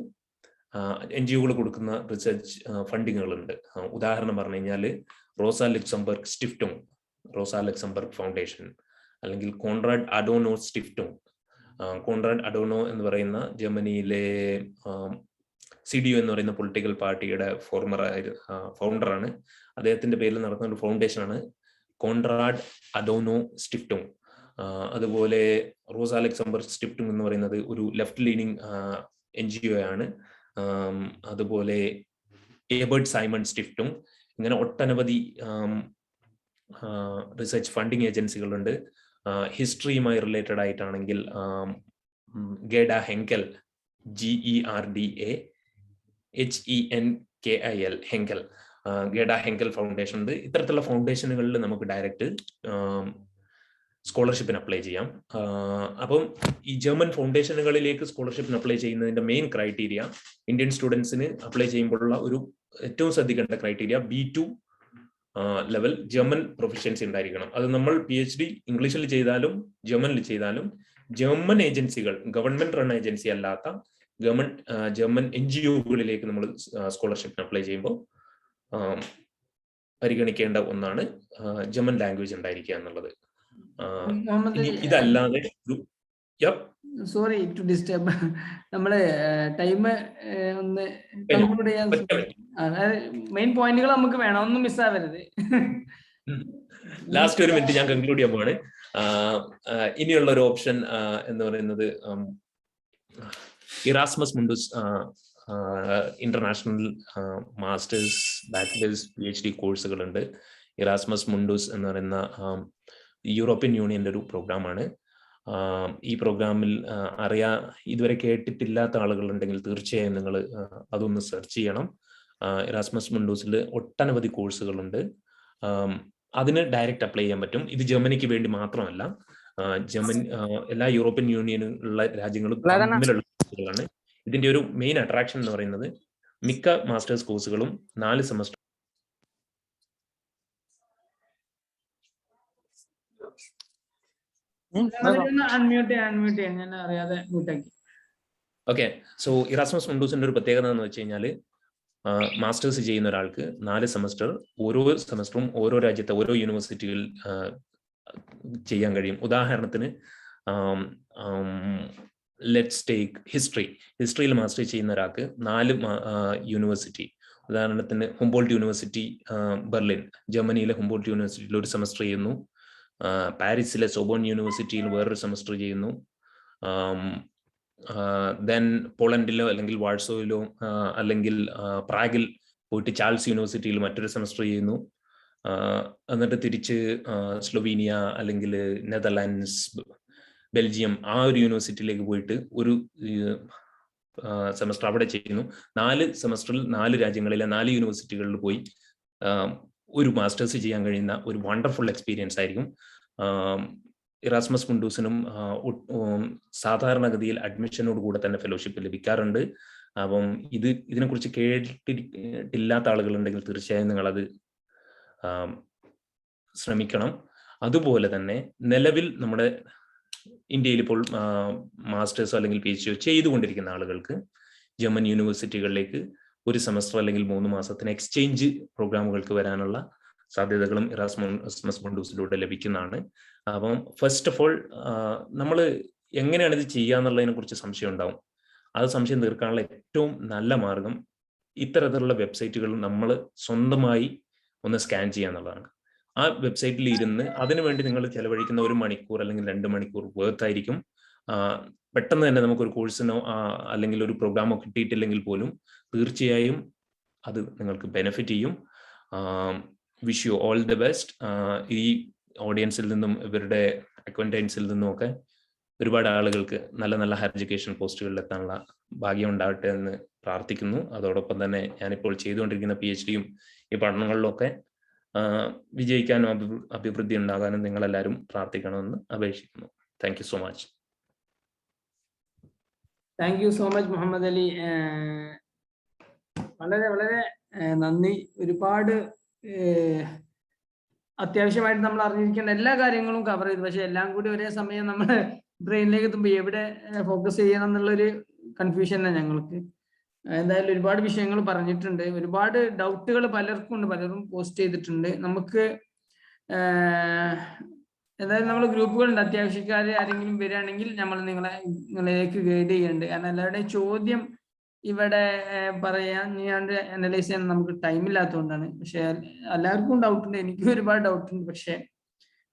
NGOകൾ കൊടുക്കുന്ന റിസർച്ച് ഫണ്ടിങ്ങുകളുണ്ട്. ഉദാഹരണം പറഞ്ഞു കഴിഞ്ഞാൽ റോസ ലക്സംബർഗ് സ്റ്റിഫ്റ്റും, റോസ ലക്സംബർഗ് ഫൗണ്ടേഷൻ, അല്ലെങ്കിൽ കോൺറാഡ് അഡോനോ സ്റ്റിഫ്റ്റും. കോൺറാഡ് അഡോനോ എന്ന് പറയുന്ന ജർമ്മനിയിലെ CDU എന്ന് പറയുന്ന പൊളിറ്റിക്കൽ പാർട്ടിയുടെ ഫൗണ്ടറാണ്. അദ്ദേഹത്തിന്റെ പേരിൽ നടത്തുന്ന ഒരു ഫൗണ്ടേഷനാണ് കോൺറാഡ് അഡോനോ സ്റ്റിഫ്റ്റും. അതുപോലെ റോസ ലക്സംബർഗ് സ്റ്റിഫ്റ്റും എന്ന് പറയുന്നത് ഒരു ലെഫ്റ്റ് ലീനിങ് NGO ആണ്. അതുപോലെ ഏബർട്ട് സൈമൺ സ്റ്റിഫ്റ്റും. ഇങ്ങനെ ഒട്ടനവധി റിസർച്ച് ഫണ്ടിങ് ഏജൻസികളുണ്ട്. ഹിസ്റ്ററിയുമായി റിലേറ്റഡ് ആയിട്ടാണെങ്കിൽ ഗേഡ ഹെങ്കൽ, GERDA HENKIL, ഹെങ്കൽ, ഗേഡ ഹെങ്കൽ ഫൗണ്ടേഷൻ ഉണ്ട്. ഇത്തരത്തിലുള്ള ഫൗണ്ടേഷനുകളിൽ നമുക്ക് ഡയറക്റ്റ് സ്കോളർഷിപ്പിന് അപ്ലൈ ചെയ്യാം. അപ്പം ഈ ജർമ്മൻ ഫൗണ്ടേഷനുകളിലേക്ക് സ്കോളർഷിപ്പിന് അപ്ലൈ ചെയ്യുന്നതിന്റെ മെയിൻ ക്രൈറ്റീരിയ, ഇന്ത്യൻ സ്റ്റുഡൻസിന് അപ്ലൈ ചെയ്യുമ്പോഴുള്ള ഒരു ഏറ്റവും ശ്രദ്ധിക്കേണ്ട criteria B2 level German proficiency ഉണ്ടായിരിക്കണം. അത് നമ്മൾ PhD ഇംഗ്ലീഷിൽ ചെയ്താലും ജർമ്മനിൽ ചെയ്താലും ജർമ്മൻ ഏജൻസികൾ, ഗവൺമെന്റ് റൺ ഏജൻസി അല്ലാത്ത ജർമ്മൻ NGOകളിലേക്ക് നമ്മൾ സ്കോളർഷിപ്പിന് അപ്ലൈ ചെയ്യുമ്പോൾ പരിഗണിക്കേണ്ട ഒന്നാണ് ജർമ്മൻ ലാംഗ്വേജ് ഉണ്ടായിരിക്കുക എന്നുള്ളത്. ഇതല്ലാതെ സോറി ടു ഡിസ്റ്റർബ്, നമ്മള് ടൈം ഒന്ന് കൺക്ലൂഡ് ചെയ്യാൻ, മെയിൻ പോയിന്റുകൾ നമുക്ക് വേണം, ഒന്നും മിസ്സാവരുത്. ലാസ്റ്റ് ഒരു മിനിറ്റ് ഞാൻ കൺക്ലൂഡ് ചെയ്യാൻ പോവാണ്. ഇനിയുള്ള ഒരു ഓപ്ഷൻ എന്ന് പറയുന്നത് Erasmus Mundus international masters, bachelors, PhD കോഴ്സുകളുണ്ട്. ഇറാസ്മസ് മുണ്ടസ് എന്ന് പറയുന്ന യൂറോപ്യൻ യൂണിയന്റെ ഒരു പ്രോഗ്രാമാണ്. ഈ പ്രോഗ്രാമിൽ ഇതുവരെ കേട്ടിട്ടില്ലാത്ത ആളുകളുണ്ടെങ്കിൽ തീർച്ചയായും നിങ്ങൾ അതൊന്ന് സെർച്ച് ചെയ്യണം. ഇറാസ്മസ് മുണ്ടൂസിൽ ഒട്ടനവധി കോഴ്സുകളുണ്ട്. അതിന് ഡയറക്റ്റ് അപ്ലൈ ചെയ്യാൻ പറ്റും. ഇത് ജർമ്മനിക്ക് വേണ്ടി മാത്രമല്ല, എല്ലാ യൂറോപ്യൻ യൂണിയനുള്ള രാജ്യങ്ങളും തമ്മിലുള്ള കോഴ്സുകളാണ്. ഇതിന്റെ ഒരു മെയിൻ അട്രാക്ഷൻ എന്ന് പറയുന്നത് മിക്ക മാസ്റ്റേഴ്സ് കോഴ്സുകളും 4 സെമസ്റ്റർ ഓക്കെ. സോ ഇറാസ്മസ് മുണ്ടൂസിന്റെ ഒരു പ്രത്യേകത എന്ന് വെച്ച് കഴിഞ്ഞാൽ മാസ്റ്റേഴ്സ് ചെയ്യുന്ന ഒരാൾക്ക് 4 സെമസ്റ്റർ, ഓരോ സെമസ്റ്ററും ഓരോ രാജ്യത്തെ ഓരോ യൂണിവേഴ്സിറ്റിയിൽ ചെയ്യാൻ കഴിയും. ഉദാഹരണത്തിന് ലെറ്റ്സ് ടേക്ക് ഹിസ്റ്ററിയിൽ മാസ്റ്റർ ചെയ്യുന്ന ഒരാൾക്ക് 4 യൂണിവേഴ്സിറ്റി, ഉദാഹരണത്തിന് ഹുംബോൾട്ട് യൂണിവേഴ്സിറ്റി ബെർലിൻ, ജർമ്മനിയിലെ ഹുംബോൾട്ട് യൂണിവേഴ്സിറ്റിയിൽ ഒരു സെമസ്റ്റർ ചെയ്യുന്നു. പാരീസിലെ സോബോൺ യൂണിവേഴ്സിറ്റിയിൽ വേറൊരു സെമസ്റ്റർ ചെയ്യുന്നു. ദെൻ പോളണ്ടിലോ അല്ലെങ്കിൽ വാഴ്സോയിലോ അല്ലെങ്കിൽ പ്രാഗിൽ പോയിട്ട് ചാൾസ് യൂണിവേഴ്സിറ്റിയിൽ മറ്റൊരു സെമസ്റ്റർ ചെയ്യുന്നു. എന്നിട്ട് തിരിച്ച് സ്ലൊവീനിയ അല്ലെങ്കിൽ നെതർലാൻഡ്സ്, ബെൽജിയം ആ ഒരു യൂണിവേഴ്സിറ്റിയിലേക്ക് പോയിട്ട് ഒരു സെമസ്റ്റർ അവിടെ ചെയ്യുന്നു. 4 സെമസ്റ്ററിൽ 4 രാജ്യങ്ങളിലെ 4 യൂണിവേഴ്സിറ്റികളിൽ പോയി ഒരു മാസ്റ്റേഴ്സ് ചെയ്യാൻ കഴിയുന്ന ഒരു വണ്ടർഫുൾ എക്സ്പീരിയൻസ് ആയിരിക്കും. ഇറാസ്മസ് മുണ്ടൂസിനും സാധാരണഗതിയിൽ അഡ്മിഷനോട് കൂടെ തന്നെ ഫെലോഷിപ്പ് ലഭിക്കാറുണ്ട്. അപ്പം ഇതിനെക്കുറിച്ച് കേട്ടിട്ടില്ലാത്ത ആളുകളുണ്ടെങ്കിൽ തീർച്ചയായും നിങ്ങളത് ശ്രമിക്കണം. അതുപോലെ തന്നെ നിലവിൽ നമ്മുടെ ഇന്ത്യയിൽ ഇപ്പോൾ മാസ്റ്റേഴ്സോ അല്ലെങ്കിൽ PhD ചെയ്തുകൊണ്ടിരിക്കുന്ന ആളുകൾക്ക് ജർമ്മൻ യൂണിവേഴ്സിറ്റികളിലേക്ക് ഒരു സെമസ്റ്റർ അല്ലെങ്കിൽ 3 മാസത്തിന് എക്സ്ചേഞ്ച് പ്രോഗ്രാമുകൾക്ക് വരാനുള്ള സാധ്യതകളും ഇറാസ്മസ് മുണ്ടൂസിലൂടെ ലഭിക്കുന്നതാണ്. അപ്പം ഫസ്റ്റ് ഓഫ് ഓൾ നമ്മൾ എങ്ങനെയാണ് ഇത് ചെയ്യുക എന്നുള്ളതിനെ കുറിച്ച് സംശയം ഉണ്ടാവും. അത് സംശയം തീർക്കാനുള്ള ഏറ്റവും നല്ല മാർഗം ഇത്തരത്തിലുള്ള വെബ്സൈറ്റുകൾ നമ്മൾ സ്വന്തമായി ഒന്ന് സ്കാൻ ചെയ്യുക എന്നുള്ളതാണ്. ആ വെബ്സൈറ്റിൽ ഇരുന്ന് അതിനുവേണ്ടി നിങ്ങൾ ചെലവഴിക്കുന്ന 1 മണിക്കൂർ അല്ലെങ്കിൽ 2 മണിക്കൂർ വേർത്തായിരിക്കും. പെട്ടെന്ന് തന്നെ നമുക്കൊരു കോഴ്സിനോ അല്ലെങ്കിൽ ഒരു പ്രോഗ്രാമോ കിട്ടിയിട്ടില്ലെങ്കിൽ പോലും തീർച്ചയായും അത് നിങ്ങൾക്ക് ബെനിഫിറ്റ് ചെയ്യും. Wish you all the best. ഈ ഓഡിയൻസിൽ നിന്നും ഇവരുടെ അക്വന്റൻസിൽ നിന്നും ഒക്കെ ഒരുപാട് ആളുകൾക്ക് നല്ല നല്ല ഹയർ എഡ്യൂക്കേഷൻ പോസ്റ്റുകളിൽ എത്താനുള്ള ഭാഗ്യം ഉണ്ടാവട്ടെ എന്ന് പ്രാർത്ഥിക്കുന്നു. അതോടൊപ്പം തന്നെ ഞാനിപ്പോൾ ചെയ്തുകൊണ്ടിരിക്കുന്ന PhD-യും ഈ പഠനങ്ങളിലൊക്കെ വിജയിക്കാനും അഭിവൃദ്ധി ഉണ്ടാകാനും നിങ്ങളെല്ലാവരും പ്രാർത്ഥിക്കണമെന്ന് അപേക്ഷിക്കുന്നു. Thank you so much. Thank you so much Muhammad Ali. വളരെ വളരെ നന്ദി. ഒരുപാട് അത്യാവശ്യമായിട്ട് നമ്മൾ അറിഞ്ഞിരിക്കേണ്ട എല്ലാ കാര്യങ്ങളും കവർ ചെയ്തു. പക്ഷെ എല്ലാം കൂടി ഒരേ സമയം നമ്മൾ ബ്രെയിനിലേക്ക് എത്തുമ്പോൾ എവിടെ ഫോക്കസ് ചെയ്യണം എന്നുള്ളൊരു കൺഫ്യൂഷനാണ് ഞങ്ങൾക്ക്. എന്തായാലും ഒരുപാട് വിഷയങ്ങൾ പറഞ്ഞിട്ടുണ്ട്. ഒരുപാട് ഡൗട്ടുകൾ പലർക്കും ഉണ്ട്, പലരും പോസ്റ്റ് ചെയ്തിട്ടുണ്ട്. നമുക്ക് എന്തായാലും നമ്മൾ ഗ്രൂപ്പുകളുണ്ട്. അത്യാവശ്യക്കാർ ആരെങ്കിലും വരികയാണെങ്കിൽ നമ്മൾ നിങ്ങളിലേക്ക് ഗൈഡ് ചെയ്യുന്നുണ്ട്. കാരണം എല്ലാവരുടെയും ചോദ്യം ഇവിടെ പറയാൻ ഞാണ്ട് അനലൈസ് ചെയ്യാൻ നമുക്ക് ടൈം ഇല്ലാത്തതുകൊണ്ടാണ്. പക്ഷെ എല്ലാവർക്കും ഡൗട്ട് ഉണ്ട്, എനിക്കും ഒരുപാട് ഡൗട്ട് ഉണ്ട്. പക്ഷെ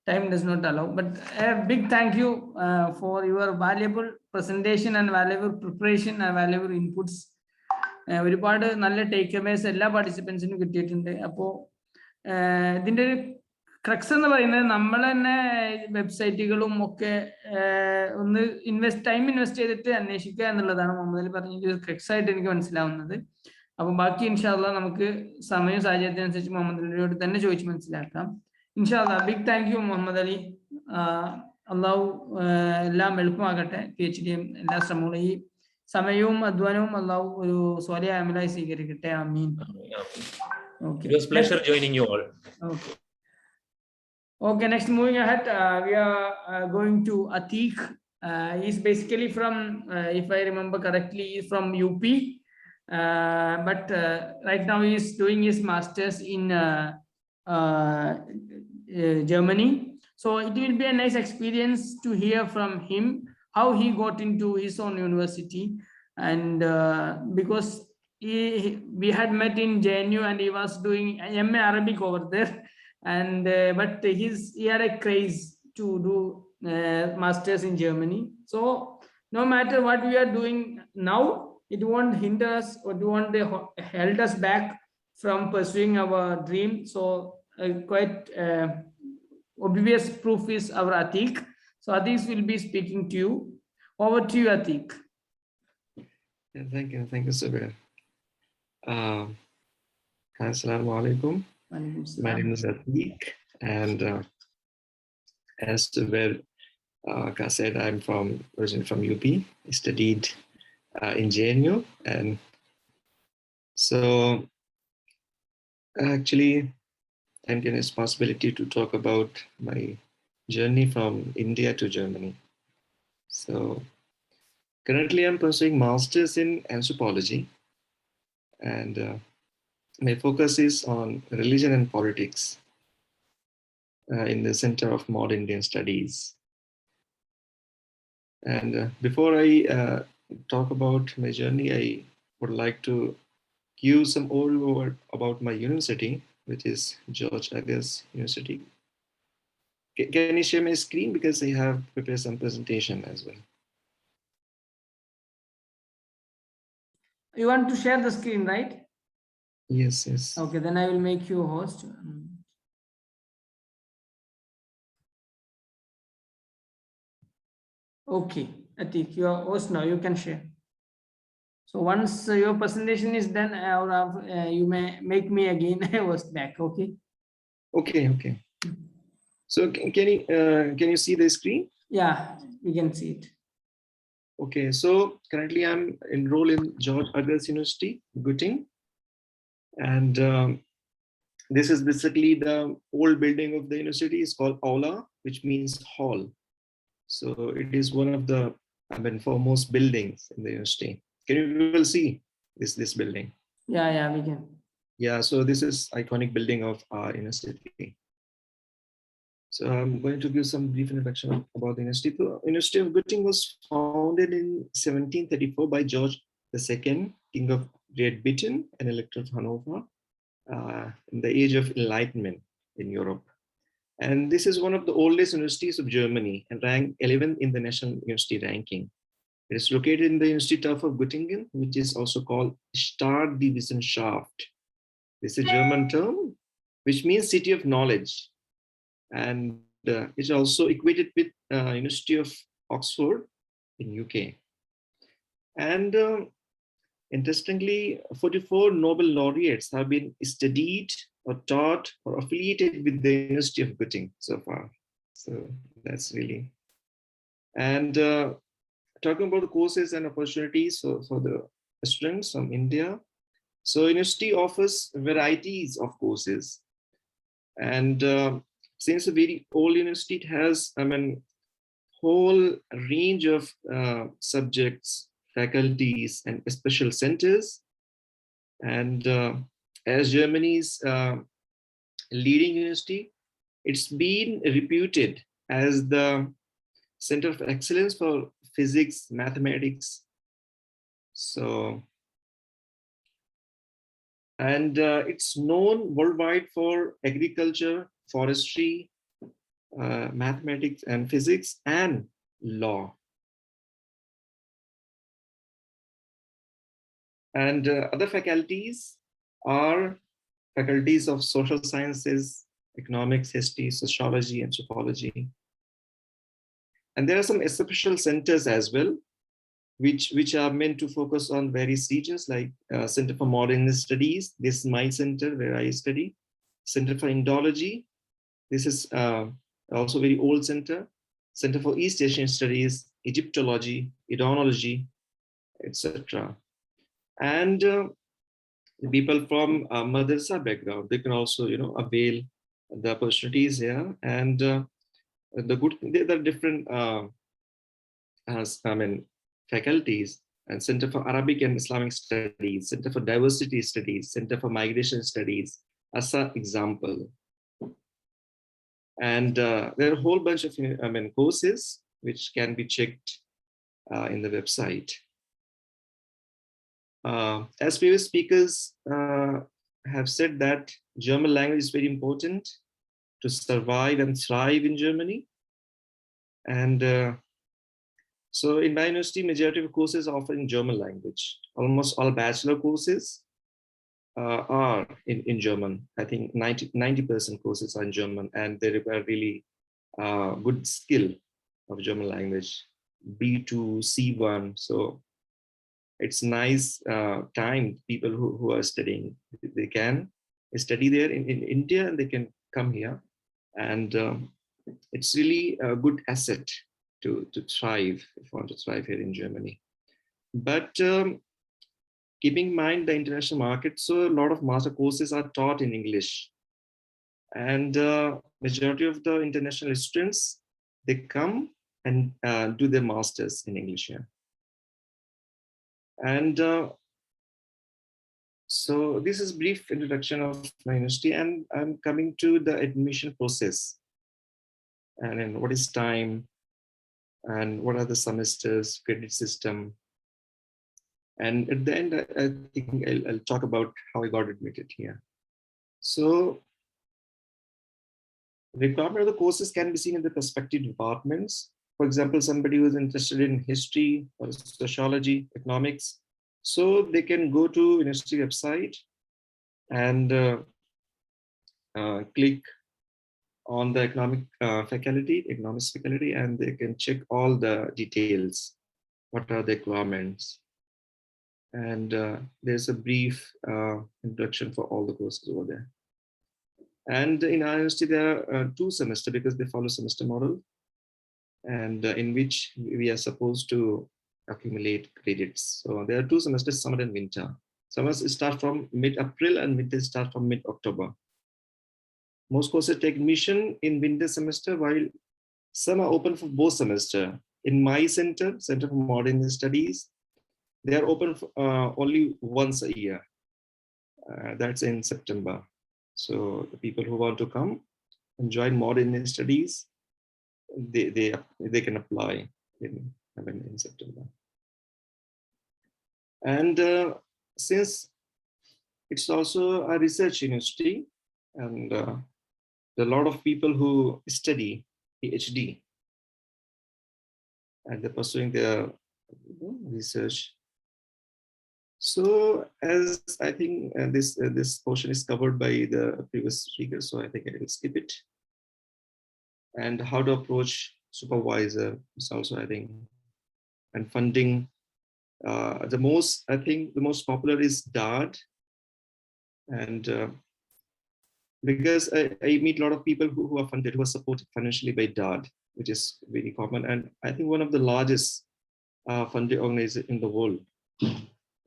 time does not allow. But a big thank you for your valuable presentation and valuable preparation and valuable inputs. ഒരുപാട് നല്ല ടേക്ക് അവേസ് എല്ലാ പാർട്ടിസിപ്പൻസിനും കിട്ടിയിട്ടുണ്ട്. അപ്പോൾ ഇതിൻ്റെ ഒരു ക്രക്സ് എന്ന് പറയുന്നത് നമ്മൾ തന്നെ വെബ്സൈറ്റുകളും ഒക്കെ ഒന്ന് ടൈം ഇൻവെസ്റ്റ് ചെയ്തിട്ട് അന്വേഷിക്കുക എന്നുള്ളതാണ് മുഹമ്മദ് അലി പറഞ്ഞ ഒരു ക്രക്സ് ആയിട്ട് എനിക്ക് മനസ്സിലാവുന്നത്. അപ്പം ബാക്കി ഇൻഷാ അല്ലാഹ് നമുക്ക് സമയം സാഹചര്യത്തിനനുസരിച്ച് മുഹമ്മദ് അലിയോട് തന്നെ ചോദിച്ച് മനസ്സിലാക്കാം. ഇൻഷാ അല്ലാഹ്. Big thank you Muhammad Ali. അള്ളാഹു എല്ലാം എളുപ്പമാകട്ടെ. PhD-യും എല്ലാ ശ്രമങ്ങളും ഈ സമയവും അധ്വാനവും അള്ളാഹു ഒരു സ്വാലിഹ് അമലായി സ്വീകരിക്കട്ടെ. ആമീൻ. It was pleasure joining you all. Okay, next moving ahead, we are going to Atiq. He's basically from, if I remember correctly, he's from UP. But right now he's doing his master's in Germany. So it will be a nice experience to hear from him how he got into his own university. And because we had met in JNU and he was doing MA Arabic over there. And but he had a craze to do masters in Germany. So no matter what we are doing now, it won't hinder us or it won't hold us back from pursuing our dream. So quite obvious proof is our Atiq. So Atiq will be speaking to you. Over to you, Atiq. Yeah, thank you, Sabir. Assalamu alaikum. My name is Atiq, and as Sabir said, I'm originally from UP. I studied in JNU, and so actually I'm given a responsibility to talk about my journey from India to Germany. So currently I'm pursuing masters in anthropology, and my focus is on religion and politics in the Center of Modern Indian Studies. And before I talk about my journey, I would like to give some overview about my university, which is George August University. Can you share my screen, because I have prepared some presentation as well. You want to share the screen, right? Yes. Okay, then I will make you a host. Okay, Atiq, you are host now. You can share. So once your presentation is done, you may make me again a host back. Okay. Okay, okay. So can you see the screen? Yeah, we can see it. Okay, so currently I'm enrolled in George August University, Göttingen, and this is basically the old building of the university. It's called Aula, which means hall. So it is one of the foremost buildings in the university. Can you well see this building? Yeah, we can. Yeah, so this is iconic building of our university. So I'm going to give some brief introduction about the university. The University of Göttingen was founded in 1734 by George II, King of Great Britain and Elector of Hanover, in the age of Enlightenment in Europe. And this is one of the oldest universities of Germany and ranked 11th in the national university ranking. It is located in the University Turf of Göttingen, which is also called Stadtwissenschaft. This is a German term, which means city of knowledge. And it's also equated with University of Oxford in UK. And interestingly, 44 Nobel laureates have been studied or taught or affiliated with the University of Göttingen so far. So that's really. And talking about the courses and opportunities for the students from India. So university offers varieties of courses. And since a very old university, it has, whole range of subjects, faculties, and special centers. And as Germany's leading university, it's been reputed as the center of excellence for physics, mathematics. So, and it's known worldwide for agriculture, forestry, mathematics and physics, and law. And other faculties are faculties of social sciences, economics, history, sociology, anthropology. And there are some special centers as well, which are meant to focus on various regions, like Center for Modern Studies. This is my center where I study. Center for Indology. This is also very old center. Center for East Asian Studies, Egyptology, Idanology, etc. And people from madrasa background, they can also, avail the opportunities here. And the good, there are different faculties, and Center for Arabic and Islamic Studies, Center for Diversity Studies, Center for Migration Studies, as an example. And there are a whole bunch of courses which can be checked in the website. As previous speakers have said, that German language is very important to survive and thrive in Germany. And so in my university, majority of courses are offered in German language. Almost all bachelor courses are in German. I think 90% courses are in German, and they require really good skill of German language, B2, C1. So it's nice time. People who are studying, they can study there in India, and they can come here. And it's really a good asset to thrive, if you want to thrive here in Germany. But keeping in mind the international market, so a lot of master courses are taught in English. And majority of the international students, they come and do their masters in English here. And so this is brief introduction of my university, and I'm coming to the admission process. And then what is time, and what are the semesters, credit system. And at the end, I think I'll talk about how I got admitted here. So requirement of the courses can be seen in the respective departments. For example, somebody who is interested in history or sociology, economics, so they can go to university website and click on the economics faculty, and they can check all the details. What are the requirements? And there's a brief introduction for all the courses over there. And in our university, there are 2 semesters because they follow semester model, and in which we are supposed to accumulate credits. So there are 2 semesters, summer and winter. Summers start from mid-April and winter start from mid-October. Most courses take admission in winter semester, while some are open for both semester. In my Center for Modern Studies, they are open for, only once a year. That's in September. So the people who want to come and join modern studies, they can apply in September. And since it's also a research university, and there are a lot of people who study PhD and they're pursuing their research. So as I think this portion is covered by the previous speaker, so I think I will skip it. And how to approach supervisor is also, I think, and funding. The most popular is DARD, and because I meet a lot of people who are funded, who are supported financially by DARD, which is very common, and I think one of the largest funding organizations in the world.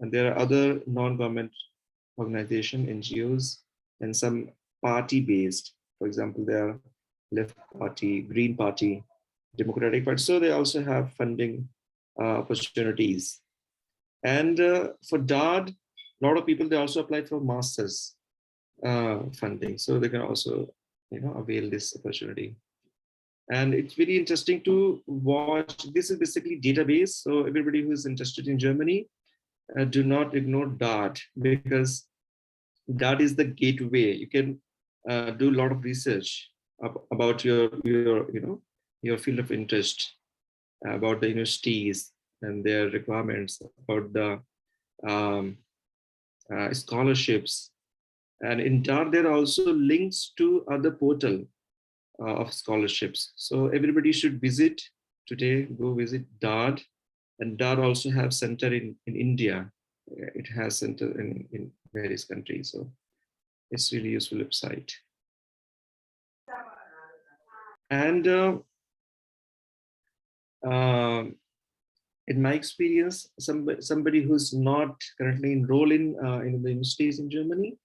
And there are other non-government organizations, NGOs, and some party-based. For example, there are Left Party, Green Party, Democratic Party. So they also have funding opportunities. And for DARD, a lot of people, they also apply for master's funding. So they can also, avail this opportunity. And it's very interesting to watch. This is basically database. So everybody who is interested in Germany, do not ignore DARD, because DARD is the gateway. You can do a lot of research about your field of interest, about the universities and their requirements, about the scholarships. And in DARD, there are also links to other portal of scholarships. So everybody should visit today, go visit DARD. And DARD also have center in India. It has center in various countries. So it's really useful website. And in my experience, somebody who's not currently enrolled in the universities in Germany,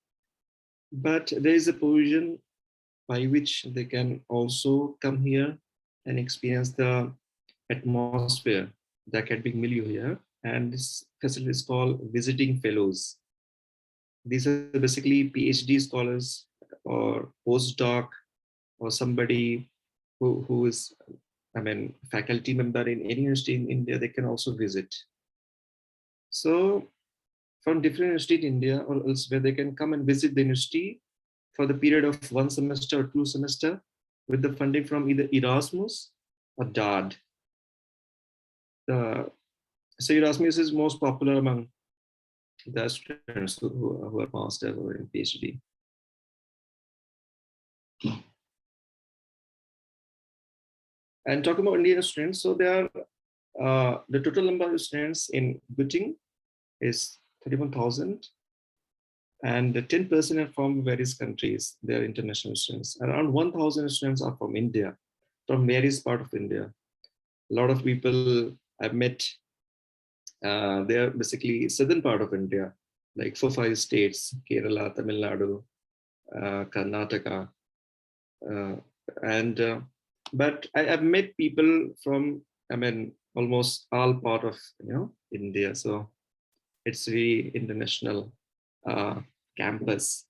but there is a provision by which they can also come here and experience the atmosphere, the academic milieu here. And this facility is called visiting fellows. These are basically PhD scholars or postdoc or somebody who is, faculty member in any university in India. They can also visit. So from different university in India or elsewhere, they can come and visit the university for the period of 1 semester or 2 semester with the funding from either Erasmus or DARD. So Erasmus is most popular among the students who are masters or in PhD. And talking about Indian students, so there are the total number of students in Göttingen is 31,000, and 10% are from various countries. They are international students. Around 1,000 students are from India, from various parts of India. A lot of people I've met, they are basically southern part of India, like 4-5 states: Kerala, Tamil Nadu, Karnataka, but I have met people from, almost all part of India. So it's really international campus.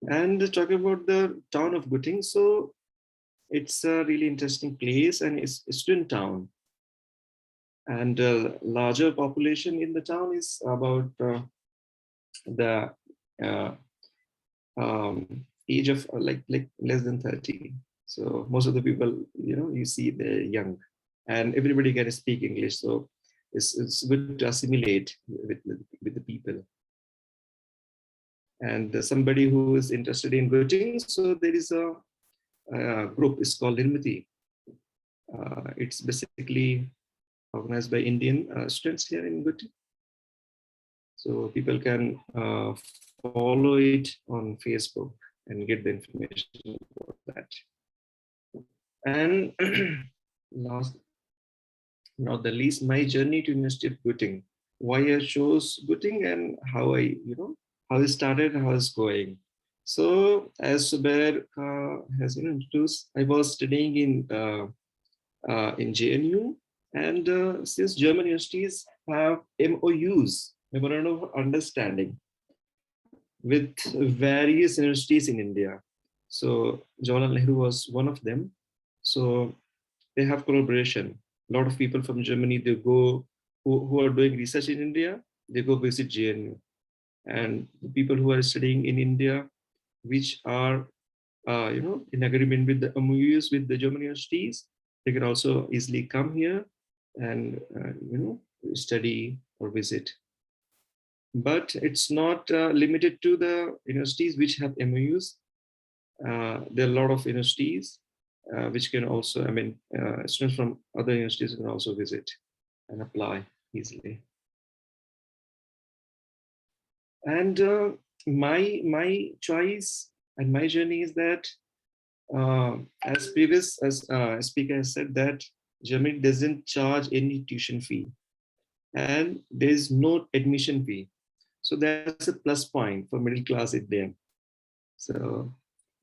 And talking about the town of Göttingen, so it's a really interesting place, and it's a student town. And the larger population in the town is about the age of like less than 30. So most of the people, you see they're young, and everybody can speak English. So it's good to assimilate with the people. And somebody who is interested in Göttingen, so there is a group. It's called Nirmiti. It's basically organized by Indian students here in Göttingen. So people can follow it on Facebook and get the information about that. And last, not the least, my journey to University of Göttingen. Why I chose Göttingen and how how it started, how it's going. So as Subair has introduced, I was studying in JNU, and since German universities have MOUs, Memorandum of Understanding, with various universities in India. So Jawaharlal Nehru was one of them. So they have collaboration. A lot of people from Germany, they go, who are doing research in India, they go visit JNU. And the people who are studying in India, which are in agreement with the MOUs with the German universities, they can also easily come here and study or visit. But it's not limited to the universities which have MOUs. There are a lot of universities which can also, students from other universities can also visit and apply easily. And my choice and my journey is that, as speaker has said, that Germany doesn't charge any tuition fee, and there is no admission fee. So that's a plus point for middle class Indian. So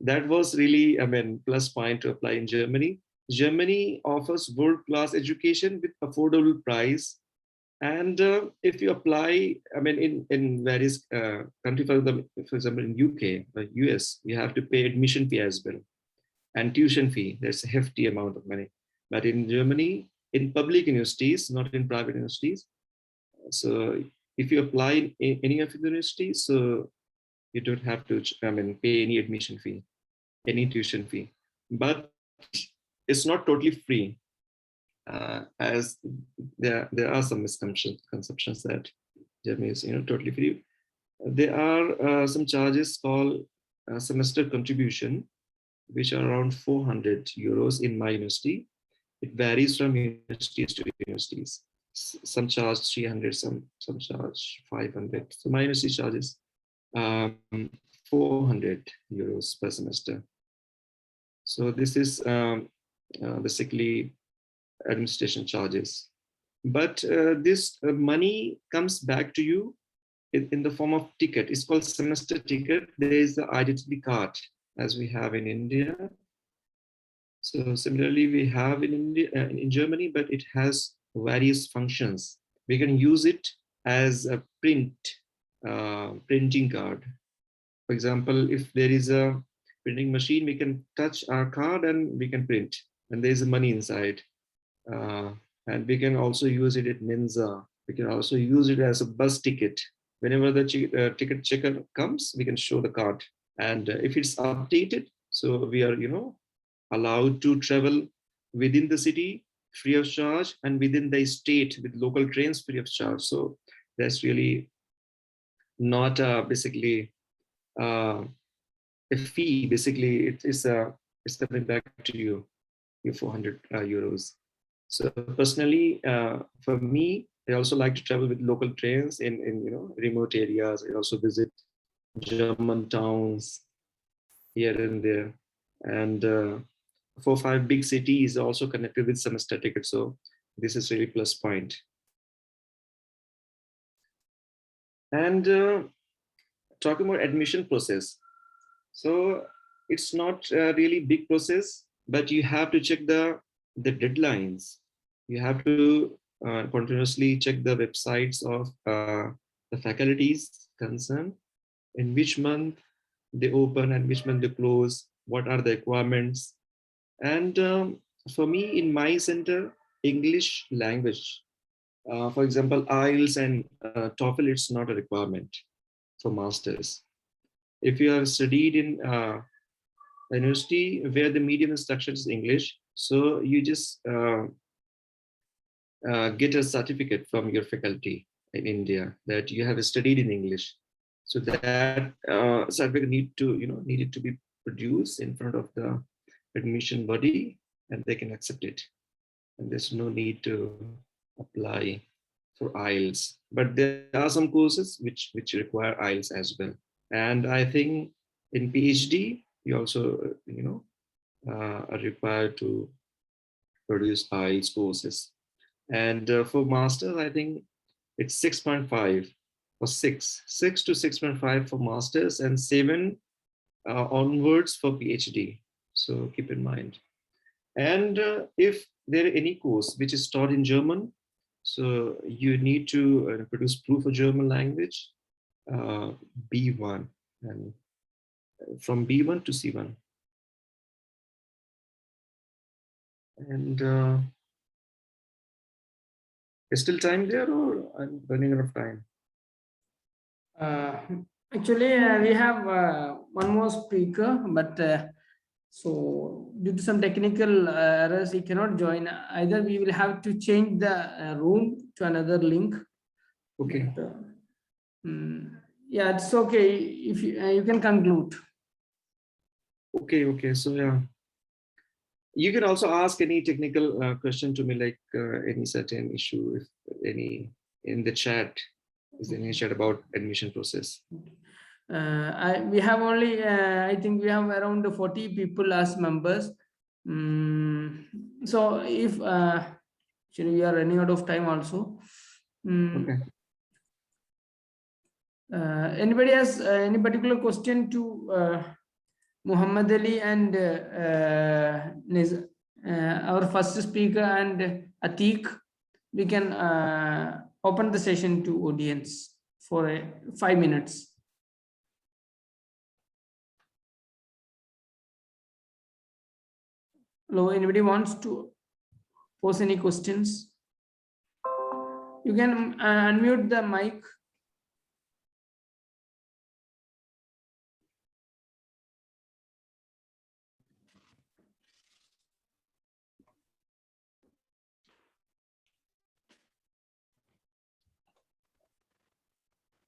that was really, plus point to apply in Germany. Germany offers world-class education with affordable price. And if you apply, in various countries, for example, in UK or US, you have to pay admission fee as well, and tuition fee. There's a hefty amount of money. But in Germany, in public universities, not in private universities, so if you apply in any of the universities, so you don't have to pay any admission fee, any tuition fee. But it's not totally free, as there are some misconceptions that Germany is totally free. There are some charges called semester contribution, which are around 400 euros in my university. It varies from universities to universities. Some charge 300, some charge 500. So my university charges 400 euros per semester. So this is basically administration charges. But this money comes back to you in the form of ticket. It's called semester ticket. There is the identity card, as we have in India. So similarly, we have in India, in Germany, but it has various functions. We can use it as a printing card. For example, if there is a printing machine, we can touch our card and we can print, and there is money inside. And we can also use it at Mensa. We can also use it as a bus ticket. Whenever the ticket checker comes, we can show the card. And if it's updated, so we are, allowed to travel within the city free of charge, and within the state with local trains free of charge. So that's really not basically a fee. Basically, it's coming back to you, your 400 euros. So personally, for me, I also like to travel with local trains in remote areas. I also visit German towns here and there, and 4 or 5 big cities also connected with semester tickets. So this is really plus point. And talking about admission process, so it's not a really big process, but you have to check the deadlines. You have to continuously check the websites of the faculties concerned, in which month they open and which month they close, what are the requirements. And for me, in my center, English language, for example, IELTS and TOEFL, it's not a requirement for masters. If you have studied in a university where the medium instruction is English, so you just get a certificate from your faculty in India that you have studied in English. So that certificate needed to be produced in front of the admission body, and they can accept it. And there's no need to apply for IELTS. But there are some courses which require IELTS as well. And I think in PhD, you also, are required to produce IELTS courses. And for masters, I think it's 6.5 or 6 to 6.5 for masters and 7 onwards for PhD. So keep in mind. And if there are any course which is taught in German, so you need to produce proof of German language, B1, and from B1 to C1. And is still time there, or I'm running out of time? Actually, we have one more speaker, but so due to some technical errors, he cannot join. Either we will have to change the room to another link. Okay. But, yeah, it's okay. If you can conclude. Okay. So yeah, you can also ask any technical question to me, like any certain issue, if any in the chat. Is there any chat about admission process? We have only, I think we have around 40 people as members. So if actually we are running out of time also. Okay. Anybody has any particular question to Muhammad Ali and our first speaker and Atiq? We can open the session to audience for 5 minutes. Hello, anybody wants to pose any questions? You can unmute the mic.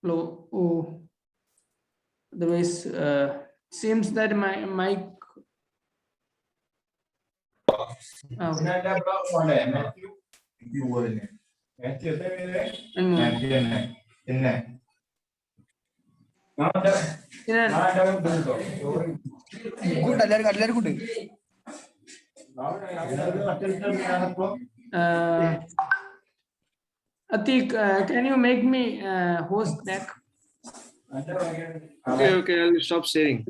Hello. Oh, otherwise, seems that my mic. Atiq, can you make me host back? Okay, I'll stop sharing.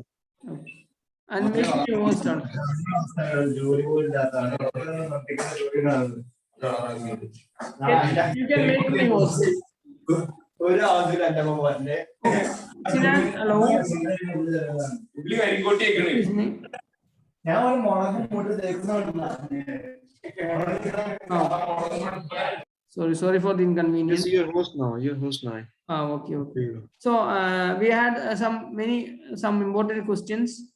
And make me host on. You can make me host. Sinan, hello. Excuse me. Sorry for the inconvenience. Yes, you're host now. Okay. So we had some important questions.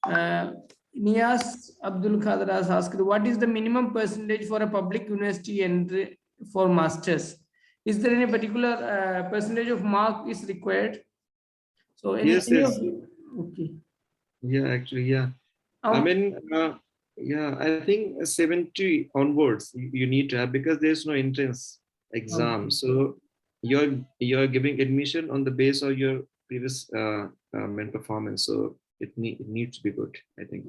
Nias Abdul Khadir has asked, what is the minimum percentage for a public university entry for masters? Is there any particular percentage of mark is required? So Yes. Okay. Yeah, actually, yeah. I mean, yeah, I think 70 onwards you need to have, because there's no entrance exam. Okay. So you're giving admission on the base of your previous performance. So it needs to be good, I think.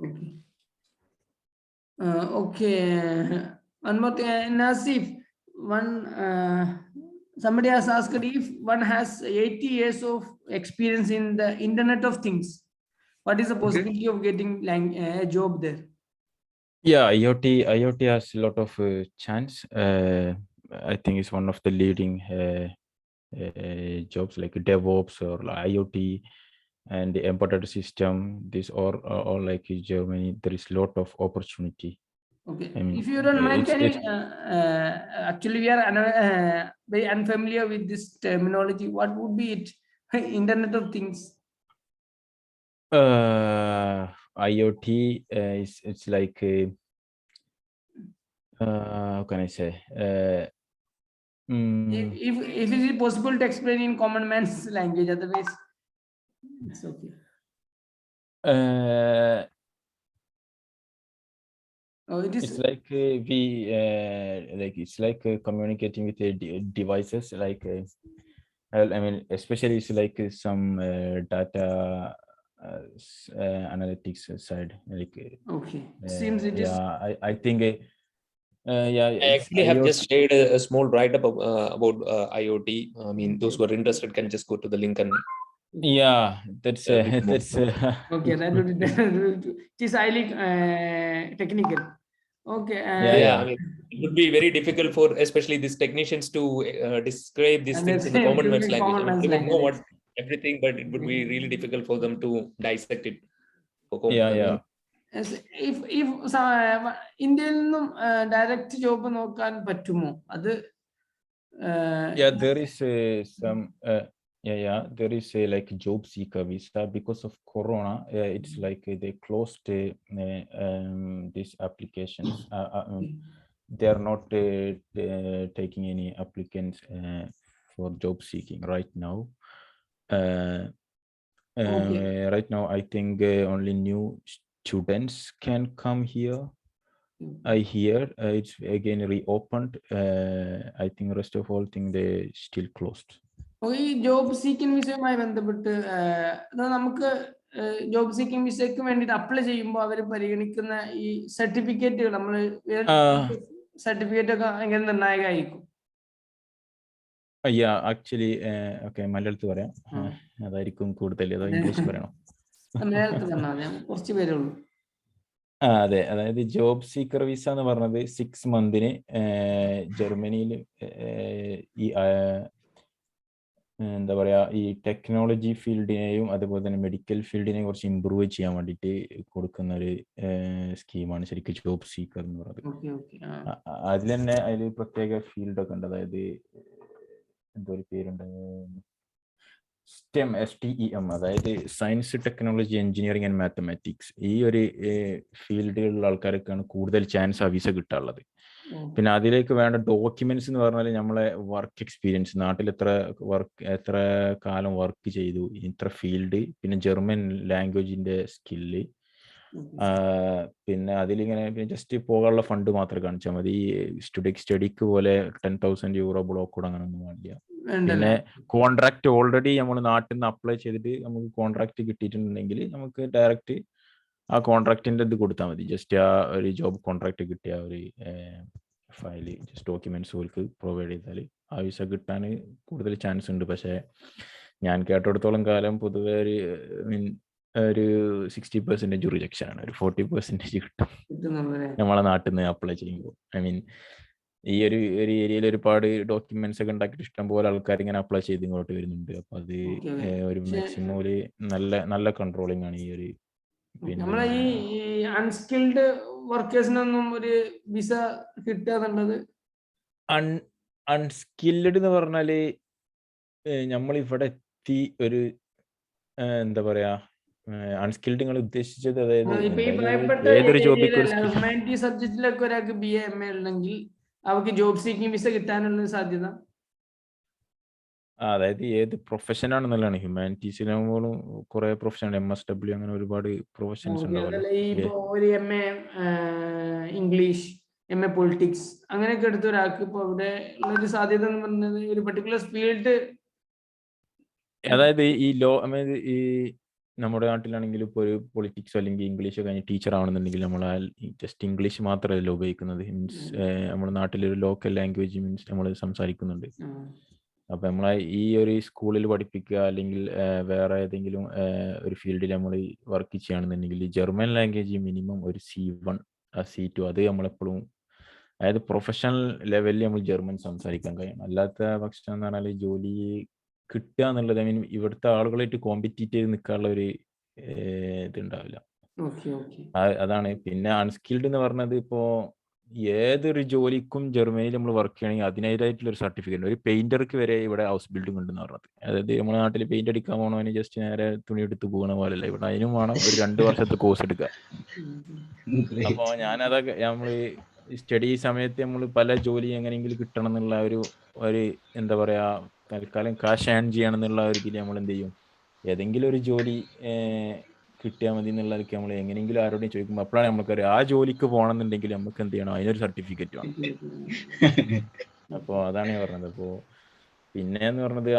Okay. One more thing, Nasif. Somebody has asked if one has 80 years of experience in the Internet of Things, what is the possibility of getting a job there? Yeah, IoT has a lot of chance. I think it's one of the leading jobs like DevOps or IoT and the embedded system. These are all like in Germany. There is a lot of opportunity. Okay. I mean, if you don't mind, can you actually we are very unfamiliar with this terminology. What would be it? Internet of Things. IoT it's like how can I say? If it is possible to explain in common man's language, otherwise it's okay. It's like it's like communicating with devices like I mean, especially it's like some data analytics side. Like, Okay, seems it is. yeah, I think, yeah, I it's actually have IoT. just shared a small write-up about IoT. I mean, those who are interested can just go to the link and Yeah, that's read more. that's Okay, that would be it is highly technical. Okay. Yeah, Yeah, I mean, it would be very difficult for especially these technicians to describe these And things that's in the common man's language. common I mean, man's they would know what language. everything, but it would be really difficult for them to dissect it. yeah. Yes, if ഇന്ത്യയിൽ നിന്നും direct job നോക്കാൻ പറ്റുമോ അത്? Yeah, there is some there is a like job seeker visa because of corona. It's like they closed these applications. They are not taking any applicants for job seeking right now. Right now, I think only new students can come here. I hear it's again reopened. I think rest of all thing they still closed. ഈ job seeking വിസയുമായി ബന്ധപ്പെട്ട് നമുക്ക് job seeking വിസയ്ക്ക് വേണ്ടിയിട്ട് apply ചെയ്യുമ്പോൾ അവർ പരിഗണിക്കുന്ന ഈ സർട്ടിഫിക്കറ്റുകൾ നമ്മൾ സർട്ടിഫിക്കറ്റ് ഒക്കെ ഭയങ്കര നിർണായകമായിരിക്കും. Yeah, actually, okay, മലയാളത്തിൽ പറയാം. അതായിരിക്കും കൂടുതൽ. അതോ ഇംഗ്ലീഷ് പറയണോ? മലയാളത്തിൽ പറഞ്ഞാൽ ഞാൻ കുറച്ച് പേരേ ഉള്ളൂ. അതെ, അതായത് ജോബ് സീക്കർ വിസ എന്ന് പറഞ്ഞത് 6 മന്തിന് ജർമ്മനിയിൽ ഈ എന്താ പറയാ ഈ ടെക്നോളജി ഫീൽഡിനെയും അതുപോലെ തന്നെ മെഡിക്കൽ ഫീൽഡിനെയും കുറച്ച് ഇമ്പ്രൂവ് ചെയ്യാൻ വേണ്ടിയിട്ട് കൊടുക്കുന്ന ഒരു സ്കീമാണ് ശരിക്കും ജോബ് സീക്കർ എന്ന് പറയുന്നത്. അതിൽ തന്നെ അതിൽ പ്രത്യേക ഫീൽഡൊക്കെ ഉണ്ട്. അതായത് എന്തോ ഒരു പേരുണ്ട്, STEM, STEM, അതായത് science, technology, engineering and mathematics. ഈ ഒരു ഫീൽഡിലുള്ള ആൾക്കാർക്കാണ് കൂടുതൽ ചാൻസ് ആ വിസ കിട്ടാനുള്ളത്. പിന്നെ അതിലേക്ക് വേണ്ട ഡോക്യുമെന്റ്സ് എന്ന് പറഞ്ഞാൽ നമ്മളെ വർക്ക് എക്സ്പീരിയൻസ്, നാട്ടിൽ എത്ര കാലം വർക്ക് ചെയ്തു, ഇത്ര ഫീൽഡ്, പിന്നെ ജർമ്മൻ ലാംഗ്വേജിന്റെ സ്കില്ല്, പിന്നെ അതിലിങ്ങനെ ജസ്റ്റ് പോകാനുള്ള ഫണ്ട് മാത്രം കാണിച്ചാൽ മതി. സ്റ്റഡിക്ക് പോലെ 10,000 euro ബ്ലോക്ക് കൂടെ അങ്ങനെ ഒന്നും വേണ്ടില്ല. പിന്നെ കോൺട്രാക്ട് ഓൾറെഡി നമ്മൾ നാട്ടിൽ നിന്ന് അപ്ലൈ ചെയ്തിട്ട് നമുക്ക് കോൺട്രാക്ട് കിട്ടിയിട്ടുണ്ടെങ്കിൽ നമുക്ക് ഡയറക്റ്റ് ആ കോൺട്രാക്ടിന്റെ ഇത് കൊടുത്താൽ മതി. ജസ്റ്റ് ആ ഒരു ജോബ് കോൺട്രാക്ട് കിട്ടിയ ഒരു ഫയല് ജസ്റ്റ് ഡോക്യുമെന്റ്സ് അവർക്ക് പ്രൊവൈഡ് ചെയ്താൽ ആ വിസ കിട്ടാൻ കൂടുതൽ ചാൻസ് ഉണ്ട്. പക്ഷേ ഞാൻ കേട്ടിടത്തോളം കാലം പൊതുവെ ഒരു 60% റിജക്ഷൻ ആണ്, ഒരു 40% കിട്ടും നമ്മളെ നാട്ടിൽ നിന്ന് അപ്ലൈ ചെയ്യുമ്പോൾ. ഐ മീൻ ഈ ഒരു ഏരിയയിൽ ഒരുപാട് ഡോക്യുമെന്റ്സ് ഒക്കെ ഉണ്ടാക്കിയിട്ട് ഇഷ്ടം പോലെ ആൾക്കാർ ഇങ്ങനെ അപ്ലൈ ചെയ്ത് ഇങ്ങോട്ട് വരുന്നുണ്ട്. അപ്പൊ അത് ഒരു മാക്സിമം ഒരു നല്ല കൺട്രോളിംഗ് ആണ് ഈ ഒരു. നമ്മളെ ഈ അൺസ്കിൽഡ് വർക്കേഴ്സിനൊന്നും ഒരു വിസ കിട്ടുക എന്നുള്ളത്, അൺസ്കിൽഡ് എന്ന് പറഞ്ഞാല് നമ്മൾ ഇവിടെ എത്തി ഒരു എന്താ പറയാ അൺസ്കിൽഡ് നിങ്ങൾ ഉദ്ദേശിച്ചത് അതായത് ഏതൊരു ജോബിക്കും ഹ്യൂമാനിറ്റി സബ്ജക്റ്റിലൊക്കെ ഒരാൾക്ക് BA MA ഉണ്ടെങ്കിൽ അവർക്ക് ജോബ് സീക്കിംഗ് വിസ കിട്ടാനുള്ള സാധ്യത, അതായത് ഏത് പ്രൊഫഷൻ ആണെന്നുള്ളതാണ്. ഹ്യൂമാനിറ്റീസിലാകുമ്പോഴും കുറെ പ്രൊഫഷൻ, MSW അങ്ങനെ ഒരുപാട് പ്രൊഫഷൻസ് ഉണ്ടാവുമല്ലോ. ഇപ്പൊ ഒരു MA ഇംഗ്ലീഷ്, MA പൊളിറ്റിക്സ് അങ്ങനെയൊക്കെ എടുത്ത ഒരാൾക്ക് ഇപ്പൊ ഇവിടെ ഉള്ളൊരു സാധ്യത എന്ന് പറയുന്നത് ഒരു പെർട്ടിക്കുലർ ഫീൽഡ്, അതായത് ഈ നമ്മുടെ നാട്ടിലാണെങ്കിൽ ഇപ്പോൾ ഒരു പൊളിറ്റിക്സ് അല്ലെങ്കിൽ ഇംഗ്ലീഷ് കഴിഞ്ഞ് ടീച്ചർ ആവണമെന്നുണ്ടെങ്കിൽ നമ്മൾ ജസ്റ്റ് ഇംഗ്ലീഷ് മാത്രമല്ല ഉപയോഗിക്കുന്നത്. മീൻസ് നമ്മുടെ നാട്ടിലൊരു ലോക്കൽ ലാംഗ്വേജ് മീൻസ് നമ്മൾ സംസാരിക്കുന്നുണ്ട്. അപ്പൊ നമ്മളെ ഈ ഒരു സ്കൂളിൽ പഠിപ്പിക്കുക അല്ലെങ്കിൽ വേറെ ഏതെങ്കിലും ഒരു ഫീൽഡിൽ നമ്മൾ വർക്ക് ചെയ്യുകയാണെന്നുണ്ടെങ്കിൽ ജർമ്മൻ ലാംഗ്വേജ് മിനിമം ഒരു C1 C2 അത് നമ്മളെപ്പോഴും, അതായത് പ്രൊഫഷണൽ ലെവലിൽ നമ്മൾ ജർമ്മൻ സംസാരിക്കാൻ കഴിയണം. അല്ലാത്ത പക്ഷം എന്ന് പറഞ്ഞാൽ ജോലി കിട്ടുക എന്നുള്ളത് ഐ മീൻ ഇവിടുത്തെ ആളുകളായിട്ട് കോമ്പറ്റീറ്റ് ചെയ്ത് നിൽക്കാനുള്ള ഒരു ഇതുണ്ടാവില്ല. അതാണ്. പിന്നെ അൺസ്കിൽഡ് എന്ന് പറഞ്ഞത് ഇപ്പോ ഏതൊരു ജോലിക്കും ജർമ്മനിയിൽ നമ്മൾ വർക്ക് ചെയ്യണമെങ്കിൽ അതിനായിട്ടുള്ള ഒരു സർട്ടിഫിക്കറ്റ്. ഒരു പെയിന്റർക്ക് വരെ ഇവിടെ ഹൗസ് ബിൽഡിംഗ് ഉണ്ടെന്ന് പറഞ്ഞത്. അതായത് നമ്മുടെ നാട്ടിൽ പെയിന്റ് അടിക്കാൻ പോകണവന് ജസ്റ്റ് നേരെ തുണി എടുത്ത് പോകുന്ന പോലെയല്ല, ഇവിടെ അതിനും വേണം ഒരു 2 വർഷത്തെ കോഴ്സ് എടുക്കുക. അപ്പോൾ ഞാനതൊക്കെ നമ്മള് സ്റ്റഡി സമയത്ത് നമ്മൾ പല ജോലി എങ്ങനെയെങ്കിലും കിട്ടണം എന്നുള്ള ഒരു എന്താ പറയാ തൽക്കാലം കാശ് ഏൺ ചെയ്യണം എന്നുള്ള ഒരു ഇതിൽ നമ്മൾ എന്ത് ചെയ്യും, ഏതെങ്കിലും ഒരു ജോലി കിട്ടിയാൽ മതി എന്നുള്ളതൊക്കെ നമ്മൾ എങ്ങനെയെങ്കിലും ആരോടും ചോദിക്കുമ്പോൾ അപ്പോഴാണ് നമുക്കറിയാം ആ ജോലിക്ക് പോകണമെന്നുണ്ടെങ്കിൽ നമുക്ക് എന്ത് ചെയ്യണം, അതിനൊരു സർട്ടിഫിക്കറ്റ് വേണം. അപ്പോൾ അതാണ് ഞാൻ പറഞ്ഞത്. അപ്പോൾ പിന്നെയെന്ന് പറഞ്ഞത്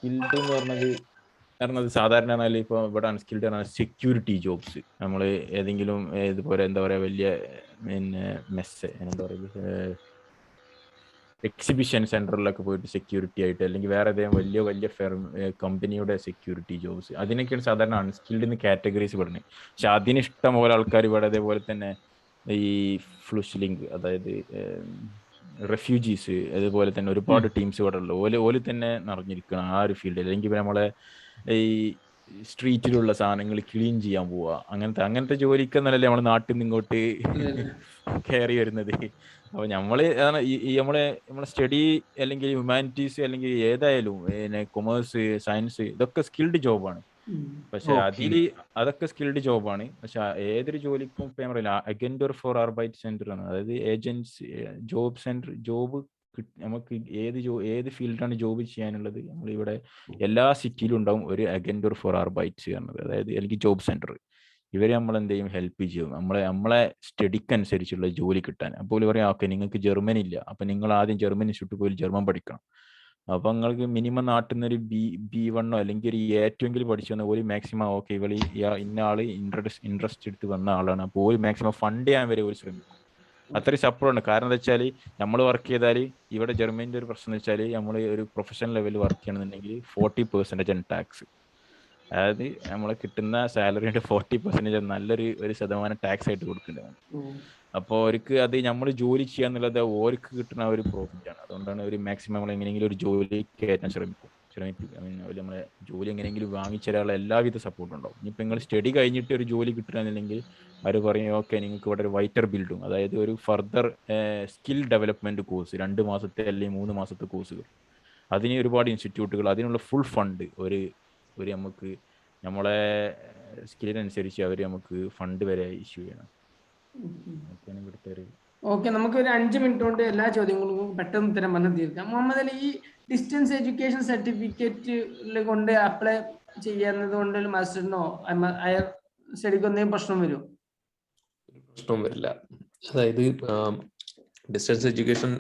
അൺസ്കിൽഡ് എന്ന് പറഞ്ഞത് സാധാരണ ഇപ്പോൾ ഇവിടെ അൺസ്കിൽഡ് പറഞ്ഞാൽ സെക്യൂരിറ്റി ജോബ്സ്. നമ്മൾ ഏതെങ്കിലും ഇതുപോലെ എന്താ പറയുക വലിയ പിന്നെ എന്താ പറയുക എക്സിബിഷൻ സെന്ററിലൊക്കെ പോയിട്ട് സെക്യൂരിറ്റി ആയിട്ട്, അല്ലെങ്കിൽ വേറെ ഏതെങ്കിലും വലിയ കമ്പനിയുടെ സെക്യൂരിറ്റി ജോബ്സ്, അതിനൊക്കെയാണ് സാധാരണ അൺസ്കിൽഡ് എന്ന് കാറ്റഗറീസ് പറഞ്ഞത്. പക്ഷെ അതിന് ഇഷ്ടം പോലെ ആൾക്കാർ ഇവിടെ അതേപോലെ തന്നെ ഈ ഫ്ലുഷ്ലിംഗ്, അതായത് റെഫ്യൂജീസ്, അതുപോലെ തന്നെ ഒരുപാട് ടീംസ് ഇവിടെ ഉള്ളു. ഓല് തന്നെ നിറഞ്ഞിരിക്കണം ആ ഒരു ഫീൽഡിൽ. അല്ലെങ്കിൽ നമ്മളെ ഈ സ്ട്രീറ്റിലുള്ള സാധനങ്ങൾ ക്ലീൻ ചെയ്യാൻ പോവുക, അങ്ങനത്തെ ജോലിക്കെന്നല്ലേ നമ്മുടെ നാട്ടിൽ നിന്ന് ഇങ്ങോട്ട് കയറി വരുന്നത്. അപ്പൊ നമ്മള് നമ്മളെ സ്റ്റഡി അല്ലെങ്കിൽ ഹ്യൂമാനിറ്റീസ് അല്ലെങ്കിൽ ഏതായാലും കൊമേഴ്സ്, സയൻസ്, ഇതൊക്കെ സ്കിൽഡ് ജോബാണ്. പക്ഷെ അതൊക്കെ സ്കിൽഡ് ജോബാണ്. പക്ഷെ ഏതൊരു ജോലിക്കും ഇപ്പൊ ഞാൻ പറയില്ല, അഗൻഡർ ഫോർ അർബൈറ്റ് സെന്റർ ആണ്. അതായത് ഏജൻസി ജോബ് സെന്റർ, ജോബ് നമുക്ക് ഏത് ഫീൽഡാണ് ജോബ് ചെയ്യാനുള്ളത്, നമ്മളിവിടെ എല്ലാ സിറ്റിയിലും ഉണ്ടാവും ഒരു അഗൻഡർ ഫോർ അർബൈറ്റ്സ് പറഞ്ഞത്, അതായത് അല്ലെങ്കിൽ ജോബ് സെന്റർ. ഇവര് നമ്മളെന്ത് ചെയ്യും, ഹെൽപ്പ് ചെയ്യും നമ്മളെ സ്റ്റഡിക്ക് അനുസരിച്ചുള്ള ജോലി കിട്ടാൻ. അപ്പോൾ പറയാം, ഓക്കെ നിങ്ങൾക്ക് ജർമ്മനി ഇല്ല, അപ്പൊ നിങ്ങൾ ആദ്യം ജർമ്മൻ ഇൻസ്റ്റിറ്റ്യൂട്ട് പോയി ജർമ്മൻ പഠിക്കണം. അപ്പൊ നിങ്ങൾക്ക് മിനിമം നാട്ടിൽ നിന്ന് ഒരു B1 അല്ലെങ്കിൽ ഒരു A2 പഠിച്ചു വന്ന ഒരു മാക്സിമം ഓക്കെ ഇവളി ഇന്ന ആള് ഇൻട്രസ്റ്റ് എടുത്ത് വന്ന ആളാണ്, അപ്പോൾ ഒരു മാക്സിമം ഫണ്ട് ചെയ്യാൻ വരെ ഒരു ശ്രമിക്കും. അത്രയും സപ്പോർട്ടുണ്ട്. കാരണം എന്താ വെച്ചാൽ നമ്മൾ വർക്ക് ചെയ്താൽ ഇവിടെ ജർമ്മനിന്റെ ഒരു പ്രശ്നം എന്ന് വെച്ചാൽ നമ്മൾ ഒരു പ്രൊഫഷണൽ ലെവലിൽ വർക്ക് ചെയ്യണമെന്നുണ്ടെങ്കിൽ 40% ടാക്സ്. അതായത് നമ്മളെ കിട്ടുന്ന സാലറിയുടെ 40% നല്ലൊരു ശതമാനം ടാക്സ് ആയിട്ട് കൊടുക്കേണ്ടതാണ്. അപ്പോൾ അവർക്ക് അത് നമ്മൾ ജോലി ചെയ്യാന്നുള്ളത് ഓർക്ക് കിട്ടുന്ന ഒരു പ്രോഫിറ്റ് ആണ്. അതുകൊണ്ടാണ് ഒരു മാക്സിമം നമ്മൾ എങ്ങനെയെങ്കിലും ഒരു ജോലി കയറ്റാൻ ശ്രമിക്കും. നമ്മളെ ജോലി എങ്ങനെയെങ്കിലും വാങ്ങിച്ചൊരാളെ എല്ലാവിധ സപ്പോർട്ടും ഉണ്ടാവും. ഇനിയിപ്പോൾ നിങ്ങൾ സ്റ്റഡി കഴിഞ്ഞിട്ട് ഒരു ജോലി കിട്ടുകയാണെന്നുണ്ടെങ്കിൽ അവർ പറയും, ഓക്കെ നിങ്ങൾക്ക് ഇവിടെ ഒരു വൈറ്റർ ബിൽഡും, അതായത് ഒരു ഫർദർ സ്കിൽ ഡെവലപ്മെന്റ് കോഴ്സ് 2 മാസത്തെ അല്ലെങ്കിൽ 3 മാസത്തെ കോഴ്സുകൾ, അതിന് ഒരുപാട് ഇൻസ്റ്റിറ്റ്യൂട്ടുകൾ, അതിനുള്ള ഫുൾ ഫണ്ട് ഒരു നമുക്ക് നമ്മളെ സ്കില്ലിനനുസരിച്ച് അവർ നമുക്ക് ഫണ്ട് വരെ ഇഷ്യൂ ചെയ്യണം. ഓക്കെ, നമുക്ക് ഒരു 5 മിനിറ്റ് കൊണ്ട് എല്ലാ ചോദ്യങ്ങൾക്കും പെട്ടെന്ന് ഉത്തരം പറഞ്ഞ് തീർക്കാം. മുഹമ്മദ് അലി, ഈ ഡിസ്റ്റൻസ് എഡ്യൂക്കേഷൻ സർട്ടിഫിക്കറ്റ് കൊണ്ട് അപ്ലൈ ചെയ്യുന്നത് കൊണ്ട് മാസ്റ്ററിനോ ഹയർ സ്റ്റഡിക്കോ എന്തെങ്കിലും പ്രശ്നം വരുമോ? പ്രശ്നം വരില്ല. അതായത് ഡിസ്റ്റൻസ് എഡ്യൂക്കേഷൻ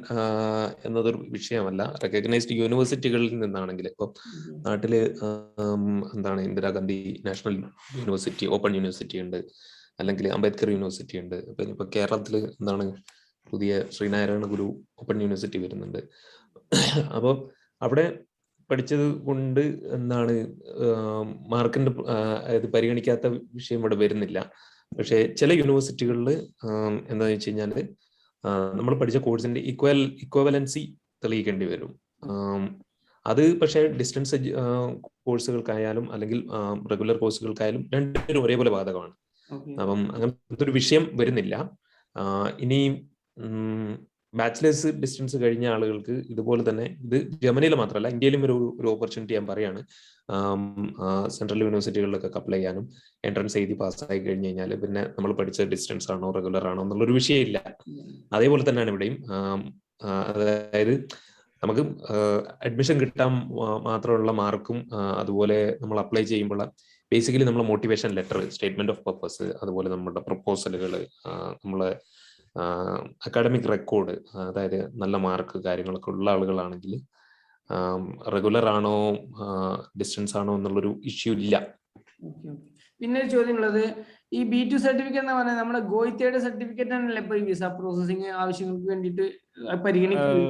എന്നതൊരു വിഷയമല്ല. റെക്കഗ്നൈസ്ഡ് യൂണിവേഴ്സിറ്റികളിൽ നിന്നാണെങ്കിൽ, ഇപ്പോൾ നാട്ടില് എന്താണ് Indira Gandhi national university, open university ഉണ്ട്, അല്ലെങ്കിൽ അംബേദ്കർ യൂണിവേഴ്സിറ്റി ഉണ്ട്. ഇപ്പൊ കേരളത്തിൽ എന്താണ് പുതിയ ശ്രീനാരായണ ഗുരു ഓപ്പൺ യൂണിവേഴ്സിറ്റി വരുന്നുണ്ട്. അപ്പോൾ അവിടെ പഠിച്ചത് കൊണ്ട് എന്താണ് മാർക്കിന്റെ അത് പരിഗണിക്കാത്ത വിഷയം ഇവിടെ വരുന്നില്ല. പക്ഷെ ചില യൂണിവേഴ്സിറ്റികളിൽ എന്താണെന്ന് വെച്ച് കഴിഞ്ഞാൽ നമ്മൾ പഠിച്ച കോഴ്സിന്റെ ഇക്വവലൻസി തെളിയിക്കേണ്ടി വരും. അത് പക്ഷേ ഡിസ്റ്റൻസ് കോഴ്സുകൾക്കായാലും അല്ലെങ്കിൽ റെഗുലർ കോഴ്സുകൾക്കായാലും രണ്ടിനും ഒരേപോലെ ബാധകമാണ്. അപ്പം അങ്ങനത്തെ ഒരു വിഷയം വരുന്നില്ല. ഇനി ബാച്ചിലേഴ്സ് ഡിസ്റ്റൻസ് കഴിഞ്ഞ ആളുകൾക്ക് ഇതുപോലെ തന്നെ, ഇത് ജർമ്മനിയിൽ മാത്രമല്ല ഇന്ത്യയിലും ഒരു ഓപ്പർച്യൂണിറ്റി ഞാൻ പറയാണ്. സെൻട്രൽ യൂണിവേഴ്സിറ്റികളിലൊക്കെ അപ്ലൈ ചെയ്യാനും എൻട്രൻസ് എഴുതി പാസ്സായി കഴിഞ്ഞ് കഴിഞ്ഞാൽ പിന്നെ നമ്മൾ പഠിച്ച ഡിസ്റ്റൻസ് ആണോ റെഗുലർ ആണോ എന്നുള്ളൊരു വിഷയമില്ല. അതേപോലെ തന്നെയാണ് ഇവിടെയും. അതായത് നമുക്ക് അഡ്മിഷൻ കിട്ടാൻ മാത്രമുള്ള മാർക്കും അതുപോലെ നമ്മൾ അപ്ലൈ ചെയ്യുമ്പോൾ ബേസിക്കലി നമ്മളെ motivation letter, statement of purpose, അതുപോലെ നമ്മുടെ പ്രപ്പോസലുകൾ, നമ്മളെ അക്കാഡമിക് റെക്കോർഡ്, അതായത് നല്ല മാർക്ക് കാര്യങ്ങളൊക്കെ ഉള്ള ആളുകളാണെങ്കിൽ റെഗുലർ ആണോ ഡിസ്റ്റൻസ് ആണോ എന്നുള്ളൊരു ഇഷ്യൂ ഇല്ല. പിന്നെ ഒരു ചോദ്യം ഉള്ളത്, ഈ B2 സർട്ടിഫിക്കറ്റ് എന്ന് പറഞ്ഞാൽ നമ്മുടെ ഗോയിത്തയുടെ സർട്ടിഫിക്കറ്റ് ആണല്ലേ ഇപ്പൊ ഈ വിസ പ്രോസസിങ് ആവശ്യങ്ങൾക്ക് വേണ്ടിയിട്ട് പരിഗണിക്കുന്നത്?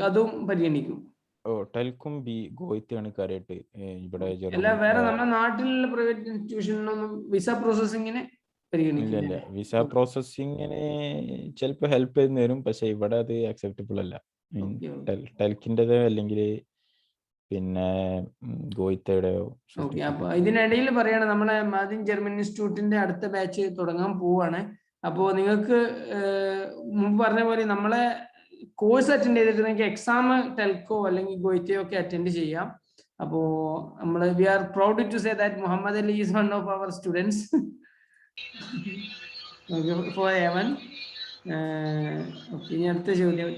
അതും പരിഗണിക്കും. ടെൽക്കും ഗോയിത്തയാണ് കാര്യമായിട്ട് ഇവിടെ. അല്ല, വേറെ നമ്മുടെ നാട്ടിലുള്ള പ്രൈവറ്റ് ഇൻസ്റ്റിറ്റ്യൂഷനിലൊന്നും വിസ പ്രോസസിങ്ങിന് പരിഗണിക്കില്ല. വിസ പ്രോസസിങ്ങിന് ചിലപ്പോൾ ഹെൽപ്പ് ചെയ്ത് തരും, പക്ഷെ ഇവിടെ അത് അക്സെപ്റ്റബിൾ അല്ല. ടെൽക്കിൻ്റെതോ അല്ലെങ്കിൽ പിന്നെ ഗോയിത്തയുടെയോ. അപ്പൊ ഇതിനിടയിൽ പറയാണ്, നമ്മുടെ മാദിൻ ജർമ്മൻ ഇൻസ്റ്റിറ്റ്യൂട്ടിന്റെ അടുത്ത ബാച്ച് തുടങ്ങാൻ പോവാണ്. അപ്പോൾ നിങ്ങൾക്ക് മുമ്പ് പറഞ്ഞ പോലെ നമ്മളെ കോഴ്സ് അറ്റൻഡ് ചെയ്തിട്ട് നിങ്ങൾക്ക് എക്സാം ടെൽക്കോ അല്ലെങ്കിൽ ഗോയിത്തയോ ഒക്കെ അറ്റൻഡ് ചെയ്യാം. അപ്പോ നമ്മൾ we are proud to say that Muhammad Ali is one of our students for A1. ഇനി അടുത്ത ചോദ്യം,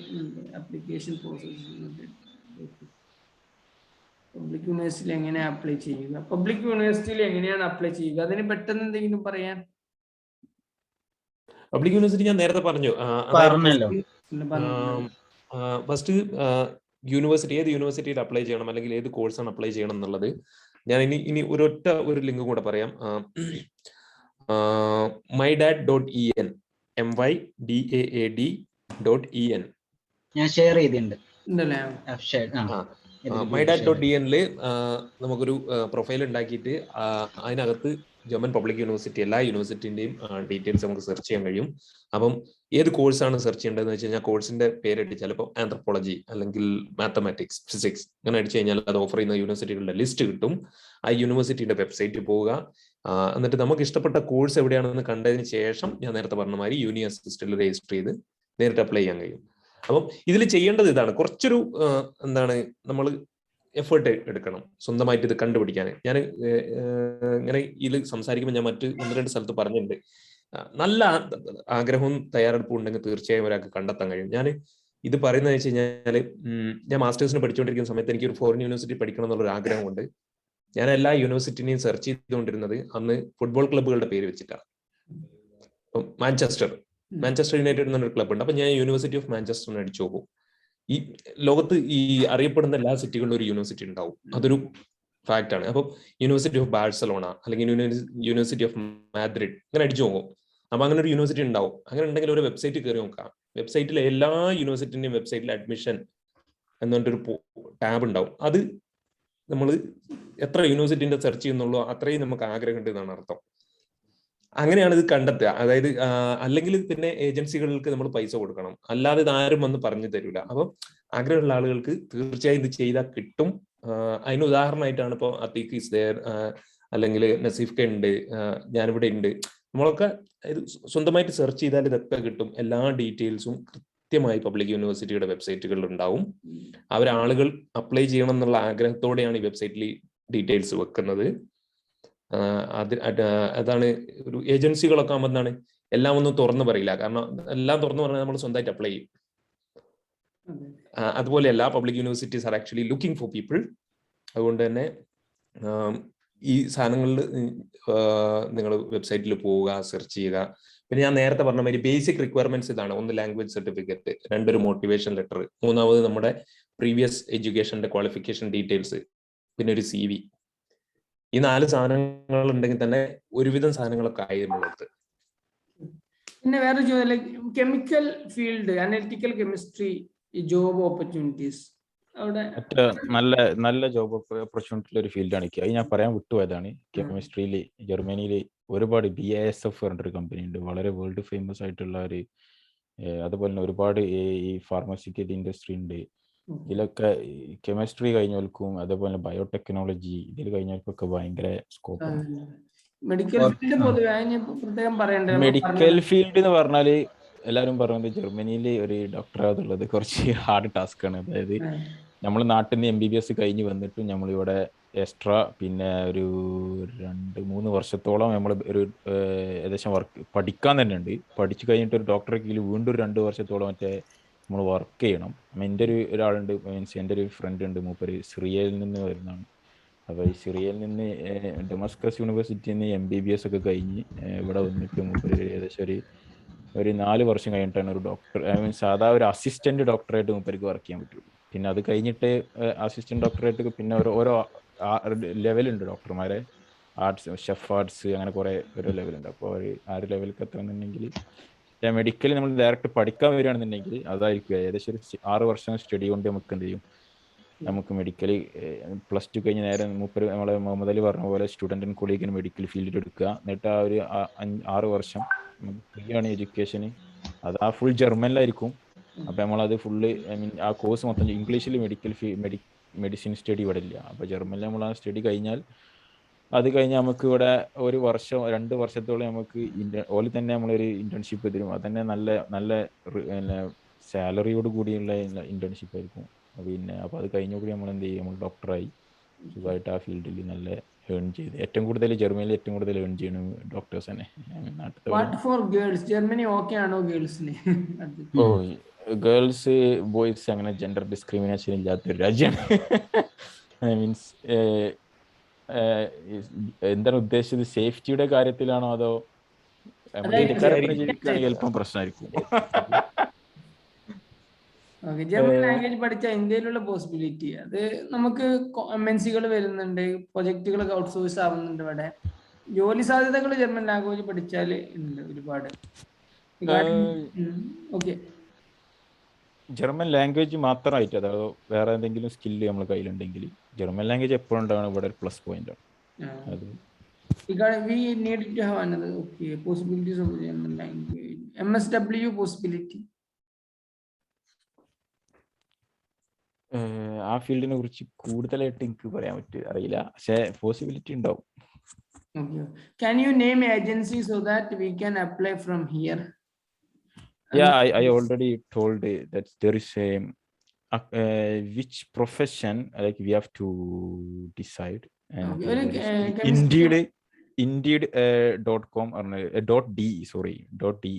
അപ്ലിക്കേഷൻ പ്രോസസ് പബ്ലിക് യൂണിവേഴ്സിറ്റിയിൽ എങ്ങനെ അപ്ലൈ ചെയ്യുക? പബ്ലിക് യൂണിവേഴ്സിറ്റിയിൽ എങ്ങനെയാണ് അപ്ലൈ ചെയ്യുക? അതിന് പെട്ടെന്ന് എന്തെങ്കിലും പറയാൻ? പബ്ലിക് യൂണിവേഴ്സിറ്റി ഞാൻ നേരത്തെ പറഞ്ഞു. ഫസ്റ്റ് യൂണിവേഴ്സിറ്റി ഏത് യൂണിവേഴ്സിറ്റിയിൽ അപ്ലൈ ചെയ്യണം അല്ലെങ്കിൽ ഏത് കോഴ്സാണ് അപ്ലൈ ചെയ്യണം എന്നുള്ളത് ഞാൻ ഇനി ഒരു ലിങ്ക് കൂടെ പറയാം. mydad.en mydad.en ഞാൻ ഷെയർ ചെയ്തിട്ടുണ്ട്. ഉണ്ടല്ലേ? mydad.en നമുക്കൊരു പ്രൊഫൈൽ ഉണ്ടാക്കിയിട്ട് അതിനകത്ത് ജർമ്മൻ പബ്ലിക് യൂണിവേഴ്സിറ്റി എല്ലാ യൂണിവേഴ്സിറ്റിന്റെയും ഡീറ്റെയിൽസ് നമുക്ക് സെർച്ച് ചെയ്യാൻ കഴിയും. അപ്പം ഏത് കോഴ്സാണ് സെർച്ച് ചെയ്യേണ്ടതെന്ന് വെച്ച് കഴിഞ്ഞാൽ കോഴ്സിന്റെ പേരിട്ട് ചിലപ്പോൾ ആന്ത്രപ്പോളജി അല്ലെങ്കിൽ മാത്തമാറ്റിക്സ്, ഫിസിക്സ് അങ്ങനെ അടിച്ചു കഴിഞ്ഞാൽ അത് ഓഫർ ചെയ്യുന്ന യൂണിവേഴ്സിറ്റികളുടെ ലിസ്റ്റ് കിട്ടും. ആ യൂണിവേഴ്സിറ്റിയുടെ വെബ്സൈറ്റിൽ പോവുക, എന്നിട്ട് നമുക്ക് ഇഷ്ടപ്പെട്ട കോഴ്സ് എവിടെയാണെന്ന് കണ്ടതിന് ശേഷം ഞാൻ നേരത്തെ പറഞ്ഞ മാതിരി യൂണി അസിസ്റ്റിൽ രജിസ്റ്റർ ചെയ്ത് നേരിട്ട് അപ്ലൈ ചെയ്യാൻ കഴിയും. അപ്പം ഇതിൽ ചെയ്യേണ്ടത് ഇതാണ്, കുറച്ചൊരു നമ്മൾ എഫേർട്ട് എടുക്കണം സ്വന്തമായിട്ട് ഇത് കണ്ടുപിടിക്കാൻ. ഞാൻ ഇങ്ങനെ ഇതിൽ സംസാരിക്കുമ്പോൾ ഞാൻ മറ്റ് 1-2 സ്ഥലത്ത് പറഞ്ഞിട്ടുണ്ട്, നല്ല ആഗ്രഹവും തയ്യാറെടുപ്പും ഉണ്ടെങ്കിൽ തീർച്ചയായും ഒരാൾക്ക് കണ്ടെത്താൻ കഴിയും. ഞാൻ ഇത് പറയുന്നത് വെച്ച് കഴിഞ്ഞാൽ ഞാൻ മാസ്റ്റേഴ്സിന് പഠിച്ചുകൊണ്ടിരിക്കുന്ന സമയത്ത് എനിക്ക് ഒരു ഫോറിൻ യൂണിവേഴ്സിറ്റി പഠിക്കണം എന്നുള്ളൊരു ആഗ്രഹമുണ്ട്. ഞാൻ എല്ലാ യൂണിവേഴ്സിറ്റിനെയും സെർച്ച് ചെയ്തുകൊണ്ടിരുന്നത് അന്ന് ഫുട്ബോൾ ക്ലബ്ബുകളുടെ പേര് വെച്ചിട്ടാണ്. മാഞ്ചസ്റ്റർ യുണൈറ്റഡ് എന്നൊരു ക്ലബ്ബ് ഉണ്ട്. അപ്പൊ ഞാൻ യൂണിവേഴ്സിറ്റി ഓഫ് മാഞ്ചസ്റ്ററിന് അടിച്ചു നോക്കും. ഈ ലോകത്ത് ഈ അറിയപ്പെടുന്ന എല്ലാ സിറ്റികളിലും ഒരു യൂണിവേഴ്സിറ്റി ഉണ്ടാവും, അതൊരു ഫാക്ട് ആണ്. അപ്പം യൂണിവേഴ്സിറ്റി ഓഫ് ബാഴ്സലോണ അല്ലെങ്കിൽ യൂണിവേഴ്സിറ്റി ഓഫ് മാദ്രിഡ് ഇങ്ങനെ അടിച്ചു നോക്കും. അപ്പൊ അങ്ങനെ ഒരു യൂണിവേഴ്സിറ്റി ഉണ്ടാവും. അങ്ങനെ ഉണ്ടെങ്കിൽ ഒരു വെബ്സൈറ്റ് കയറി നോക്കാം. വെബ്സൈറ്റിലെ എല്ലാ യൂണിവേഴ്സിറ്റിന്റെയും വെബ്സൈറ്റിൽ അഡ്മിഷൻ എന്നിട്ടൊരു ടാബ് ഉണ്ടാവും. അത് നമ്മൾ എത്ര യൂണിവേഴ്സിറ്റിന്റെ സെർച്ച് ചെയ്യുന്നുള്ളൂ അത്രയും നമുക്ക് ആഗ്രഹമുണ്ട് എന്നാണ് അർത്ഥം. അങ്ങനെയാണ് ഇത് കണ്ടെത്തുക. അതായത് അല്ലെങ്കിൽ പിന്നെ ഏജൻസികൾക്ക് നമ്മൾ പൈസ കൊടുക്കണം, അല്ലാതെ ഇത് ആരും വന്ന് പറഞ്ഞു തരില്ല. അപ്പം ആഗ്രഹമുള്ള ആളുകൾക്ക് തീർച്ചയായും ഇത് ചെയ്താൽ കിട്ടും. അതിന് ഉദാഹരണമായിട്ടാണ് ഇപ്പോൾ അത്തീഖ് ഇസ് ദേർ, അല്ലെങ്കിൽ നസീഫ് കെ ഉണ്ട്, ഞാനിവിടെ ഉണ്ട്. നമ്മളൊക്കെ ഇത് സ്വന്തമായിട്ട് സെർച്ച് ചെയ്താൽ ഇതൊക്കെ കിട്ടും. എല്ലാ ഡീറ്റെയിൽസും കൃത്യമായി പബ്ലിക് യൂണിവേഴ്സിറ്റിയുടെ വെബ്സൈറ്റുകളിൽ ഉണ്ടാവും. അവരാളുകൾ അപ്ലൈ ചെയ്യണം എന്നുള്ള ആഗ്രഹത്തോടെയാണ് ഈ വെബ്സൈറ്റിൽ ഡീറ്റെയിൽസ് വെക്കുന്നത്. അതാണ് ഒരു ഏജൻസികളൊക്കെ ആകുമ്പോൾ എന്താണ് എല്ലാം ഒന്നും തുറന്നു പറയില്ല. കാരണം എല്ലാം തുറന്നു പറഞ്ഞാൽ നമ്മൾ സ്വന്തമായിട്ട് അപ്ലൈ ചെയ്യും. അതുപോലെ എല്ലാ public universities are actually looking for people. അതുകൊണ്ട് തന്നെ ഈ സാധനങ്ങളിൽ നിങ്ങൾ വെബ്സൈറ്റിൽ പോവുക, സെർച്ച് ചെയ്യുക. പിന്നെ ഞാൻ നേരത്തെ പറഞ്ഞ മാതിരി ബേസിക് റിക്വയർമെന്റ്സ് ഇതാണ്: 1 ലാംഗ്വേജ് സർട്ടിഫിക്കറ്റ്, 2 ഒരു മോട്ടിവേഷൻ ലെറ്റർ, 3 നമ്മുടെ പ്രീവിയസ് എഡ്യൂക്കേഷന്റെ ക്വാളിഫിക്കേഷൻ ഡീറ്റെയിൽസ്, പിന്നെ ഒരു CV. ഈ 4 സാധനങ്ങൾ ഉണ്ടെങ്കിൽ തന്നെ ഒരുവിധം സാധനങ്ങളൊക്കെ ആയി നമ്മളെടുത്ത്. പിന്നെ വേറെ ചോദ്യം, chemical field, analytical chemistry job opportunities അവിടെ നല്ല ജോബ് ഓപ്പർച്യൂണിറ്റി ഒരു ഫീൽഡാണ്. അത് ഞാൻ പറയാൻ വിട്ടുപോയതാണ്. കെമിസ്ട്രിയിൽ ജർമ്മനിയിൽ ഒരുപാട് BASF പറഞ്ഞൊരു കമ്പനി ഉണ്ട്, വളരെ വേൾഡ് ഫേമസ് ആയിട്ടുള്ള ഒരു. അതുപോലെ തന്നെ ഒരുപാട് ഈ ഫാർമസ്യൂട്ടിക്കൽ ഇൻഡസ്ട്രി ഉണ്ട്. ഇതിലൊക്കെ കെമിസ്ട്രി കഴിഞ്ഞവർക്കും അതുപോലെ ബയോടെക്നോളജി ഇതിൽ കഴിഞ്ഞവർക്കൊക്കെ ഭയങ്കര സ്കോപ്പാണ്. മെഡിക്കൽ ഫീൽഡ് എന്ന് പറഞ്ഞാൽ എല്ലാവരും പറയുന്നത് ജർമ്മനിയിൽ ഒരു ഡോക്ടർ ആവുന്നുള്ളത് കുറച്ച് ഹാർഡ് ടാസ്ക് ആണ്. അതായത് നമ്മൾ നാട്ടിൽ നിന്ന് MBBS കഴിഞ്ഞ് വന്നിട്ടും നമ്മളിവിടെ എക്സ്ട്രാ പിന്നെ ഒരു 2-3 വർഷത്തോളം നമ്മൾ ഒരു ഏകദേശം വർക്ക് പഠിക്കാൻ തന്നെ ഉണ്ട്. പഠിച്ചു കഴിഞ്ഞിട്ട് ഒരു ഡോക്ടറെ കീഴിൽ വീണ്ടും ഒരു 2 വർഷത്തോളം നമ്മൾ വർക്ക് ചെയ്യണം. എൻ്റെ ഒരാളുണ്ട്, മീൻസ് എൻ്റെ ഒരു ഫ്രണ്ട് ഉണ്ട്, മൂപ്പര് സിറിയയിൽ നിന്ന് വരുന്നതാണ്. അപ്പോൾ ഈ സിറിയയിൽ നിന്ന് ഡെമസ്കസ് യൂണിവേഴ്സിറ്റിയിൽ നിന്ന് MBBS ഒക്കെ കഴിഞ്ഞ് ഇവിടെ വന്നിട്ട് മൂപ്പര് ഏകദേശം ഒരു 4 വർഷം കഴിഞ്ഞിട്ടാണ് ഒരു ഡോക്ടർ, സാധാ ഒരു അസിസ്റ്റന്റ് ഡോക്ടറായിട്ട് മൂപ്പർക്ക് വർക്ക് ചെയ്യാൻ പറ്റുള്ളൂ. പിന്നെ അത് കഴിഞ്ഞിട്ട് അസിസ്റ്റന്റ് ഡോക്ടറായിട്ട് പിന്നെ ഓരോ ലെവലുണ്ട് ഡോക്ടർമാരെ, ആർട്സ്, ഷെഫ് ആർട്സ്, അങ്ങനെ കുറേ ഓരോ ലെവലുണ്ട്. അപ്പോൾ ആ ഒരു ലെവലിലേക്ക് എത്തണമെന്നുണ്ടെങ്കിൽ മെഡിക്കൽ നമ്മൾ ഡയറക്റ്റ് പഠിക്കാൻ വരികയാണെന്നുണ്ടെങ്കിൽ അതായിരിക്കും ഏകദേശം ഒരു 6 വർഷം സ്റ്റഡി കൊണ്ട് നമുക്ക് എന്ത് ചെയ്യും, നമുക്ക് മെഡിക്കൽ +2 കഴിഞ്ഞ് നേരെ നമ്മളെ മുഹമ്മദ് അലി പറഞ്ഞ പോലെ സ്റ്റുഡൻറ് ആൻഡ് കൊളീഗിന് മെഡിക്കൽ ഫീൽഡിൽ എടുക്കുക. എന്നിട്ട് ആ ഒരു 6 വർഷം നമുക്ക് ഫ്രീ ആണ് എഡ്യൂക്കേഷന്. അത് ആ ഫുൾ ജർമ്മനിലായിരിക്കും. അപ്പം നമ്മളത് ഫുള്ള് ആ കോഴ്സ് മൊത്തം ഇംഗ്ലീഷിൽ മെഡിസിൻ സ്റ്റഡി ഇവിടെ ഇല്ല. അപ്പോൾ ജർമ്മനിൽ നമ്മൾ ആ സ്റ്റഡി കഴിഞ്ഞാൽ അത് കഴിഞ്ഞ് നമുക്ക് ഇവിടെ 1 വർഷം 2 വർഷത്തോളം നമുക്ക് ഓല് തന്നെ നമ്മളൊരു ഇന്റേൺഷിപ്പ് തരും. അതന്നെ നല്ല സാലറിയോട് കൂടിയുള്ള ഇന്റേൺഷിപ്പ് ആയിരിക്കും. പിന്നെ അപ്പോൾ അത് കഴിഞ്ഞുകൂടി നമ്മൾ എന്ത് ചെയ്യും, നമ്മൾ ഡോക്ടറായി സുഖമായിട്ട് ആ ഫീൽഡിൽ നല്ല ഏൺ ചെയ്ത് ഏറ്റവും കൂടുതൽ ജർമ്മനിയിൽ ഏറ്റവും കൂടുതൽ ഏൺ ചെയ്യണം ഡോക്ടേഴ്സ് തന്നെ. ഗേൾസ് ബോയ്സ് അങ്ങനെ ജെൻഡർ ഡിസ്ക്രിമിനേഷൻ ഇല്ലാത്തൊരു രാജ്യമാണ്. മീൻസ് എന്താണ് ഉദ്ദേശിച്ചത്, സേഫ്റ്റിയുടെ കാര്യത്തിലാണോ അതോ ജീവിക്കുകയാണെങ്കിൽ അല്പം പ്രശ്നമായിരിക്കും. ഓക്കെ, ജർമ്മൻ ലാംഗ്വേജ് പഠിച്ച ഇന്ത്യയിലുള്ള പോസിബിലിറ്റി അത് നമുക്ക് MNC-കൾ വരുന്നുണ്ട്, പ്രൊജക്റ്റുകളൊക്കെ ഔട്ട്സോഴ്സ് ആവുന്നുണ്ട്. ഇവിടെ ജോലി സാധ്യതകൾ ജർമ്മൻ ലാംഗ്വേജ് പഠിച്ചാൽ ഉണ്ട് ഒരുപാട്. ഓക്കെ, ജർമ്മൻ ലാംഗ്വേജ് മാത്രമായിട്ട് അതോ വേറെ എന്തെങ്കിലും സ്കില്ല് നമ്മുടെ കയ്യിലുണ്ടെങ്കിൽ ജർമ്മൻ ലാംഗ്വേജ് എപ്പോഴും ഉണ്ടാവണം ഇവിടെ ഒരു പ്ലസ് പോയിന്റ് ആണ്. അത് we need to have another possibilities of German language. MSW possibility. ആ ഫീൽഡിനെ കുറിച്ച് കൂടുതലായിട്ട് എനിക്ക് പറയാൻ അറിയില്ല, പക്ഷേ പോസിബിലിറ്റി ഉണ്ടാവും. Okay, can you name agency so that we can apply from here? Yeah, I already told that there is a which profession like we have to decide, and Indeed.com or .de, sorry, .de,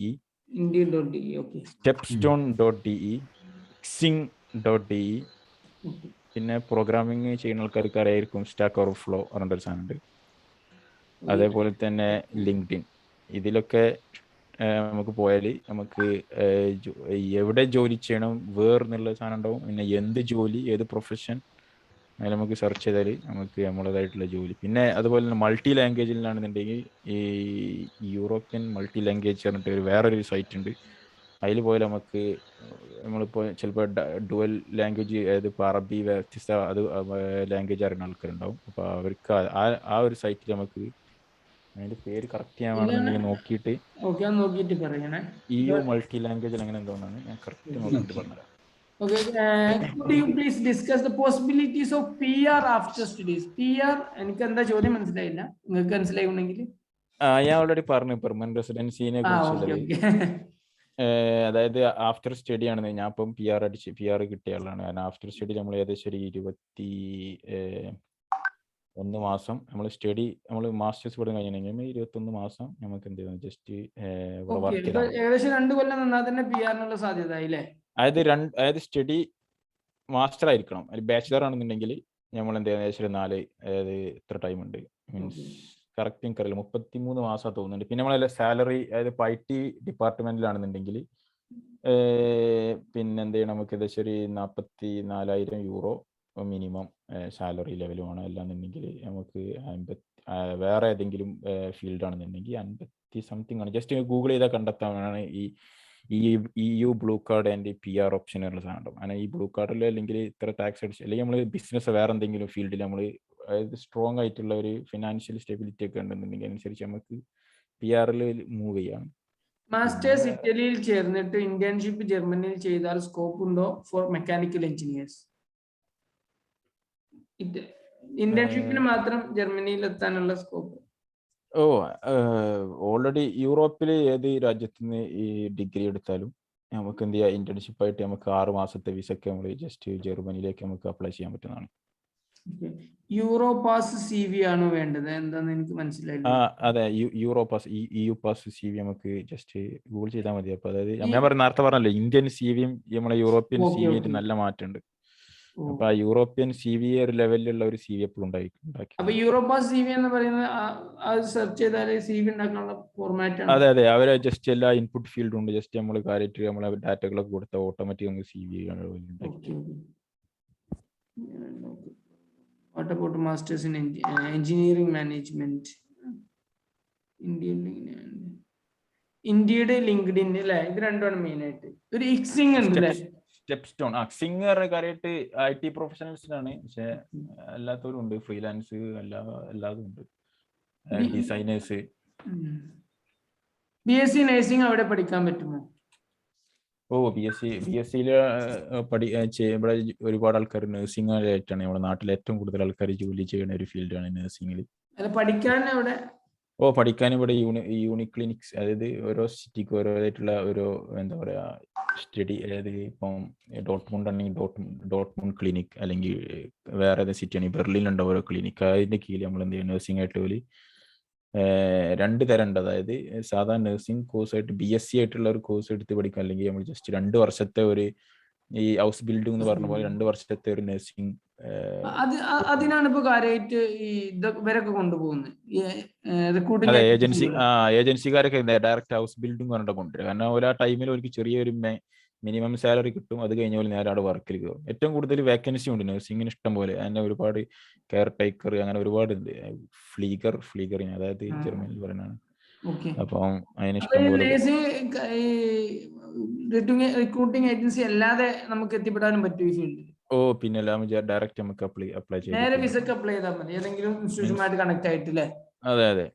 Indeed.de, okay, Stepstone.de, Xing.de, പിന്നെ programming ചെയ്യുന്ന ആൾക്കാർക്ക് അറിയായിരിക്കും stack overflow പറഞ്ഞൊരു സാധനമുണ്ട്. അതേപോലെ തന്നെ LinkedIn, ഇതിലൊക്കെ നമുക്ക് പോയാൽ നമുക്ക് എവിടെ ജോലി ചെയ്യണം എന്നുള്ള സാധനം ഉണ്ടാവും. പിന്നെ എന്ത് ജോലി, ഏത് പ്രൊഫഷൻ അതിൽ നമുക്ക് സെർച്ച് ചെയ്താൽ നമുക്ക് നമ്മളതായിട്ടുള്ള ജോലി. പിന്നെ അതുപോലെ തന്നെ മൾട്ടി ലാംഗ്വേജിലാണെന്നുണ്ടെങ്കിൽ ഈ യൂറോപ്യൻ മൾട്ടി ലാംഗ്വേജ് പറഞ്ഞിട്ട് വേറൊരു സൈറ്റ് ഉണ്ട്. അതിൽ പോയാൽ നമുക്ക് നമ്മളിപ്പോൾ ചിലപ്പോൾ ഡുവൽ ലാംഗ്വേജ്, അതായത് ഇപ്പോൾ അറബി വ്യത്യസ്ത അത് ലാംഗ്വേജ് അറിയുന്ന ആൾക്കാരുണ്ടാവും. അപ്പോൾ അവർക്ക് ആ ഒരു സൈറ്റിൽ നമുക്ക് അതിന്റെ പേര് കറക്റ്റ് ചെയ്യാണെന്നുണ്ടെങ്കിൽ നോക്കിയിട്ട് EU മൾട്ടി ലാംഗ്വേജ് അങ്ങനെ എന്തോന്നാണ്, ഞാൻ കറക്റ്റ് നോക്കിയിട്ട് പറഞ്ഞുതരാം. Okay, could you please discuss the possibilities of PR after studies? PR എനിക്ക് എന്താ ചോദ്യം മനസ്സിലായില്ല, നിങ്ങൾക്ക് മനസ്സിലായിട്ടുണ്ടെങ്കിൽ. ഞാൻ ഓൾറെഡി പറഞ്ഞു പെർമനന്റ് റെസിഡൻസിനെ കുറിച്ചുള്ളത്. അതായത് ആഫ്റ്റർ സ്റ്റഡി ആണ്. ഞാൻ ഇപ്പം PR കിട്ടിയ ആളാണ്. കാരണം ആഫ്റ്റർ സ്റ്റഡി നമ്മൾ ഏകദേശം ഒരു 21 മാസം നമ്മൾ മാസ്റ്റേഴ്സ് പഠനം കഴിഞ്ഞിട്ടുണ്ടെങ്കിൽ 21 മാസം നമുക്ക് എന്ത് ചെയ്യുന്നു, ജസ്റ്റ് വർക്ക് ചെയ്താൽ ഏകദേശം 2 കൊല്ലം നിന്നാൽ തന്നെ PR-നുള്ള സാധ്യത ആയില്ലേ? അതായത് സ്റ്റഡി മാസ്റ്റർ ആയിരിക്കണം. ബാച്ചിലർ ആണെന്നുണ്ടെങ്കിൽ നമ്മൾ എന്ത് ചെയ്യുന്നത് ഏകദേശം 4, അതായത് ഇത്ര ടൈം ഉണ്ട്, മീൻസ് കറക്റ്റ് എനിക്കറിയില്ല, 33 മാസം തോന്നുന്നുണ്ട്. പിന്നെ നമ്മളെ സാലറി, അതായത് ഇപ്പോൾ IT ഡിപ്പാർട്ട്മെന്റിലാണെന്നുണ്ടെങ്കിൽ പിന്നെ എന്ത് ചെയ്യണം, നമുക്ക് ഏകദേശം ഒരു 44,000 യൂറോ മിനിമം സാലറി ലെവലുമാണ്. അല്ലാന്നുണ്ടെങ്കിൽ നമുക്ക് വേറെ ഏതെങ്കിലും ഫീൽഡ് ആണെന്നുണ്ടെങ്കിൽ 50 സംതിങ് ആണ്. ജസ്റ്റ് ഗൂഗിൾ ചെയ്താൽ കണ്ടെത്താനാണ് ഈ EU blue card and PR option ഉള്ള സാധനം. അങ്ങനെ ഈ ബ്ലൂ കാർഡിൽ അല്ലെങ്കിൽ ഇത്ര ടാക്സ് അടിച്ച്, അല്ലെങ്കിൽ നമ്മൾ ബിസിനസ് വേറെ എന്തെങ്കിലും ഫീൽഡിൽ നമ്മൾ അതായത് സ്ട്രോങ് ആയിട്ടുള്ള ഒരു ഫിനാൻഷ്യൽ സ്റ്റെബിലിറ്റി ഒക്കെ ഉണ്ടെന്നുണ്ടെങ്കിൽ അനുസരിച്ച് നമുക്ക് PR-ൽ മൂവ് ചെയ്യാം. മാസ്റ്റേഴ്സ് ഇറ്റലിയിൽ ചേർന്നിട്ട് ഇന്റേൺഷിപ്പ് ജർമ്മനിയിൽ ചെയ്താൽ സ്കോപ്പ് ഉണ്ടോ ഫോർ മെക്കാനിക്കൽ എഞ്ചിനീയേഴ്സ്? ഇന്റേൺഷിപ്പിന് മാത്രം ജർമ്മനിയിൽ എത്താനുള്ള സ്കോപ്പ്? ഓൾറെഡി യൂറോപ്പിൽ ഏത് രാജ്യത്ത് നിന്ന് ഈ ഡിഗ്രി എടുത്താലും നമുക്ക് എന്ത് ചെയ്യാം, ഇന്റേൺഷിപ്പ് ആയിട്ട് നമുക്ക് 6 മാസത്തെ വിസയൊക്കെ നമ്മൾ ജസ്റ്റ് ജർമ്മനിയിലേക്ക് നമുക്ക് അപ്ലൈ ചെയ്യാൻ പറ്റുന്നതാണ്. യൂറോ പാസ് CV ആണോ വേണ്ടത്? എന്താന്ന് എനിക്ക് മനസ്സിലായില്ല. അതെ, euro pass, EU pass CV നമുക്ക് ജസ്റ്റ് ഗൂഗിൾ ചെയ്താൽ മതി. അപ്പൊ അതായത് ഞാൻ നേരത്തെ പറഞ്ഞല്ലോ, ഇന്ത്യൻ CVയും നമ്മളെ യൂറോപ്യൻ CV ആയിട്ട് നല്ല മാറ്റമുണ്ട്. അപ്പൊ ആ യൂറോപ്യൻ CV ഒരു ലെവലിലുള്ള ഒരു CV എപ്പോഴും ഉണ്ടാക്കി. അപ്പൊ യൂറോ പാസ് CV എന്ന് പറയുന്നത് സെർച്ച് ചെയ്താൽ CV ഉണ്ടാക്കാനുള്ള ഫോർമാറ്റ് ആണ്? അതെ, അവരെ ജസ്റ്റ് എല്ലാ ഇൻപുട്ട് ഫീൽഡും ഉണ്ട്. ജസ്റ്റ് നമ്മൾ കാര്യമായിട്ട് നമ്മളെ ഡാറ്റകളൊക്കെ കൊടുത്താൽ ഓട്ടോമാറ്റിക് നമുക്ക് CV ഉണ്ടാക്കി. What about masters in engineering management? ഇന്ത്യയുടെ ലിങ്ക്ഡിൻ അല്ലേ, ഇത് രണ്ടുമാണ് മെയിൻ ആയിട്ട്. ഒരു Xing ഉണ്ട് അല്ലേ? സ്റ്റെപ്സ്റ്റോൺ, Xing കാര്യമായിട്ട് IT പ്രൊഫഷണൽസിനാണ്, പക്ഷെ അല്ലാത്തവരും ഉണ്ട്, ഫ്രീലാൻസ് എല്ലാതും ഉണ്ട്, ഡിസൈനേഴ്സ്. BSc നഴ്സിംഗ് അവിടെ പഠിക്കാൻ പറ്റുമോ? BSc-യിൽ ഇവിടെ ഒരുപാട് ആൾക്കാർ നഴ്സിംഗ് ആയിട്ടാണ് നമ്മുടെ നാട്ടിൽ ഏറ്റവും കൂടുതൽ ആൾക്കാർ ജോലി ചെയ്യുന്ന ഒരു ഫീൽഡാണ് നഴ്സിംഗിൽ. പഠിക്കാൻ ഇവിടെ യൂണിക് ക്ലിനിക്സ്, അതായത് ഓരോ സിറ്റിക്ക് ഓരോതായിട്ടുള്ള ഓരോ എന്താ പറയാ സ്റ്റഡി, അതായത് ഇപ്പം ഡോട്ട്മുണ്ട് ആണെങ്കിൽ ഡോട്ട്മുണ്ട് ക്ലിനിക്, അല്ലെങ്കിൽ വേറെ ഏതെങ്കിലും സിറ്റി ആണെങ്കിൽ ബെർലിനുണ്ടാവും ഓരോ ക്ലിനിക്ക്. അതിന്റെ കീഴിൽ നമ്മൾ എന്ത് ചെയ്യും, നഴ്സിംഗ് ആയിട്ട് ഒരു 2 തരം ഉണ്ട്. അതായത് സാധാരണ നഴ്സിംഗ് കോഴ്സായിട്ട് BSc ആയിട്ടുള്ള ഒരു കോഴ്സ് എടുത്ത് പഠിക്കാം, അല്ലെങ്കിൽ നമ്മൾ ജസ്റ്റ് 2 വർഷത്തെ ഒരു ഈ ഹൗസ് ബിൽഡിംഗ് എന്ന് പറഞ്ഞ പോലെ 2 വർഷത്തെ ഒരു നഴ്സിംഗ്. അതിനാണ് ഇപ്പൊ കാര്യമായിട്ട് ഈ ഇവരൊക്കെ കൊണ്ടുപോകുന്നത്. അതെ, ഏജൻസിക്കാരൊക്കെ ഡയറക്റ്റ് ഹൗസ് ബിൽഡിംഗ് പറഞ്ഞിട്ട് കൊണ്ടുവരിക. കാരണം ഓരോ ടൈമിൽ അവർക്ക് ചെറിയൊരു മിനിമം സാലറി കിട്ടും. അത് കഴിഞ്ഞ പോലെ നേരെ അവിടെ വർക്കിൽ കയറും. ഏറ്റവും കൂടുതൽ വേക്കൻസി ഉണ്ട് നഴ്സിംഗിന് ഇഷ്ടം പോലെ. അതിനെ ഒരുപാട് കെയർ ടേക്കർ അങ്ങനെ ഒരുപാട് ഉണ്ട്. ഫ്ലീഗറിന് അതായത് ജർമ്മനിൽ പറയുന്നതാണ്. അപ്പം അതിന് ഇഷ്ടം പോലെ റിക്രൂട്ടിംഗ് ഏജൻസി അല്ലാതെ നമുക്ക് എത്തിപ്പെടാനും പറ്റും ഈ ഫീൽഡിൽ. പിന്നെ ഡയറക്റ്റ് നമുക്ക് അപ്ലൈ നേരെ വിസക്ക് അപ്ലൈ ചെയ്താൽ മതി, ഏതെങ്കിലും ഇൻസ്റ്റിറ്റ്യൂഷനുമായിട്ട് കണക്ട് ആയിട്ടില്ലേ? അതെ.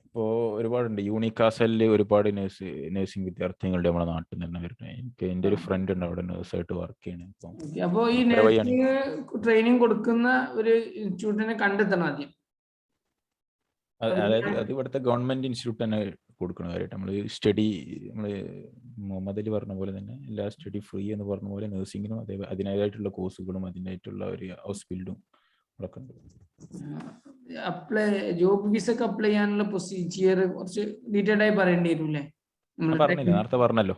ഇപ്പോൾ ഒരുപാടുണ്ട്. യൂണിക്കാസലിൽ ഒരുപാട് നഴ്സിംഗ് വിദ്യാർത്ഥികളുടെ നമ്മുടെ നാട്ടിൽ നിന്ന് വരുന്നത്. എൻ്റെ ഒരു ഫ്രണ്ട് ഉണ്ട് അവിടെ നഴ്സായിട്ട് വർക്ക് ചെയ്യണേ. അപ്പോൾ ഈ നഴ്സിംഗ് ട്രെയിനിങ് കൊടുക്കുന്ന ഒരു ഇൻസ്റ്റിറ്റ്യൂട്ടിനെ കണ്ടെത്തണം ആദ്യം. അതായത് അത് ഇവിടുത്തെ ഗവൺമെന്റ് ഇൻസ്റ്റിറ്റ്യൂട്ട് തന്നെ കൊടുക്കണമായിട്ട്. നമ്മൾ മുഹമ്മദ് അലി പറഞ്ഞ പോലെ തന്നെ എല്ലാ സ്റ്റഡി ഫ്രീ എന്ന് പറഞ്ഞ പോലെ നഴ്സിംഗിനും അതേ അതിനായിട്ടുള്ള കോഴ്സുകളും അതിനായിട്ടുള്ള ഒരു ഹൗസ് ബിൽഡും ഒക്കെ ഉണ്ട്. ജോബ് വിസക്ക് അപ്ലൈ ചെയ്യാനുള്ള പ്രൊസീജിയർ കുറച്ച് ഡീറ്റെയിൽഡ് ആയി പറയേണ്ടി വരും അല്ലേ? നേരത്തെ പറഞ്ഞല്ലോ.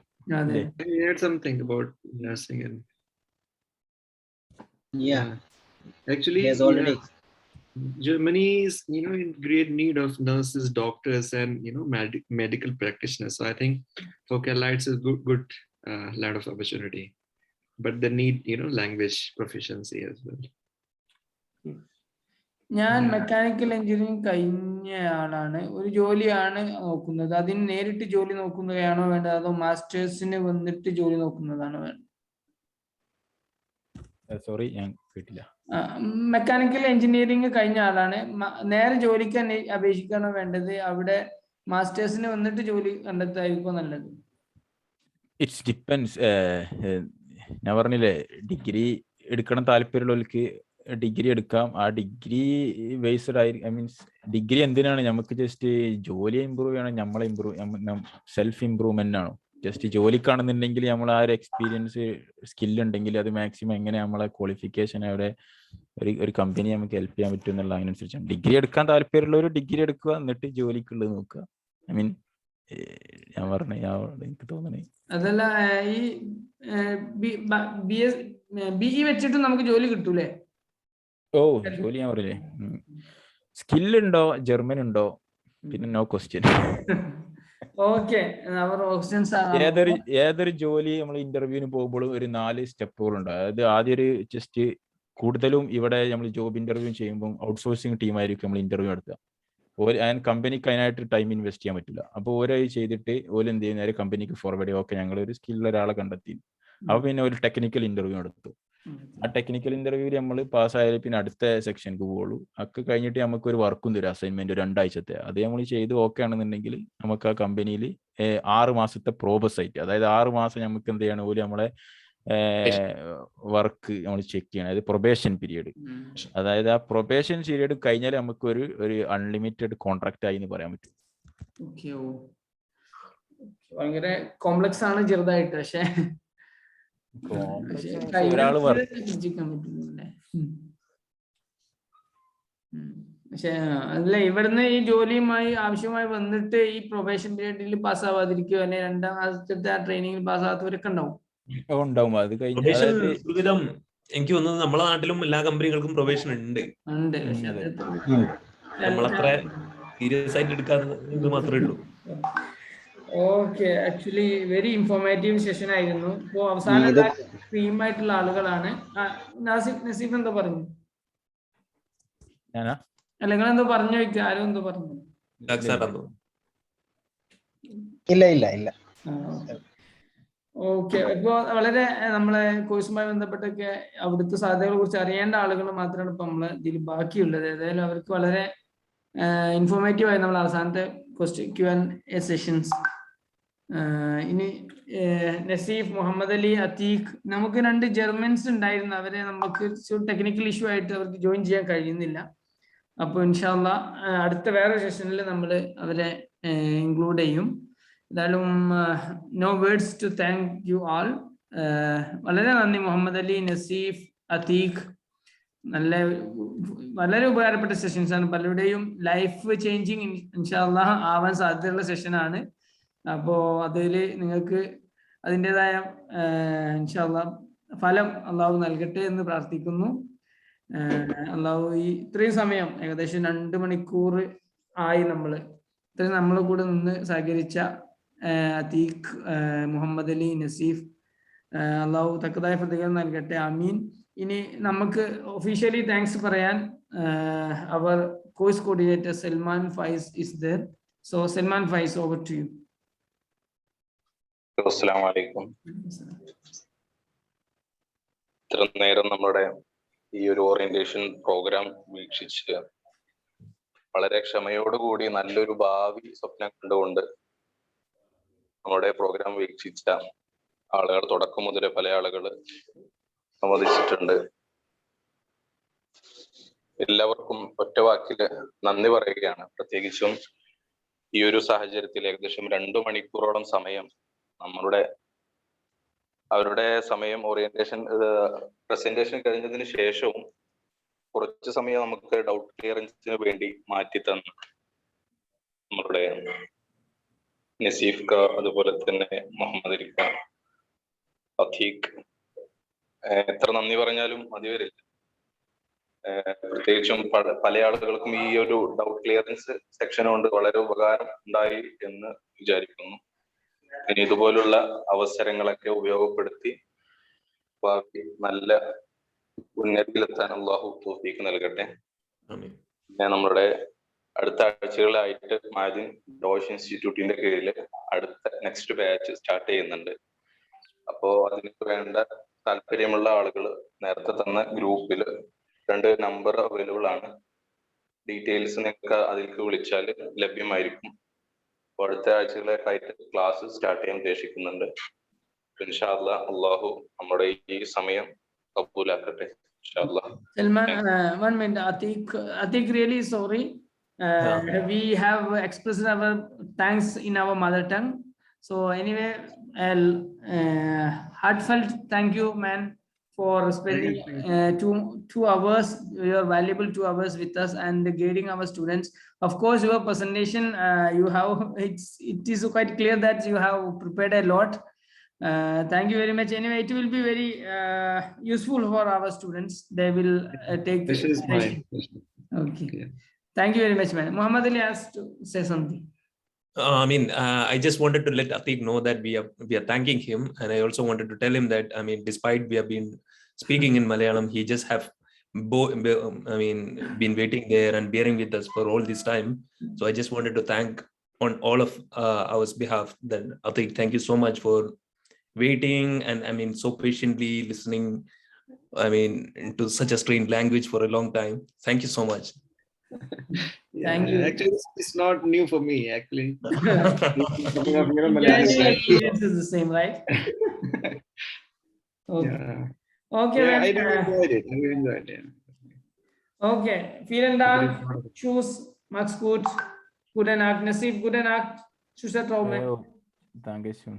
Something about nursing and actually there's already Germany is in great need of nurses, doctors, and medical practitioners. So I think for Keralites is good lot of opportunity, but they need language proficiency as well. ഞാൻ mechanical engineering കഴിഞ്ഞ ആളാണ്. ഒരു ജോലിയാണ് നോക്കുന്നത്. അതിന് നേരിട്ട് ജോലി നോക്കുന്നതാണോ വേണ്ടത്, അതോ മാസ്റ്റേഴ്സിന് വന്നിട്ട് ജോലി നോക്കുന്നതാണോ വേണ്ടത്? സോറി, ഞാൻ കേട്ടില്ല. മെക്കാനിക്കൽ എഞ്ചിനീയറിംഗ് കഴിഞ്ഞ ആളാണ്. നേരെ ജോലിക്ക് അപേക്ഷിക്കാണോ വേണ്ടത്, അവിടെ മാസ്റ്റേഴ്സിന് വന്നിട്ട് ജോലി കണ്ടെത്തായിരിക്കും നല്ലത്? It's depends. ഞാൻ പറഞ്ഞില്ലേ, ഡിഗ്രി എടുക്കണം താല്പര്യമുള്ളവർക്ക് ഡിഗ്രി എടുക്കാം. ആ ഡിഗ്രി ബേസ്ഡ് ആയി മീൻസ് ഡിഗ്രി എന്തിനാണ്? നമുക്ക് ജസ്റ്റ് ജോലി ഇമ്പ്രൂവ് ചെയ്യണം, നമ്മളെ സെൽഫ് ഇമ്പ്രൂവ്മെന്റ് ആണ്. ജസ്റ്റ് ജോലിക്കാണെന്നുണ്ടെങ്കിൽ നമ്മൾ ആ ഒരു എക്സ്പീരിയൻസ് സ്കില്ലുണ്ടെങ്കിൽ അത് മാക്സിമം എങ്ങനെ നമ്മളെ ക്വാളിഫിക്കേഷൻ അവിടെ ഒരു കമ്പനി നമുക്ക് ഹെൽപ്പ് ചെയ്യാൻ പറ്റും എന്നുള്ള അതിനനുസരിച്ചാണ്. ഡിഗ്രി എടുക്കാൻ താല്പര്യമുള്ളവർ ഡിഗ്രി എടുക്കുക, എന്നിട്ട് ജോലിക്കുള്ളത് നോക്കുക. ഐ മീൻ ഞാൻ എനിക്ക് തോന്നണേ അതല്ല, ഈ BE വെച്ചിട്ട് നമുക്ക് ജോലി കിട്ടൂലേ? ജോലി ഞാൻ പറയില്ലേ, സ്കില്ലുണ്ടോ, ജർമ്മൻ ഉണ്ടോ, പിന്നെ നോ ക്വസ്റ്റ്യൻ. ഏതൊരു ജോലി നമ്മൾ ഇന്റർവ്യൂവിന് പോകുമ്പോഴും ഒരു 4 സ്റ്റെപ്പുകളുണ്ട്. അതായത് ആദ്യം ഒരു ജസ്റ്റ് കൂടുതലും ഇവിടെ നമ്മൾ ജോബ് ഇന്റർവ്യൂ ചെയ്യുമ്പോൾ ഔട്ട്സോഴ്സിങ് ടീമായിരിക്കും നമ്മൾ ഇന്റർവ്യൂ നടത്തുക. കമ്പനിക്ക് അതിനായിട്ട് ടൈം ഇൻവെസ്റ്റ് ചെയ്യാൻ പറ്റില്ല. അപ്പോൾ ഓരോ ചെയ്തിട്ട് ഓരോ എന്ത് ചെയ്യുന്ന കമ്പനിക്ക് ഫോർവേഡ് ചെയ്യും, ഓക്കെ ഞങ്ങൾ ഒരു സ്കില്ലുള്ള ഒരാളെ കണ്ടെത്തി. അപ്പോൾ പിന്നെ ഒരു ടെക്നിക്കൽ ഇന്റർവ്യൂ നടത്തും. ആ ടെക്നിക്കൽ ഇന്റർവ്യൂവിൽ നമ്മൾ പാസ്സായാലും പിന്നെ അടുത്ത സെക്ഷനിക്ക് പോകുള്ളൂ. ഒക്കെ കഴിഞ്ഞിട്ട് നമുക്ക് ഒരു വർക്കും തരും, അസൈൻമെന്റ് 2 ആഴ്ചത്തെ. അത് നമ്മൾ ചെയ്ത് ഓക്കെ ആണെന്നുണ്ടെങ്കിൽ നമുക്ക് ആ കമ്പനിയിൽ 6 മാസത്തെ പ്രോബസ് ആയിട്ട്, അതായത് 6 മാസം നമുക്ക് എന്ത് ചെയ്യണം, പോലും നമ്മളെ വർക്ക് നമ്മൾ ചെക്ക് ചെയ്യണം. അതായത് പ്രൊബേഷൻ പീരീഡ്. അതായത് ആ പ്രൊബേഷൻ പീരീഡ് കഴിഞ്ഞാൽ നമുക്ക് ഒരു അൺലിമിറ്റഡ് കോൺട്രാക്ട് ആയി എന്ന് പറയാൻ പറ്റും. ഭയങ്കര കോംപ്ലക്സ് ആണ് ചെറുതായിട്ട്, പക്ഷേ ഒരാള് പക്ഷെ അല്ല, ഇവിടുന്ന് ഈ ജോലിയുമായി ആവശ്യമായി വന്നിട്ട് ഈ പ്രൊബേഷൻ പീരീഡിൽ പാസ്സാവാതിരിക്കുക, അല്ലെങ്കിൽ 2ാം മാസത്തെ ആ ട്രെയിനിങ്ങിൽ പാസ്സാകാത്തവരൊക്കെ ഉണ്ടാവും. അത് കഴിഞ്ഞ എനിക്ക് തോന്നുന്നത് നമ്മളെ നാട്ടിലും എല്ലാ കമ്പനികൾക്കും പ്രൊബേഷൻ ഉണ്ട്. നമ്മളത്ര സീരിയസ് ആയിട്ട് എടുക്കാതെ മാത്രമേ ഉള്ളൂ. Okay, actually very informative session ആയിരുന്നു. ഇപ്പോ അവസാനം ടീമായിട്ടുള്ള ആളുകളാണ്. നസീഫ് എന്തോ പറഞ്ഞു? അല്ല, നിങ്ങൾ എന്തോ പറഞ്ഞു വെക്കുക, ആരും എന്തോ പറഞ്ഞു? ഇല്ല. ഓക്കെ, ഇപ്പോ വളരെ നമ്മളെ കോഴ്സുമായി ബന്ധപ്പെട്ടൊക്കെ അവിടുത്തെ സാധ്യതകളെ കുറിച്ച് അറിയേണ്ട ആളുകൾ മാത്രമാണ് ഇപ്പൊ നമ്മളെ ഇതിൽ ബാക്കിയുള്ളത്. ഏതായാലും അവർക്ക് വളരെ ഇൻഫോർമേറ്റീവ് ആയി നമ്മൾ അവസാനത്തെ Q&A സെഷൻസ്. ഇനി നസീഫ്, മുഹമ്മദ് അലി, അത്തീഖ്, നമുക്ക് 2 ജർമ്മൻസ് ഉണ്ടായിരുന്നു. അവരെ നമുക്ക് ടെക്നിക്കൽ ഇഷ്യൂ ആയിട്ട് അവർക്ക് ജോയിൻ ചെയ്യാൻ കഴിയുന്നില്ല. അപ്പോൾ ഇൻഷാ അല്ലാഹ് അടുത്ത വേറെ സെഷനിൽ നമ്മൾ അവരെ ഇൻക്ലൂഡ് ചെയ്യും. എന്തായാലും no words to thank you all. വളരെ നന്ദി മുഹമ്മദ് അലി, നസീഫ്, അത്തീഖ്. വളരെ ഉപകാരപ്പെട്ട സെഷൻസ് ആണ്. പലരുടെയും ലൈഫ് ചേഞ്ചിങ് ഇൻഷാ അല്ലാഹ് ആവാൻ സാധ്യതയുള്ള സെഷനാണ്. അപ്പോൾ അതിൽ നിങ്ങൾക്ക് അതിൻ്റെതായ ഇൻഷാ അല്ലാഹ് ഫലം അള്ളാഹു നൽകട്ടെ എന്ന് പ്രാർത്ഥിക്കുന്നു. അള്ളാഹു ഇത്രയും സമയം, ഏകദേശം 2 മണിക്കൂർ ആയി ഇത്രയും നമ്മളെ കൂടെ നിന്ന് സഹകരിച്ച അത്തീഖ്, മുഹമ്മദ് അലി, നസീഫ്, അള്ളാഹു തക്കതായ പ്രതികരണം നൽകട്ടെ. ആമീൻ. ഇനി നമുക്ക് ഒഫീഷ്യലി താങ്ക്സ് പറയാൻ അവർ course coordinator Salman Faiz is there. So Salman Faiz, over to you. അസ്സലാമു അലൈക്കും. ഇത്ര നേരം നമ്മുടെ ഈ ഒരു ഓറിയന്റേഷൻ പ്രോഗ്രാം വീക്ഷിച്ച് വളരെ ക്ഷമയോടുകൂടി നല്ലൊരു ഭാവി സ്വപ്നം കണ്ടുകൊണ്ട് നമ്മുടെ പ്രോഗ്രാം വീക്ഷിച്ച ആളുകൾ, തുടക്കം മുതൽ പല ആളുകൾ സംവദിച്ചിട്ടുണ്ട്. എല്ലാവർക്കും ഒറ്റ വാക്കില് നന്ദി പറയുകയാണ്. പ്രത്യേകിച്ചും ഈ ഒരു സാഹചര്യത്തിൽ ഏകദേശം 2 മണിക്കൂറോളം സമയം അവരുടെ സമയം ഓറിയന്റേഷൻ പ്രസന്റേഷൻ കഴിഞ്ഞതിന് ശേഷവും കുറച്ച് സമയം നമുക്ക് ഡൗട്ട് ക്ലിയറൻസിന് വേണ്ടി മാറ്റി തന്നു നമ്മളുടെ നസീഫ് ക, അതുപോലെ തന്നെ മുഹമ്മദ് അലിക്ക, അഥീഖ്. എത്ര നന്ദി പറഞ്ഞാലും മതി വരില്ല. പ്രത്യേകിച്ചും പല ആളുകൾക്കും ഈ ഒരു ഡൗട്ട് ക്ലിയറൻസ് സെക്ഷൻ കൊണ്ട് വളരെ ഉപകാരം ഉണ്ടായി എന്ന് വിചാരിക്കുന്നു. ഇനി ഇതുപോലുള്ള അവസരങ്ങളൊക്കെ ഉപയോഗപ്പെടുത്തി ബാക്കി നല്ല ഉന്നതിയിലെത്താൻ അള്ളാഹു തൗഫീഖ് നൽകട്ടെ. പിന്നെ നമ്മുടെ അടുത്ത ആഴ്ചകളായിട്ട് മാദിൻ ഡോഷ് ഇൻസ്റ്റിറ്റ്യൂട്ടിന്റെ കീഴിൽ അടുത്ത നെക്സ്റ്റ് ബാച്ച് സ്റ്റാർട്ട് ചെയ്യുന്നുണ്ട്. അപ്പോ അതിന് വേണ്ട താല്പര്യമുള്ള ആളുകൾ നേരത്തെ തന്ന ഗ്രൂപ്പിൽ 2 നമ്പർ അവൈലബിൾ ആണ്. ഡീറ്റെയിൽസ് നിങ്ങൾക്ക് അതിലേക്ക് വിളിച്ചാൽ ലഭ്യമായിരിക്കും. അപ്പോൾ അടുത്ത ആഴ്ചകളായിട്ട് ക്ലാസ് സ്റ്റാർട്ട് ചെയ്യാൻ ഉദ്ദേശിക്കുന്നുണ്ട്. ഇൻഷാ അല്ലാഹ് അള്ളാഹു നമ്മുടെ ഈ സമയം കബൂലാക്കട്ടെ. ഇൻഷാ അല്ലാഹ്. Salman, 1 minute. Atik, really sorry. We have expressed our thanks in our mother tongue. So anyway, heartfelt thank you, man, for spending 2 hours, your valuable 2 hours with us and guiding our students. Of course, your presentation, it is quite clear that you have prepared a lot. Thank you very much. Anyway, it will be very useful for our students. They will take This is mine. Okay. Yeah. Thank you very much, man. Muhammad Ali has to say something. I just wanted to let Atik know that we are thanking him, and I also wanted to tell him that despite we have been speaking in Malayalam, he just have been waiting there and bearing with us for all this time. So I just wanted to thank on all of our behalf. Then Atik, thank you so much for waiting and so patiently listening into such a strange language for a long time. Thank you so much. Thank you. Actually, it's not new for me. Actually, Experience is the same, right? Okay. Yeah. Okay, Yeah, man. I really enjoyed it. Yeah. Okay. Vielen Dank. Tschüss. Macht's gut. Gute Nacht. Nasib, gute Nacht. Tschüss, Herr Traume. Dankeschön.